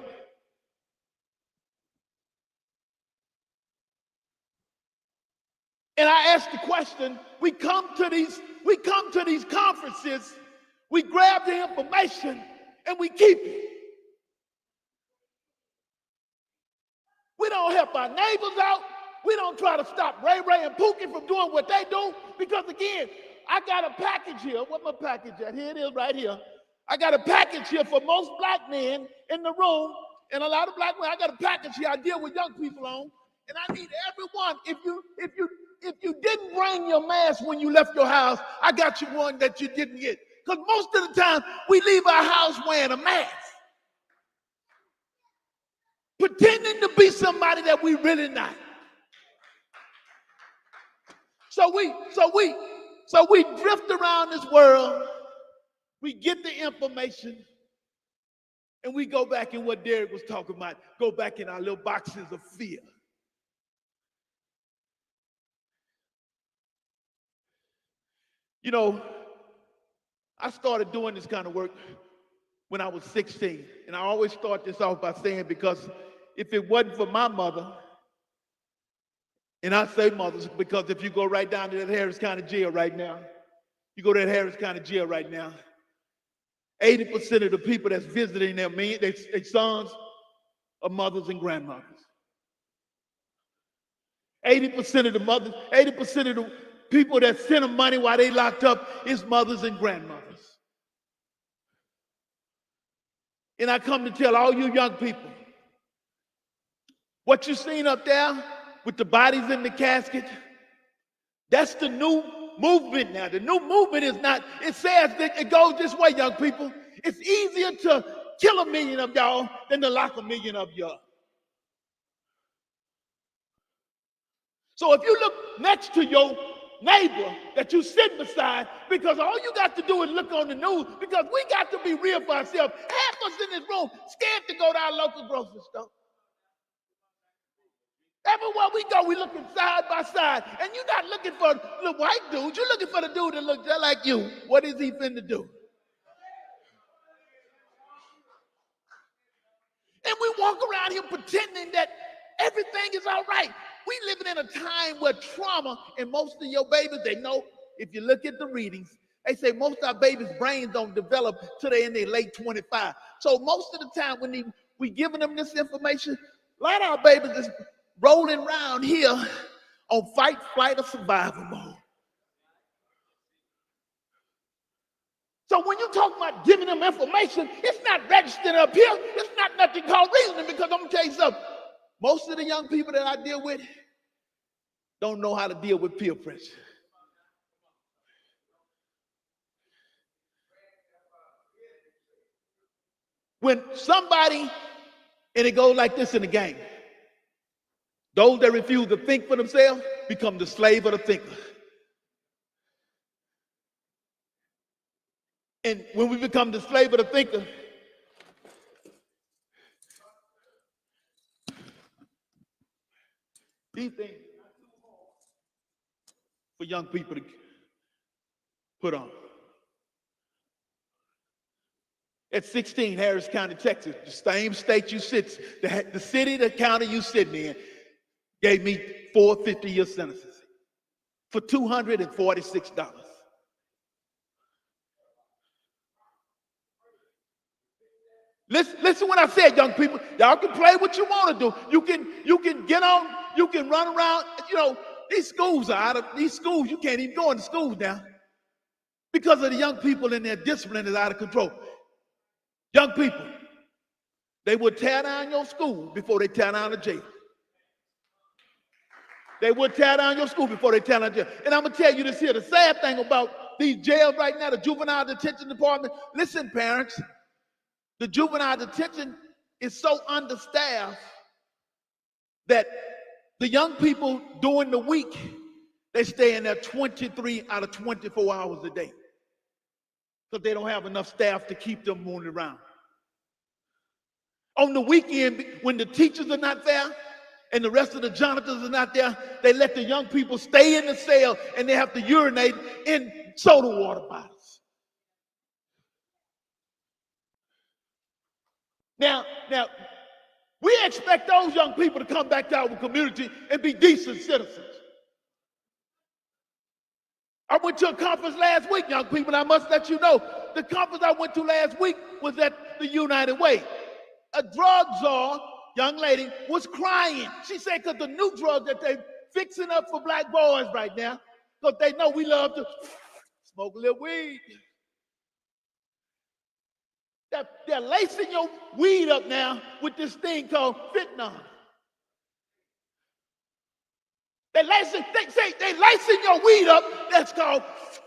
And I asked the question, we come to these conferences, we grab the information, and we keep it. We don't help our neighbors out. We don't try to stop Ray Ray and Pookie from doing what they do, because again, I got a package here. What my package at? Here it is right here. I got a package here for most black men in the room, and a lot of black men. I got a package here I deal with young people on, and I need everyone. If you didn't bring your mask when you left your house, I got you one that you didn't get. Because most of the time, we leave our house wearing a mask, pretending to be somebody that we really not. So we drift around this world, we get the information, and we go back in what Derek was talking about, go back in our little boxes of fear. You know, I started doing this kind of work when I was 16. And I always start this off by saying, because if it wasn't for my mother, and I say mothers because if you go right down to that Harris County Jail right now, 80% of the people that's visiting their sons are mothers and grandmothers. 80% of the mothers, 80% of people that send them money while they locked up is mothers and grandmothers. And I come to tell all you young people, what you seen up there with the bodies in the casket, that's the new movement now. The new movement is not, it says that it goes this way, young people. It's easier to kill 1 million of y'all than to lock 1 million of y'all. So if you look next to your neighbor that you sit beside, because all you got to do is look on the news, because we got to be real for ourselves. Half us in this room scared to go to our local grocery store. Everywhere we go, we looking side by side. And you're not looking for the white dude. You're looking for the dude that looks just like you. What is he finna do? And we walk around here pretending that everything is all right. We living in a time where trauma, and most of your babies, they know, if you look at the readings, they say most of our babies' brains don't develop till they're in their late 25. So most of the time when we giving them this information, a lot of our babies is rolling around here on fight, flight, or survival mode. So when you talk about giving them information, it's not registering up here. It's not nothing called reasoning, because I'm gonna tell you something. Most of the young people that I deal with don't know how to deal with peer pressure. When somebody, and it goes like this in the game, those that refuse to think for themselves become the slave of the thinker. And when we become the slave of the thinker, these things for young people to put on. At 16, Harris County, Texas, the same state you sit, the city, the county you sitting in, gave me 4 50-year sentences for $246. Listen when I said, young people, y'all can play what you want to do. You can get on, you can run around. You know, these schools are out of, these schools, you can't even go into schools now because of the young people and their discipline is out of control. Young people, they would tear down your school before they tear down the jail. They would tear down your school before they tear down jail. And I'm going to tell you this here, the sad thing about these jails right now, the juvenile detention department, listen, parents, the juvenile detention is so understaffed that the young people during the week, they stay in there 23 out of 24 hours a day because they don't have enough staff to keep them moving around. On the weekend, when the teachers are not there and the rest of the janitors are not there, they let the young people stay in the cell and they have to urinate in soda water bottles. Now, we expect those young people to come back to our community and be decent citizens. I went to a conference last week, young people, and I must let you know, the conference I went to last week was at the United Way. A drug czar, young lady, was crying. She said, because the new drug that they're fixing up for black boys right now, because they know we love to smoke a little weed. They're lacing your weed up now with this thing called fentanyl. They lacing your weed up, that's called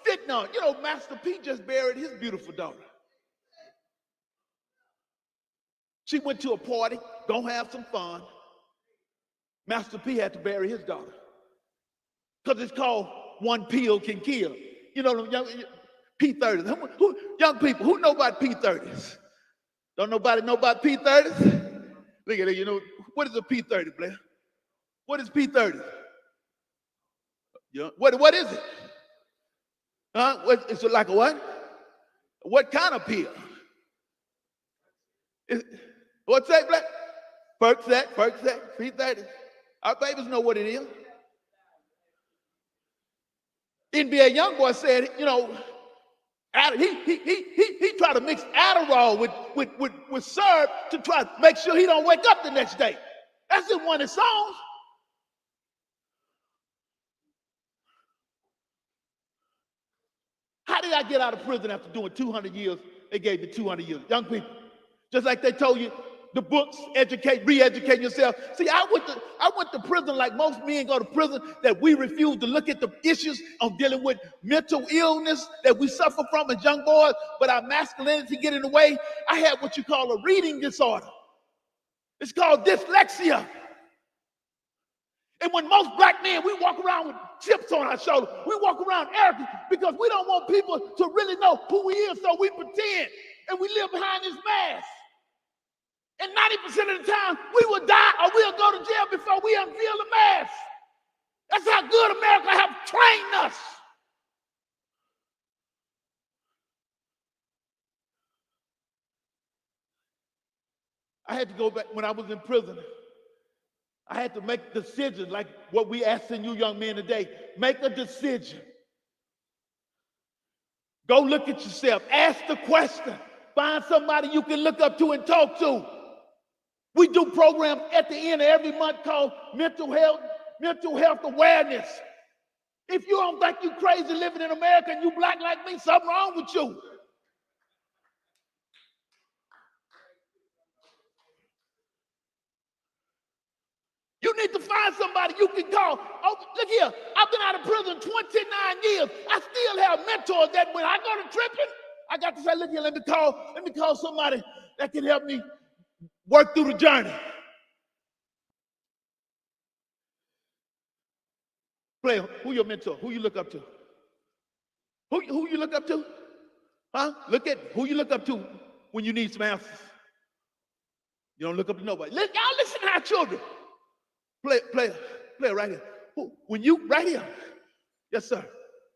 fentanyl. You know, Master P just buried his beautiful daughter. She went to a party, gonna have some fun. Master P had to bury his daughter. Because it's called one pill can kill. You know, young P30s. Young people, who know about P30s? Don't nobody know about P30s? Look at it, you know, what is a P30, Blair? What is P30? What is it? Huh? Is it like a what? What kind of pill? What's that, Blair? Percocet, P30. Our babies know what it is. NBA YoungBoy said, you know, he tried to mix Adderall with syrup to try to make sure he don't wake up the next day. That's in one of his songs. did I get out of prison after doing 200 years? They gave me 200 years. Young people, just like they told you, the books, educate, re-educate yourself. See, I went to prison like most men go to prison, that we refuse to look at the issues of dealing with mental illness that we suffer from as young boys, but our masculinity get in the way. I had what you call a reading disorder. It's called dyslexia. And when most black men, we walk around with chips on our shoulder, we walk around arrogant because we don't want people to really know who we is, so we pretend and we live behind this mask. And 90% of the time, we will die or we'll go to jail before we unveil the mask. That's how good America have trained us. I had to go back when I was in prison. I had to make decisions like what we asking you young men today. Make a decision. Go look at yourself. Ask the question. Find somebody you can look up to and talk to. We do programs at the end of every month called mental health awareness. If you don't think you crazy living in America and you black like me, something wrong with you. You need to find somebody you can call. Oh, look here, I've been out of prison 29 years. I still have mentors that when I go to tripping, I got to say, look here, let me call somebody that can help me work through the journey. Player, who your mentor? Who you look up to? Who you look up to? Huh? Look at who you look up to when you need some answers. You don't look up to nobody. Y'all listen to our children. Player right here. When you, right here. Yes, sir.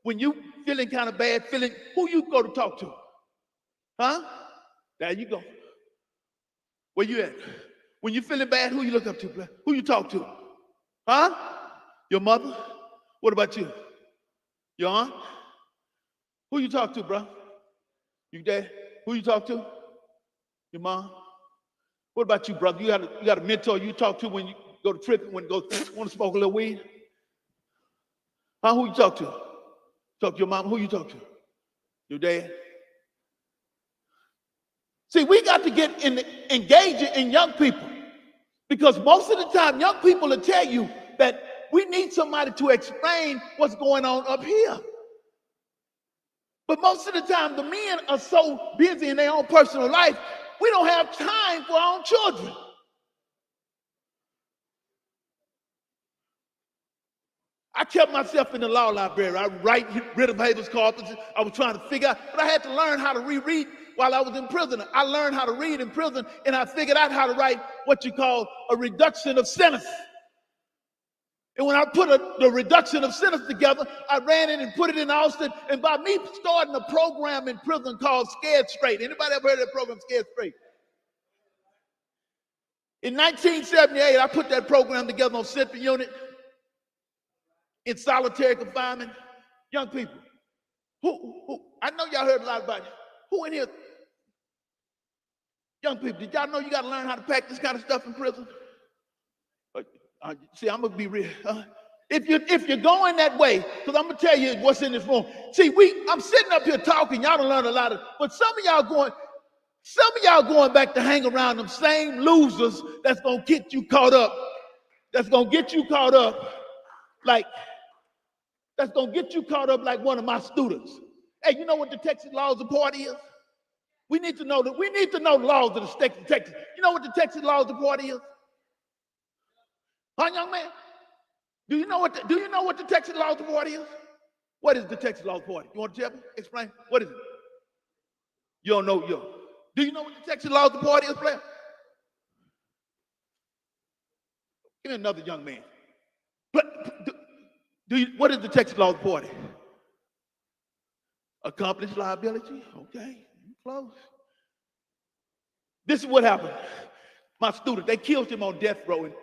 When you feeling kind of bad, who you go to talk to? Huh? There you go. Where you at? When you feeling bad, who you look up to, player? Who you talk to? Huh? Your mother? What about you? Your aunt? Who you talk to, bro? You dad? Who you talk to? Your mom? What about you, brother? You got a mentor you talk to when you go to tripping, when you go want to smoke a little weed? Huh? Who you talk to? Talk to your mom? Who you talk to? Your dad? See, we got to get engaged in young people, because most of the time young people will tell you that we need somebody to explain what's going on up here. But most of the time the men are so busy in their own personal life, we don't have time for our own children. I kept myself in the law library. I write rid of habeas corpus. I was trying to figure out, but I had to learn how to reread while I was in prison. I learned how to read in prison, and I figured out how to write what you call a reduction of sentence. And when I put the reduction of sentence together, I ran it and put it in Austin. And by me starting a program in prison called Scared Straight. Anybody ever heard of that program, Scared Straight? In 1978, I put that program together on Central Unit in solitary confinement. Young people, who I know y'all heard a lot about it. Who in here? Young people, did y'all know you got to learn how to pack this kind of stuff in prison? See, I'm gonna be real. If you're going that way, because I'm gonna tell you what's in this room. See, I'm sitting up here talking. Y'all don't learn a lot but some of y'all going back to hang around them same losers that's gonna get you caught up. That's gonna get you caught up like one of my students. Hey, you know what the Texas Laws of Party is? We need to know the laws of the state of Texas. You know what the Texas Laws of Party is? Huh, young man? Do you know what the Texas Laws of Party is? What is the Texas Laws of Party? You want to tell me? Explain. What is it? You don't know. Do you know what the Texas Laws of Party is, player? Give me another young man. What is the Texas Laws of Party? Accomplice liability. Okay, close. This is what happened. My student, they killed him on death row in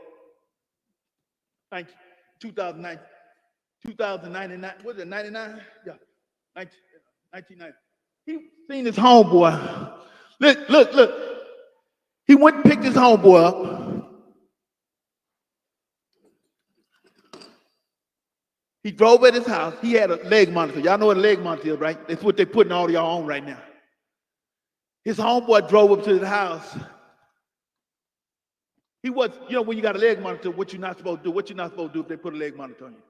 2099, was it 99? Yeah, 1990. He seen his homeboy. Look. He went and picked his homeboy up. He drove at his house. He had a leg monitor. Y'all know what a leg monitor is, right? That's what they're putting all y'all on right now. His homeboy drove up to his house. He was, when you got a leg monitor, what you're not supposed to do, what you're not supposed to do if they put a leg monitor on you.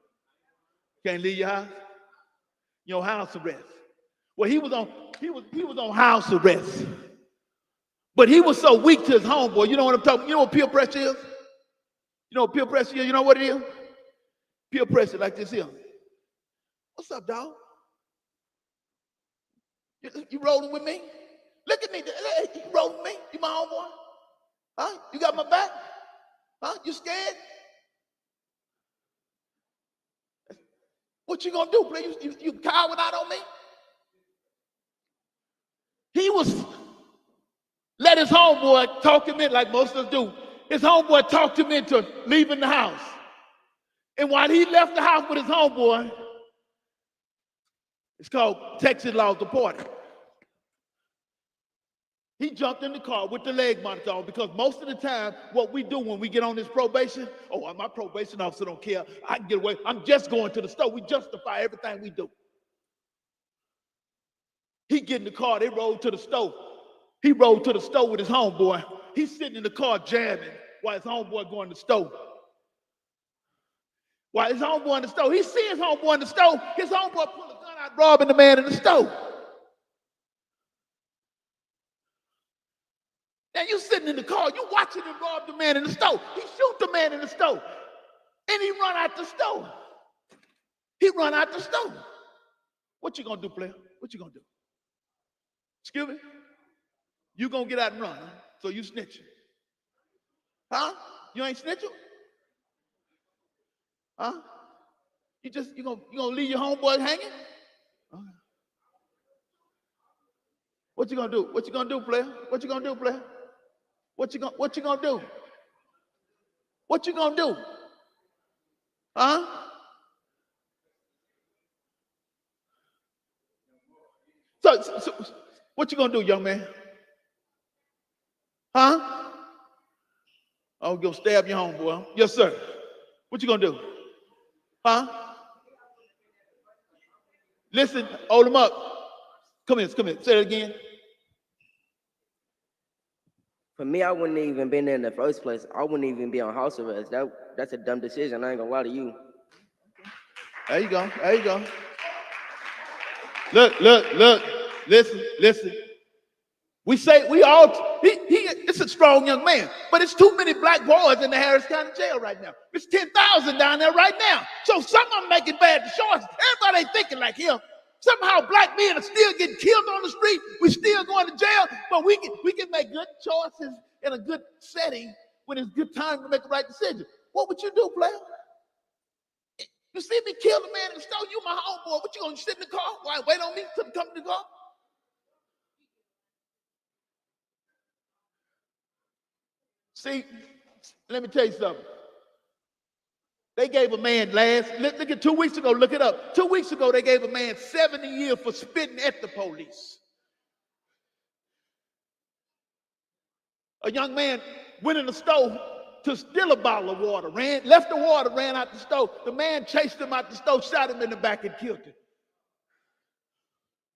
Can't leave your house. House arrest. Well, he was on house arrest. But he was so weak to his homeboy. You know what I'm talking about? You know what peer pressure is? You know what peer pressure is? You know what it is? Peer pressure like this here. What's up, dog? You rolling with me? Look at me. You rolling with me? You my homeboy? Huh? You got my back? Huh? You scared? What you gonna do, please? You coward out on me? He was let his homeboy talk him in like most of us do. His homeboy talked him into leaving the house. And while he left the house with his homeboy, it's called Texas Law Deported. He jumped in the car with the leg monitor on because most of the time, what we do when we get on this probation, my probation officer don't care. I can get away. I'm just going to the store. We justify everything we do. He get in the car. They rode to the store. He rode to the store with his homeboy. He's sitting in the car jamming while his homeboy going to the store. While his homeboy in the store, he sees his homeboy in the store. His homeboy pull a gun out, robbing the man in the store. Now you sitting in the car, you watching him rob the man in the store. He shoot the man in the store, and he run out the store. He run out the store. What you gonna do, player? What you gonna do? Excuse me? You gonna get out and run, huh? So you snitching. Huh? You ain't snitching? Huh? You gonna leave your homeboy hanging? What you gonna do? What you gonna do, player? What you gonna do, player? What you gonna do? What you gonna do? Huh? So what you gonna do, young man? Huh? I'm gonna stab your homeboy. Yes, sir. What you gonna do? Huh? Listen, hold him up. Come here. Say it again. For me, I wouldn't even been there in the first place. I wouldn't even be on house arrest. That's a dumb decision. I ain't gonna lie to you. There you go. Look. Listen. We say it's a strong young man, but it's too many black boys in the Harris County Jail right now. It's 10,000 down there right now. So some of them making bad choices. Everybody ain't thinking like him. Somehow black men are still getting killed on the street. We're still going to jail, but we can make good choices in a good setting when it's good time to make the right decision. What would you do, player? You see me kill the man in the store, you my homeboy. What you gonna sit in the car? Why wait on me to come to the car? See, let me tell you something. They gave a man look at 2 weeks ago, look it up. 2 weeks ago, they gave a man 70 years for spitting at the police. A young man went in the store to steal a bottle of water, left the water, ran out the store. The man chased him out the store, shot him in the back and killed him.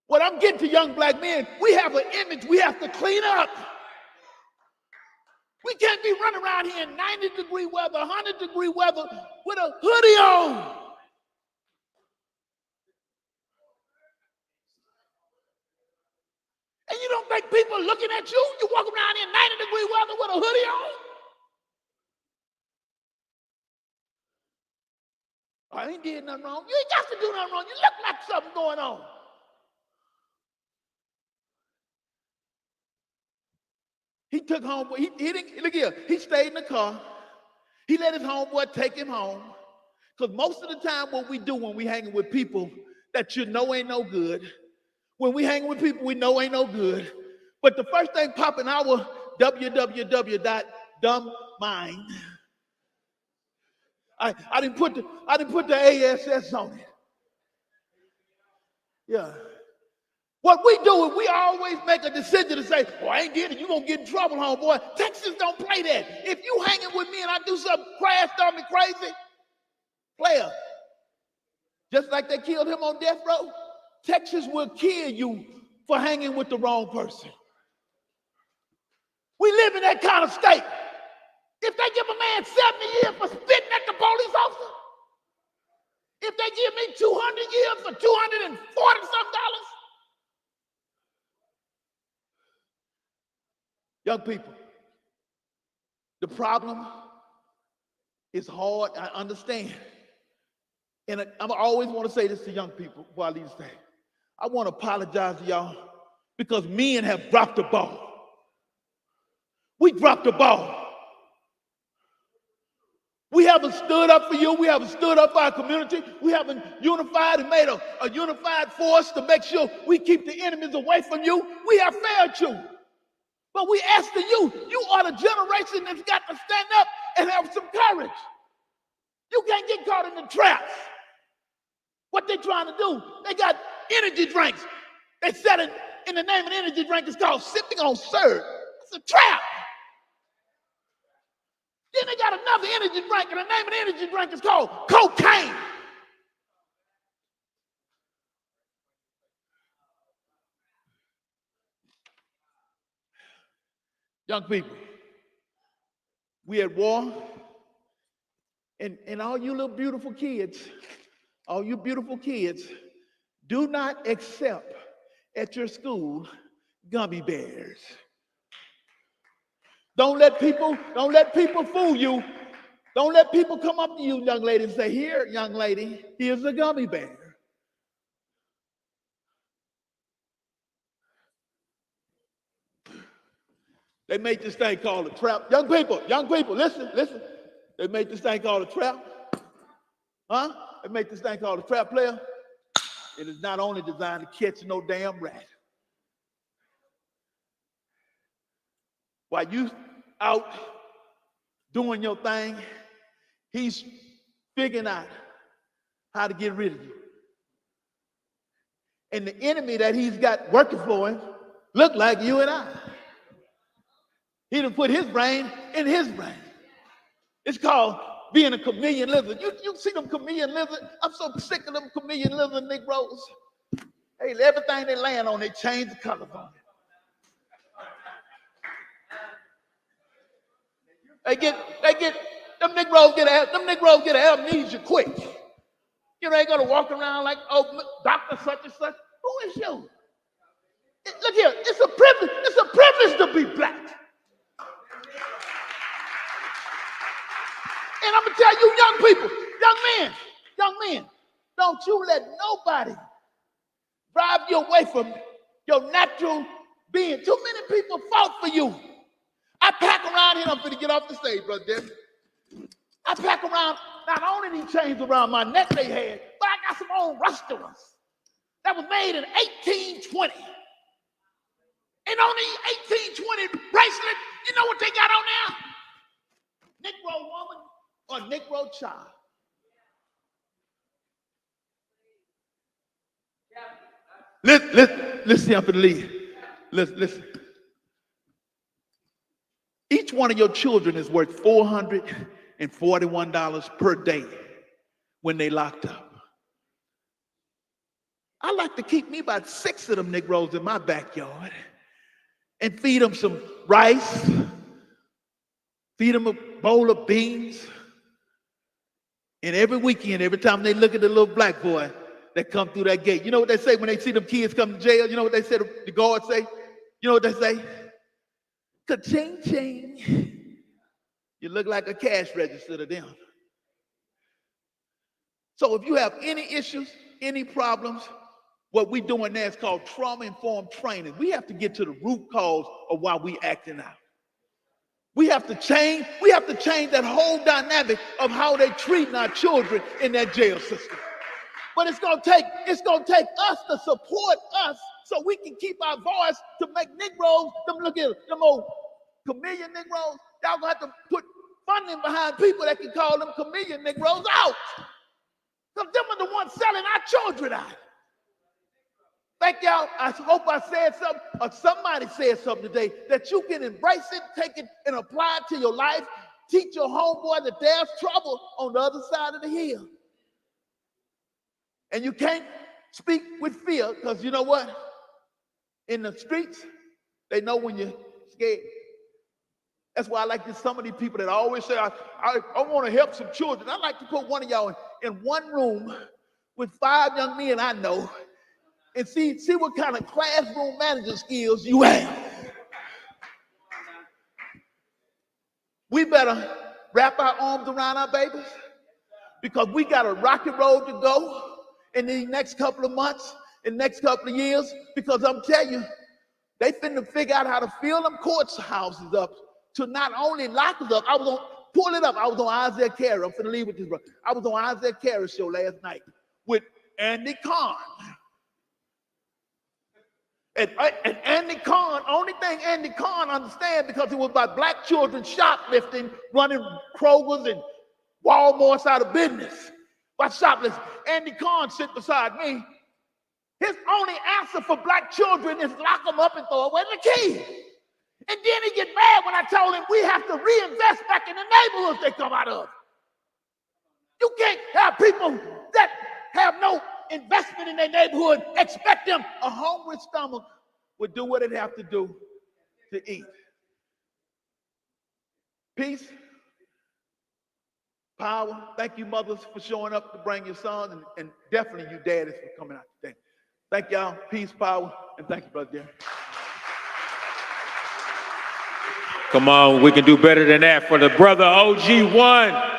What I'm getting to young black men, we have an image we have to clean up. We can't be running around here in 90-degree weather, 100-degree weather with a hoodie on. And you don't think people are looking at you? You walk around in 90-degree weather with a hoodie on? I ain't did nothing wrong. You ain't got to do nothing wrong. You look like something going on. He took homeboy, he didn't, look here, he stayed in the car. He let his homeboy take him home. Because most of the time what we do when we hanging with people that you know ain't no good, when we hanging with people we know ain't no good, but the first thing pop in our www.dumbmind, I didn't put the ASS on it. Yeah. What we do is we always make a decision to say, I ain't did it, you're going to get in trouble, homeboy. Texas don't play that. If you hanging with me and I do something crash on me crazy, player, Just like they killed him on death row, Texas will kill you for hanging with the wrong person. We live in that kind of state. If they give a man 70 years for spitting at the police officer, if they give me 200 years for $240-something, young people, the problem is hard, I understand. And I always want to say this to young people while I leave the stage. I want to apologize to y'all because men have dropped the ball. We dropped the ball. We haven't stood up for you. We haven't stood up for our community. We haven't unified and made a unified force to make sure we keep the enemies away from you. We have failed you. But we ask you, you are the generation that's got to stand up and have some courage. You can't get caught in the traps. What they're trying to do, they got energy drinks. They said it in the name of the energy drink, it's called sipping on syrup. It's a trap. Then they got another energy drink, and the name of the energy drink is called cocaine. Young people, we at war, and all you little beautiful kids, do not accept at your school gummy bears. Don't let people fool you. Don't let people come up to you, young lady, and say, here, young lady, here's a gummy bear. They made this thing called a trap. Young people, listen. They made this thing called a trap. Huh? They made this thing called a trap, player. It is not only designed to catch no damn rat. While you out doing your thing, he's figuring out how to get rid of you. And the enemy that he's got working for him look like you and I. He done put his brain in his brain. It's called being a chameleon lizard. You see them chameleon lizards? I'm so sick of them chameleon lizard Negroes. Hey, everything they land on, they change the colors on it. Them Negroes get amnesia quick. You know, they gonna walk around like, oh, Dr. Such and such. Who is you? Look here, it's a privilege to be black. And I'm gonna tell you, young people, young men, don't you let nobody drive you away from your natural being. Too many people fought for you. I pack around here, I'm gonna get off the stage, brother Dennis. I pack around, not only these chains around my neck they had, but I got some old rusty ones that was made in 1820. And on the 1820 bracelet, you know what they got on there? Negro woman or Negro child. Listen, I'm gonna leave. Listen. Each one of your children is worth $441 per day when they locked up. I like to keep me about 6 of them Negroes in my backyard and feed them some rice, feed them a bowl of beans. And every weekend, every time they look at the little black boy that come through that gate, you know what they say when they see them kids come to jail? You know what they say, the guards say? You know what they say? Ka-ching, ching. You look like a cash register to them. So if you have any issues, any problems, what we're doing there is called trauma-informed training. We have to get to the root cause of why we acting out. We have to change that whole dynamic of how they treating our children in that jail system. But it's gonna take us to support us so we can keep our voice to make Negroes, look at them old chameleon Negroes. Y'all gonna have to put funding behind people that can call them chameleon Negroes out. Because them are the ones selling our children out. Thank y'all. I hope I said something, or somebody said something today, that you can embrace it, take it, and apply it to your life. Teach your homeboy that there's trouble on the other side of the hill. And you can't speak with fear because you know what? In the streets, they know when you're scared. That's why I like this, some of these people that always say, I want to help some children. I like to put one of y'all in one room with 5 young men I know and see what kind of classroom manager skills you have. We better wrap our arms around our babies because we got a rocky road to go in the next couple of months, in the next couple of years, because I'm telling you, they finna figure out how to fill them courthouses up to not only lock us up. I was on, pull it up, I was on Isaiah Carey. I'm finna leave with this, bro. I was on Isaiah Carey's show last night with Andy Kahn. And Andy Kahn, only thing Andy Kahn understands, because it was about black children shoplifting, running Kroger's and Walmart's out of business by shoplifting. Andy Kahn sit beside me. His only answer for black children is lock them up and throw away the key. And then he get mad when I told him we have to reinvest back in the neighborhoods they come out of. You can't have people that have no investment in their neighborhood, expect them, a hungry stomach would do what it have to do to eat. Peace, power. Thank you, mothers, for showing up to bring your sons, and definitely you daddies for coming out today. Thank y'all. Peace, power, and thank you, Brother Derek. Come on, we can do better than that for the brother OG1.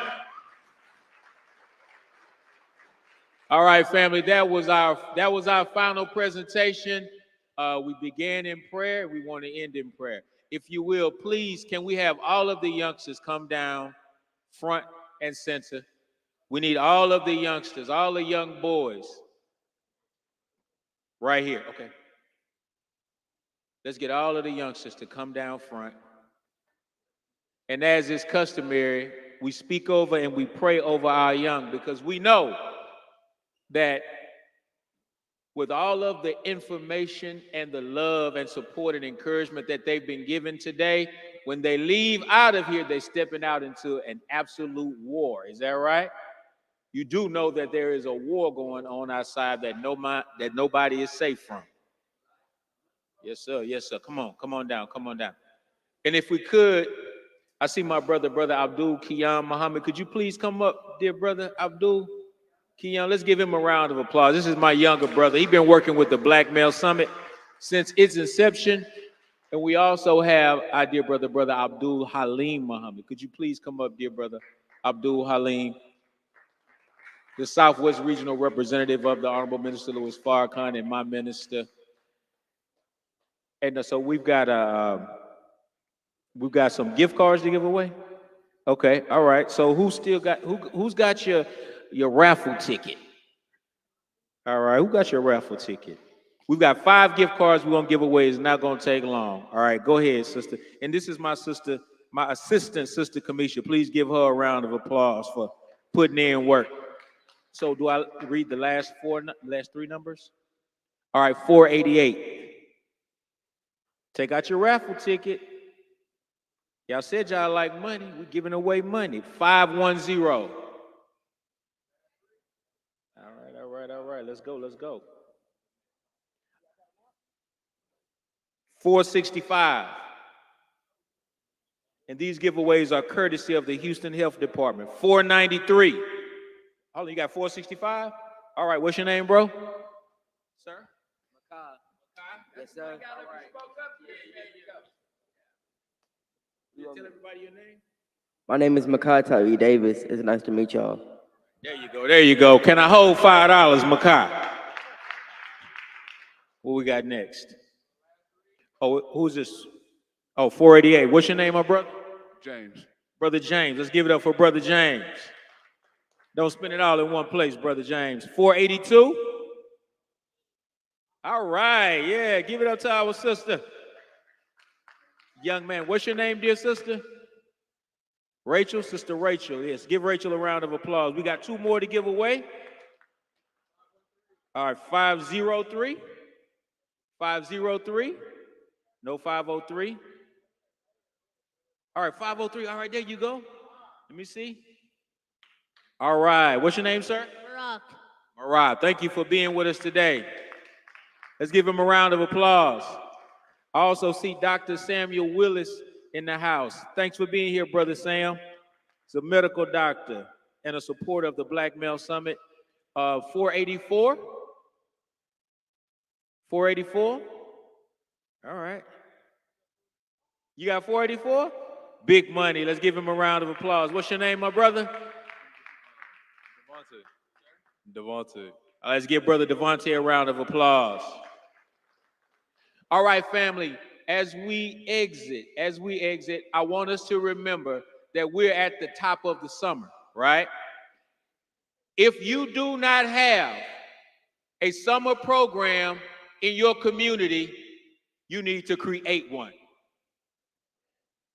All right, family, that was our final presentation. We began in prayer. We want to end in prayer. If you will, please, can we have all of the youngsters come down front and center? We need all of the youngsters, all the young boys right here. Okay. Let's get all of the youngsters to come down front. And as is customary, we speak over and we pray over our young, because we know that with all of the information and the love and support and encouragement that they've been given today, when they leave out of here, they're stepping out into an absolute war. Is that right? You do know that there is a war going on outside that nobody is safe from. Yes, sir. Yes, sir. Come on down. Come on down. And if we could, I see my brother Abdul Kiyan Muhammad. Could you please come up, dear brother Abdul Kiyan? Let's give him a round of applause. This is my younger brother. He's been working with the Black Male Summit since its inception. And we also have our dear brother Abdul Halim Muhammad. Could you please come up, dear brother Abdul Halim, the Southwest Regional Representative of the Honorable Minister Louis Farrakhan and my minister. And so we've got some gift cards to give away. Okay, all right. So who's got your raffle ticket? All right, who got your raffle ticket? We've got 5 gift cards we're gonna give away. It's not gonna take long. All right, go ahead, sister. And this is my sister, my assistant, Sister Kamisha. Please give her a round of applause for putting in work. So do I read the last 3 numbers? All right, 488. Take out your raffle ticket. Y'all said y'all like money. We're giving away money. 510. All right. Let's go. 465. And these giveaways are courtesy of the Houston Health Department. 493. Oh, you got 465? All right, what's your name, bro? Sir? Makai. Yes, sir. You tell everybody your name? My name is Makai Tyree Davis. It's nice to meet y'all. There you go. Can I hold $5, Makai? What we got next? Oh, who's this? Oh, 488. What's your name, my brother? James. Brother James. Let's give it up for Brother James. Don't spend it all in one place, Brother James. 482. All right. Yeah, give it up to our sister. Young man, what's your name, dear sister? Rachel, Sister Rachel. Yes, give Rachel a round of applause. We got 2 more to give away. All right, 503. 503. No 503. All right, 503. All right, there you go. Let me see. All right, what's your name, sir? Barack. Mariah, thank you for being with us today. Let's give him a round of applause. I also see Dr. Samuel Willis in the house. Thanks for being here, Brother Sam. He's a medical doctor and a supporter of the Black Male Summit. 484? 484? All right. You got 484? Big money. Let's give him a round of applause. What's your name, my brother? Devontae. Let's give Brother Devontae a round of applause. All right, family. As we exit, I want us to remember that we're at the top of the summer, right? If you do not have a summer program in your community, you need to create one.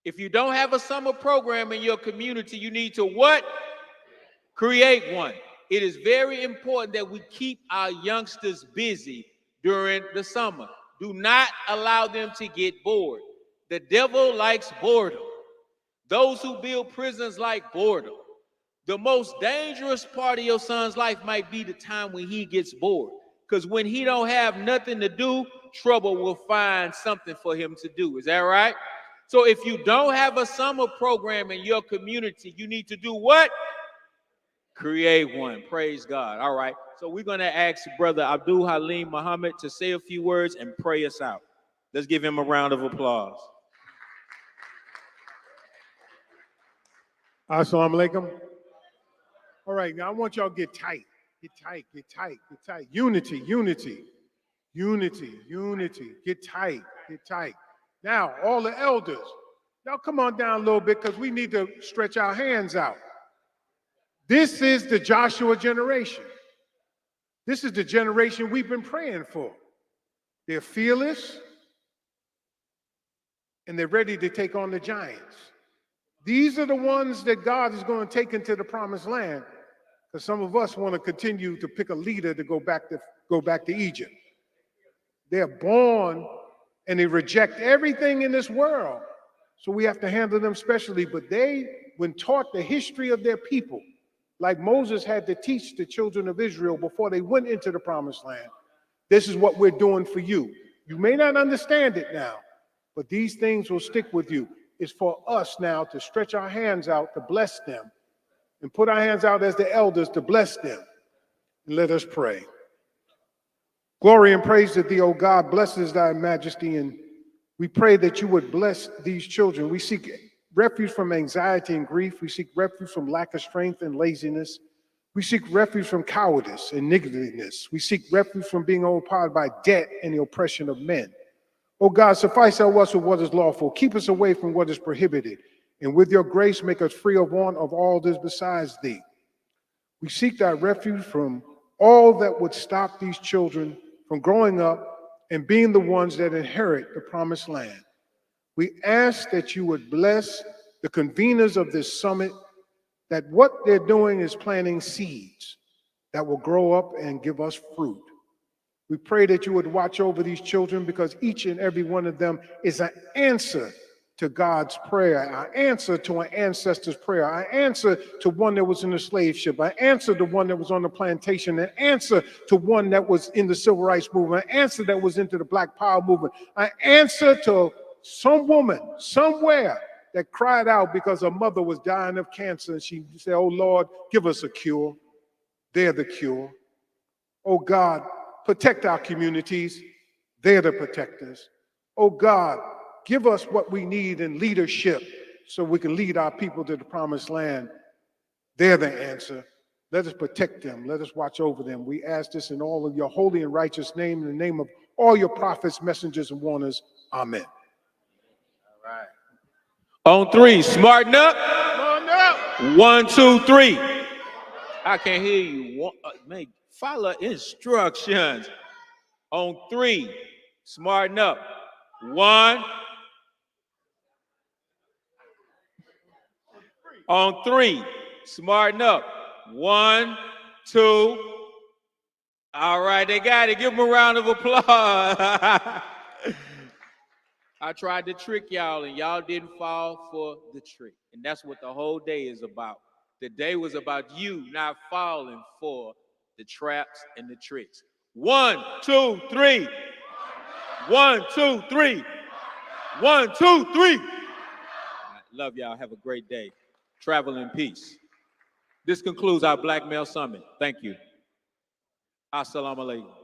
If you don't have a summer program in your community, you need to what? Create one. It is very important that we keep our youngsters busy during the summer. Do not allow them to get bored. The devil likes boredom. Those who build prisons like boredom. The most dangerous part of your son's life might be the time when he gets bored. Because when he don't have nothing to do, trouble will find something for him to do. Is that right? So if you don't have a summer program in your community, you need to do what? Create one. Praise God. All right. So we're going to ask Brother Abdul Halim Muhammad to say a few words and pray us out. Let's give him a round of applause. Assalamu alaikum. All right, now I want y'all to get tight. Get tight, get tight, get tight. Unity, unity, unity, unity. Get tight, get tight. Now, all the elders, y'all come on down a little bit because we need to stretch our hands out. This is the Joshua generation. This is the generation we've been praying for. They're fearless and they're ready to take on the giants. These are the ones that God is going to take into the promised land, because some of us want to continue to pick a leader to go back to Egypt. They're born and they reject everything in this world. So we have to handle them specially. But they, when taught the history of their people, like Moses had to teach the children of Israel before they went into the promised land, this is what we're doing for you. You may not understand it now, but these things will stick with you. It's for us now to stretch our hands out to bless them and put our hands out as the elders to bless them. And let us pray. Glory and praise to thee, O God, blesses thy majesty, and we pray that you would bless these children. We seek refuge from anxiety and grief. We seek refuge from lack of strength and laziness. We seek refuge from cowardice and niggardliness. We seek refuge from being overpowered by debt and the oppression of men. O God, suffice our us with what is lawful. Keep us away from what is prohibited. And with your grace, make us free of want of all this besides thee. We seek thy refuge from all that would stop these children from growing up and being the ones that inherit the promised land. We ask that you would bless the conveners of this summit, that what they're doing is planting seeds that will grow up and give us fruit. We pray that you would watch over these children, because each and every one of them is an answer to God's prayer, an answer to an ancestor's prayer, an answer to one that was in the slave ship, an answer to one that was on the plantation, an answer to one that was in the civil rights movement, an answer that was into the Black Power movement, an answer to some woman somewhere that cried out because her mother was dying of cancer, and she said, oh Lord, give us a cure. They're the cure. Oh God, protect our communities. They're the protectors. Oh God, give us what we need in leadership so we can lead our people to the promised land. They're the answer. Let us protect them. Let us watch over them. We ask this in all of your holy and righteous name, in the name of all your prophets, messengers, and warners. Amen. All right. On three, smarten up. Smarten up. 1, 2, 3. I can't hear you. Man, follow instructions. On 3, smarten up. 1. On 3, smarten up. 1, 2. All right, they got it. Give them a round of applause. I tried to trick y'all, and y'all didn't fall for the trick. And that's what the whole day is about. The day was about you not falling for the traps, and the tricks. 1, 2, 3. 1, 2, 3. 1, 2, 3. All right, love y'all. Have a great day. Travel in peace. This concludes our Black Male Summit. Thank you. Assalamu alaikum.